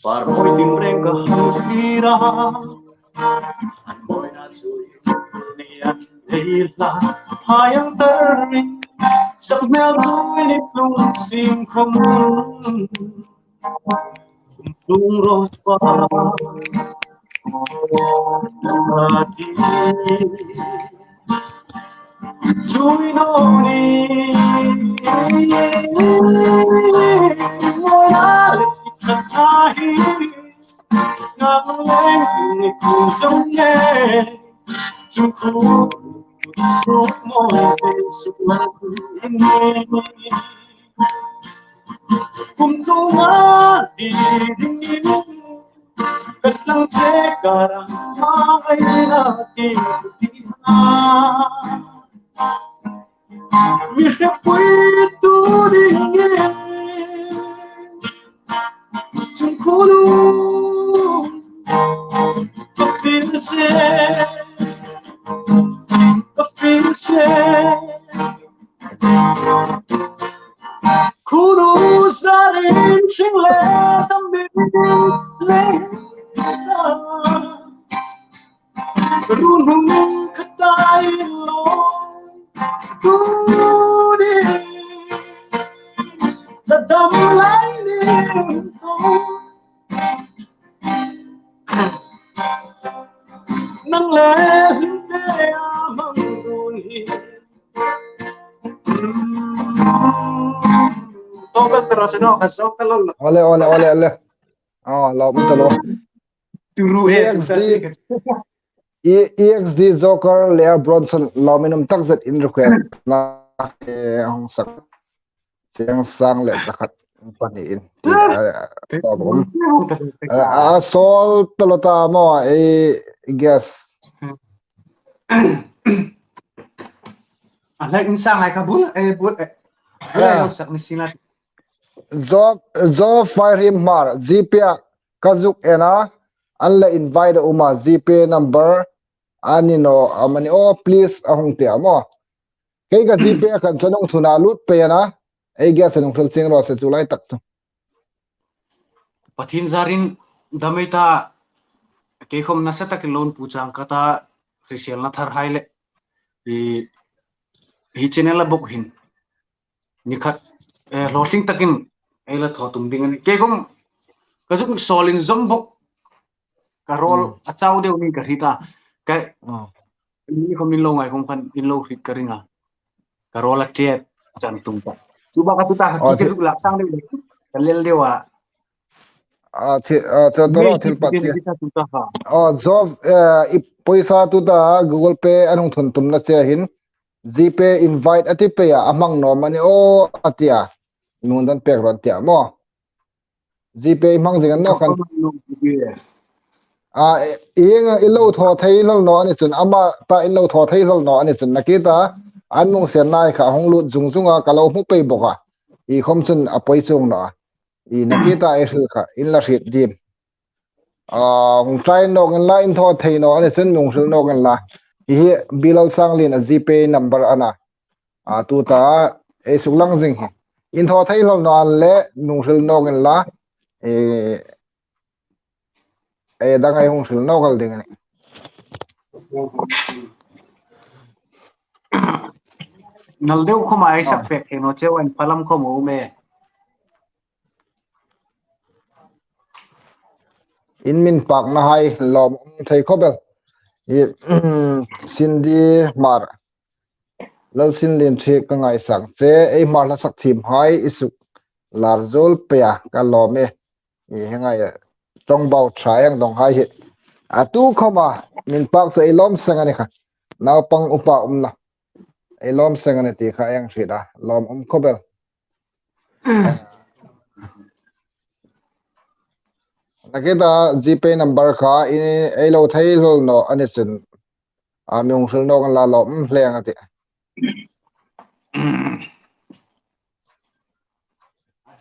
parmoy timbreng kahusira anmoy na suy niyan leila hayang tering sắc mèo dối nếp lung sim không lung rose hoa đi chui noni môi á lệ thật ai ngang lên cùng giống nghe chung khu số môi dễ sụp lần ini cùng đâu ngã đi dingin kasang cekara mahal natin putihan mi repuito dingin chung kulong ka-filse kuno sa rin siyang letambing lehita runong katayilong tuni dadamlay nito nang lehinte amang duni tobat terasa no kasau talon ole lo mun talo turu EXD Joker Lea Bronson lo minum takzet in request na hong sak siang sang le zakat pani in sol talota mo guess ala insang ay kabul bul ala sak ni sinat zo fire him mar GP kazuk ena alla invite uma GP number anino amani please ahong te amo kay ka GP kan chanong thuna lut pe na ai ga chanong thal sing ro se chulai tak tu pathin zarin damaita ke khom nasata ke loan puchang kata resel na thar haile hi channel la bok hin nikhat losing takin ela thotum ding ke khom kazuk solin zom bok karol achau deu ni ka hita ka ni khom in lo ngai khom kan in lo hit karinga karola tiet jantung ta cuba ka tuta ke zuk lak sang deu kalel dewa toro thil pat job poisa tu da Google Pay anong thun tum na che hin GPay invite ati pe ya amang no mani atia nun dan pek ran tia mo GPay mang jingan no kan inga ilo tho thai lo no ani chun ama ta ilo tho thai lo no ani chun nakita anmong sen nai kha hong lut jung junga kalo mu pe boka I khom chun apoi chung no I nakita ai hil kha in la rit dim hong trai no gan la in tho thai no ani chun nung sil no gan la hi bilal sang lin a GPay number ana tu ta e suklang jing in tho thai lo no le nung sil no gan la dangai hong sil no gal ding ani naldeu khoma ai sak pek no chewan palam khomo me in min pak na hai lom thai khobel sindi mar lal sin lim the ka ngai sang che ei mar la sak thim hai isuk lar zol pe ka lome hengai trong bau thayang dong hai hi atu khoma min pak se lom sangani kha naw pang upa umna lom sangani ti kha yang thida lom khobel nakita GPay number kha ai lo thai lo no ani chun myong sil no kan la lom hleng ati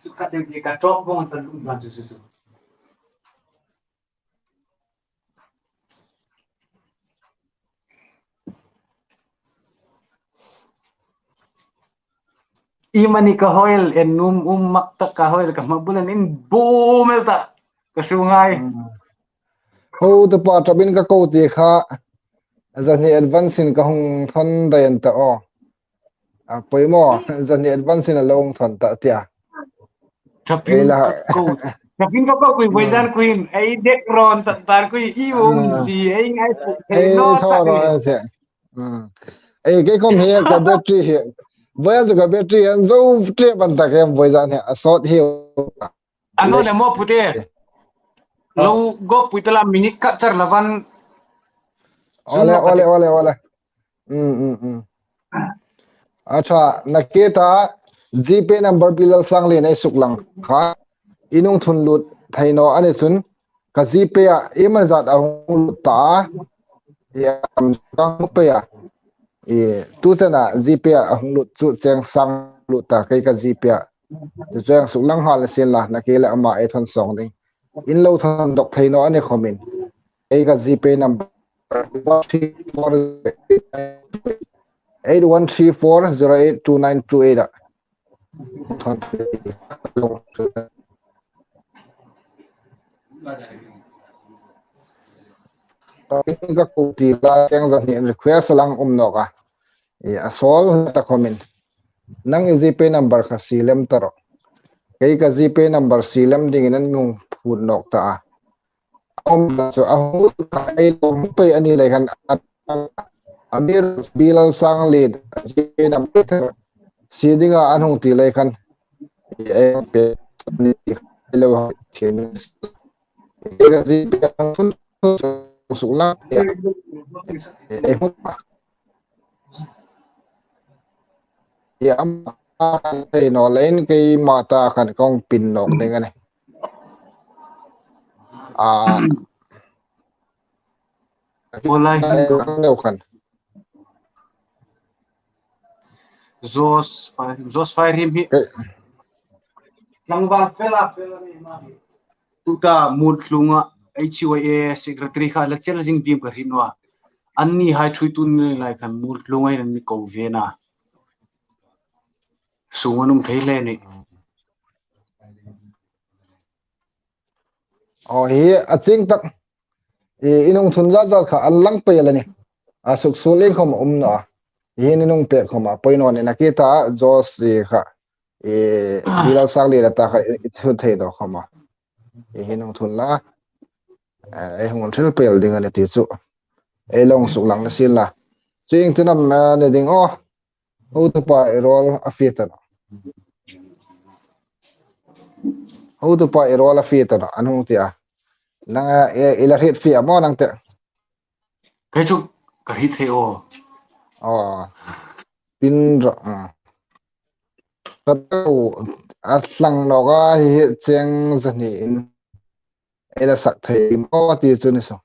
suka dia kacau bong tentu bantu susu. Imani kahoil enum makta kahoil kamabulan in boom elta ke sungai. Ho to pa tabin ka ko ti kha zani advance in ka hung thon dayan ta o a poimo zani advance in a long thon ta tia Tapin kau kui boyzan queen ai dek ron tar kui iwong si ai ngai pu ai no tho tak ro ni. se ai cái com he ka battery he boya zu ka battery an zo tre ban ta ke boyzan he a short he Ano le mo pute. Lo go putela minit ka char lawan. ole acha naketa gpay number bilal sang le nai suklang kha inung thun lut thaino ane chun ka gpay a ema zat a hung ta ya kang pe ya e tu tana gpay a hung lut chu cheng sang lut ta kai ka gpay chu cheng suklang hal sen la nakela ama e thon song ding in lo thon dok thaino ane khomin ei ka gpay number 8134082928 ka kuti la cheng zan ni request lang no ka e asol ta comment nang gpay number ka silem taro kai ka gpay number silem ding nan mung phun nok ta so a hu kai lom pe ani lai kan amir bilal sang lead gpay number sidinga anung ti lai kan e pe ni lo chen e ga gpay phun sukla e hu ya am cái nó lên cái mata kan kong pin nok ding ani Wallahi đâu kan Zos fire him hi. Langban fela ni ma. Tuta mul flunga HUA secretary kha la chel jing team ka hinwa. Anni hai thui tun ni lai kan mul flunga ni ko vena. Sunganum theile ni. hi aching tak inong thunja za kha allang pe lani asuk suling khom no hi ni nong pe khoma poino ni nakita jos kha bilal sang le ta kha thu thei do khoma hi nong thun la hon thil pel ding ani ti chu long suk lang na sil la ching tinam ne ding ho to pa rol afita ho to pa rol afita anong tia na ila hit fi amo nang te Cái chú cái hit theo. pin ro tatu atlang no ga hi cheng zani in ela sak thei mo ti chu ni so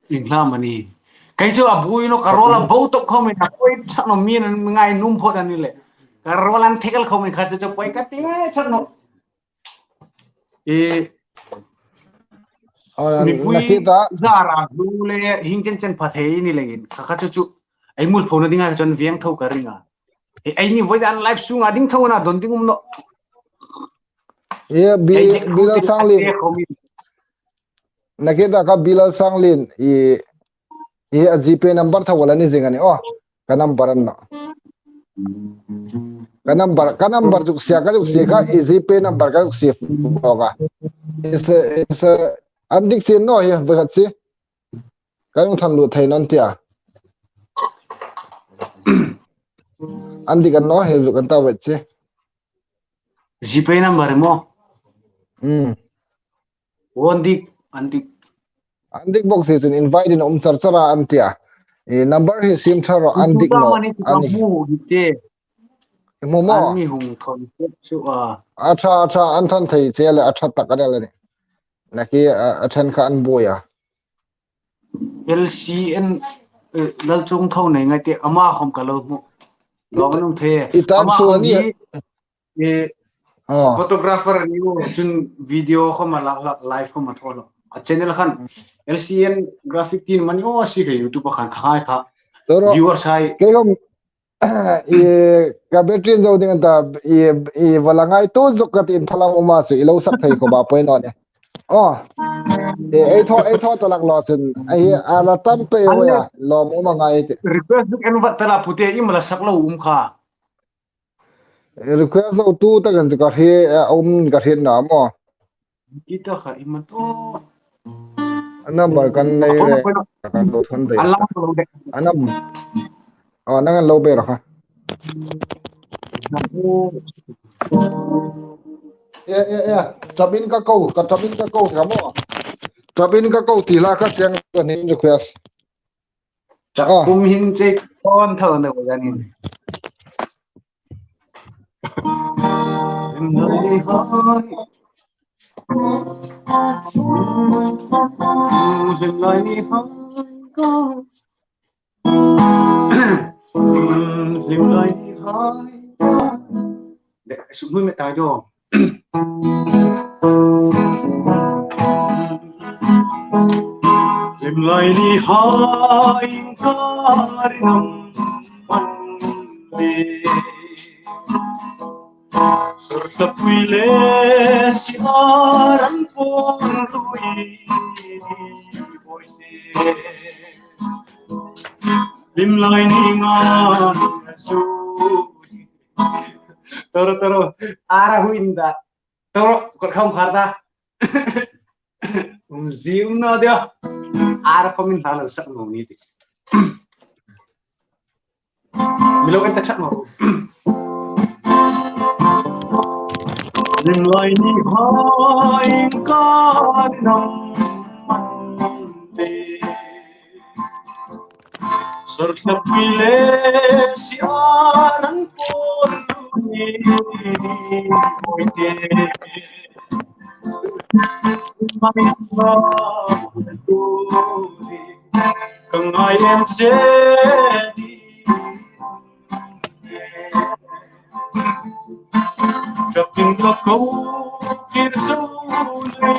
Ingla mani. Cái chú abui nó carola bau to không mình quay chắc nó miên ngay num phốt anh lệ. Carola anh thích không mình khai cho quay cái tiếng chắc nó. nakita Zara dule hingchen chen phathei ni legin kha chu ai mul phone dinga chon vieng thau ka ringa ai ni voice an live sunga ding thau na don ding no bilal sanglin nakita ka bilal sanglin a gpay number thawala ni jingani ka number an no ka number juk sia ka gpay number ka juk sia ka is andik chin no hi bakhat chi kanung tham lu thai non tia andik an no he lu kan ta wet chi gpay number mo andik box he tun invite in charchara antia number he sim tharo andik no ani momo anmi hung thon chu acha anthan thei chele atha takadela ni naki athan kha an boya LCN lal chung thau nei ngai te ama hom ka lo mu lo kan the i time ama so hong ni hi e à photographer ni wo chun video ko ma la live ko ma tholo a channel khan LCN graphic team mani o si ke YouTube khan khai kha toro viewers hai cái không i cái battery zo ding ta i walangai to zuk ka tin phalang uma su i lo sak thei ko ba point on oh ai tho ta lak lo sun ai ala tam pe ho alle ya lo mo ma ngai te request en wat tala pute i mala saklo kha request lo tu ta gan ka he ka he na mo kita kha i ma to number kan nei apon re apon kan lo thon dei Allah ta lo de anam nang lo be ra ha tabin ka câu ka mo tabin ka câu ti la ka chang ka ni request chắc cùng hin che con thở được rồi anh người hỏi dừng lại đi hỏi con dừng lại đi hỏi để xuống mũi mẹ tài cho dừng lại đi hỏi con nằm mặn đi Sorsapuile siaran pon lui boite lim lai ni ngan su toro ara huinda toro kot không kharta zium no dia ara pamin halang sak no ni ti milo kan tachat mo lim lai ni hai ka nam man de sor sapile siaran por ni oite mai na tu kang ai em che di Trapin ka câu kir suli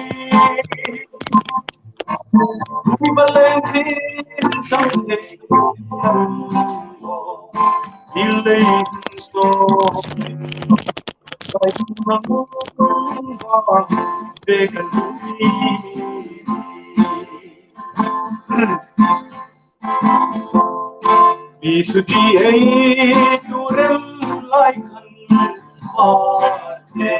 Kung balentin someday Ilay gusto Kahit mamumba Bekan tumi Ito di ay turem laikan Ate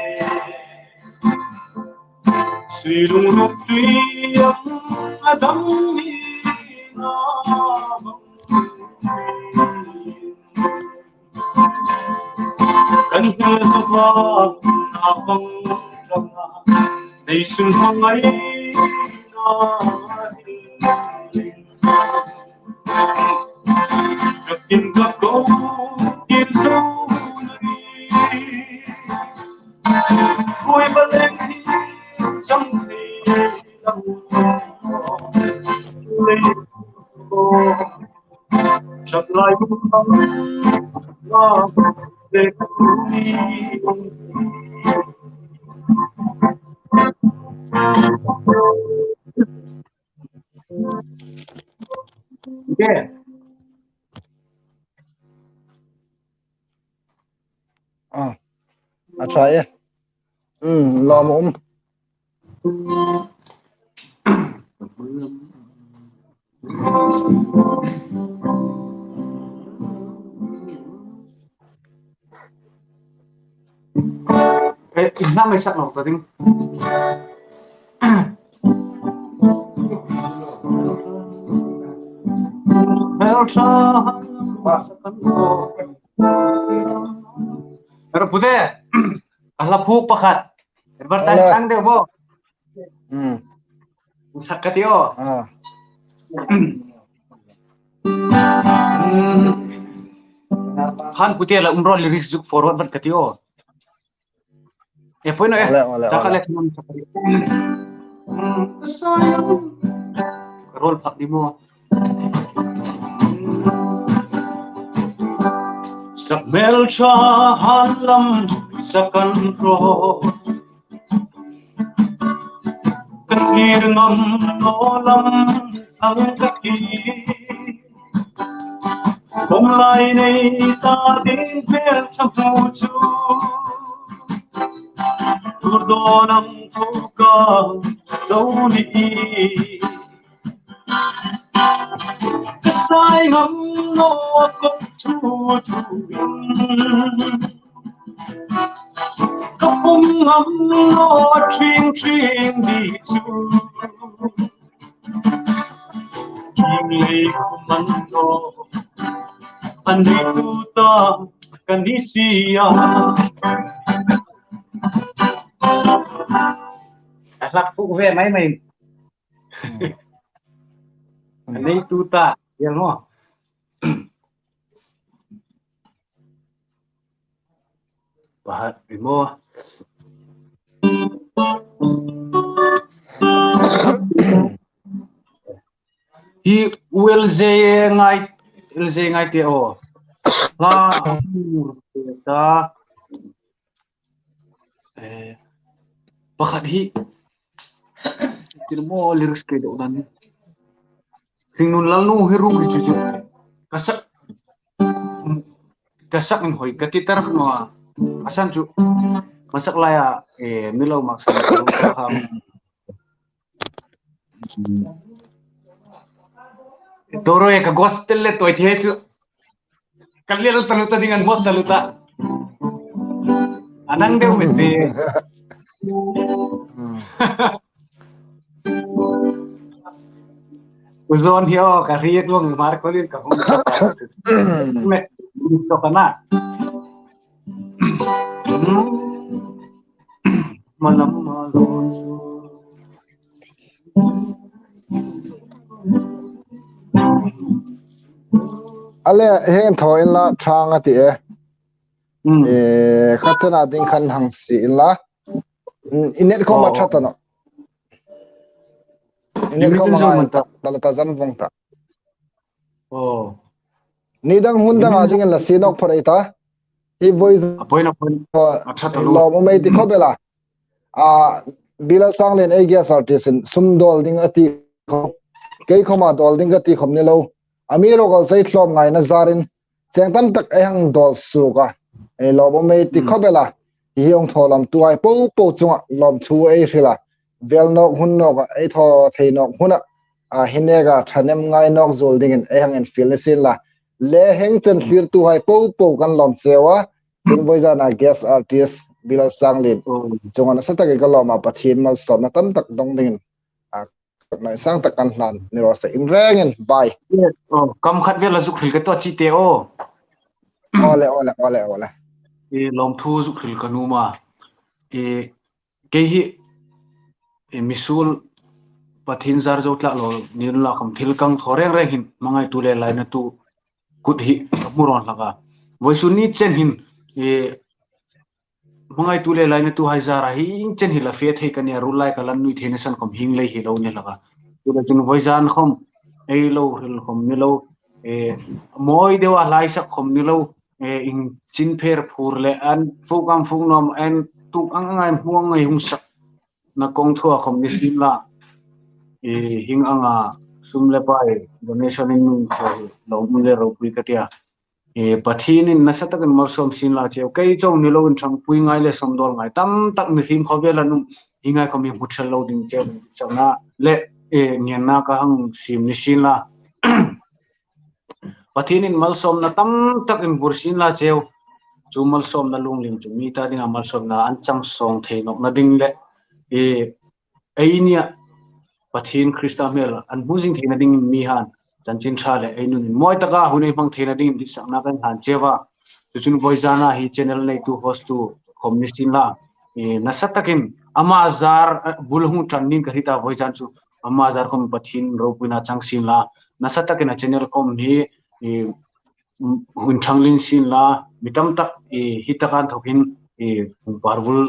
Silunok tuyang adang hinabang Kanhil sabang nabang drama Naisun hangay nahiling Jakin kako kirsuli Koi balenghi someday Chaplay Yeah. try lo mo Ina may sak no tading Pero pude ala phuk pakhat advertise ang de bo sakat yo khan pude la umro lyrics juk forward bat katio poino takale nam sakat roll pak di mo sắc mel cha han lam sakan ro kakir ngam no lam thang kaki hôm nay này ta đến về trong vũ trụ tu đo năm thu ca đâu đi cái sai ngắm nó có thu thu cái bông ngắm nó chuyên chuyên đi chu chuyên lấy mình nó anh đi tu ta cần đi xia lạc phụ về máy mình anh đi tu ta hiểu không và bị mua hi ulze ngay tiêu la sa pakhat hi mo lyrics ke do dan hinun lalu hirung di cucu kasak ng hoy katitar no asan cu masak laya milaw maksan ham toro ka gospel le toy the cu kallel taluta dengan mot taluta anang deu mete uzon hiyo kariet wong markolin ka hum me isto kana malam malo ale hen thoi la thang ati khatana ding khan hang si la inet ko ma thata no inet ko ma ta zam vong ta nidang hundang ajing la sinok phoreita hi voice apoin lo mo mai ti khobela bilal sanglen agia artist sumdol ding ati ke khoma dol ding ati khomne lo amiro gal sai thlom ngai na zarin chengtam tak ehang dol suka lo mo mai ti khobela hi ong tholam tuai po chunga lom thu ei rila velnok hunnok ei tho theinok huna hinega thanem ngai nok zol dingin ehang en filesin la le heng chen thlir tu hai po kan lom chewa tin boiza na guest artist bilal sanglin chunga sa tak ka loma pathin mal som na tam tak dong dingin na sang tak kan hlan ni ro sa imrengen bai kam khat vel la zukhil ka to chi te ole lom thu zukhil kanuma ke hi misul pathin zar zo tla lo nin la kham thil kang thoreng re hin mangai tu le lai na tu kut hi muron laga voisuni chen hin mangai tu le lai na tu hai zara hi chen hi la fe thei kania rulai kalan nui thenesan kom hing lei hi lo ne laga tu la jun voisan khom ei lo ril khom ni lo moi dewa lai sak khom ni lo in chin pher phur le an fukam fungnom an tu angai huang ngai hung sak na kong thua khom ni sim la hing anga sumle pai donation in lo mun le ro pui katia pathin in nasatakan morsom sin la cheu kai chong ni lo in thang pui ngai le somdol ngai tam tak mi thim khobela num hingai khomi muthal lo ding cheu chona le nyen na ka hang sim ni sin la pathin in malsom na tam tak in bursin la cheu chu malsom na lunglim chu mi ta dinga malsom na an chang song theinok na ding le ainia pathin kristamel an bujing theina ding mi han chanchin thale ainun moi taka hunei mang theina ding di sakna kan han chewa chun boizana hi channel nei tu host tu khomnisin la nasatakin amazar bulhu training karita boizan chu amazar khom pathin ropina changsin la nasatakin channel kom ni hun thanglin sin la mitam tak hitakan thokin barvul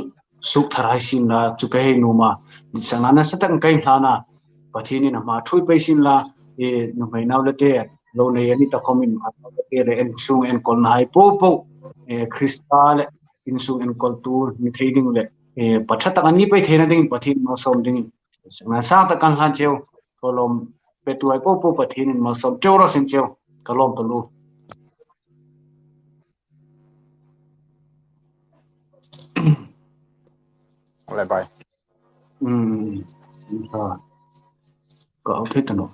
suk tharai sin la chukai numa disana nasatan kai hlana pathini na ma thui paisin la no mai naw lete lo nei ani ta khomin le en sung en kol nai po krista le insung en kultur mi thading le pathat tak ani pe thena ding pathin ma som ding na sa ta kan han cheu kolom petuai po po pathin in ma som cheu ro sim cheu kalom to lu le bai ha ka au the tano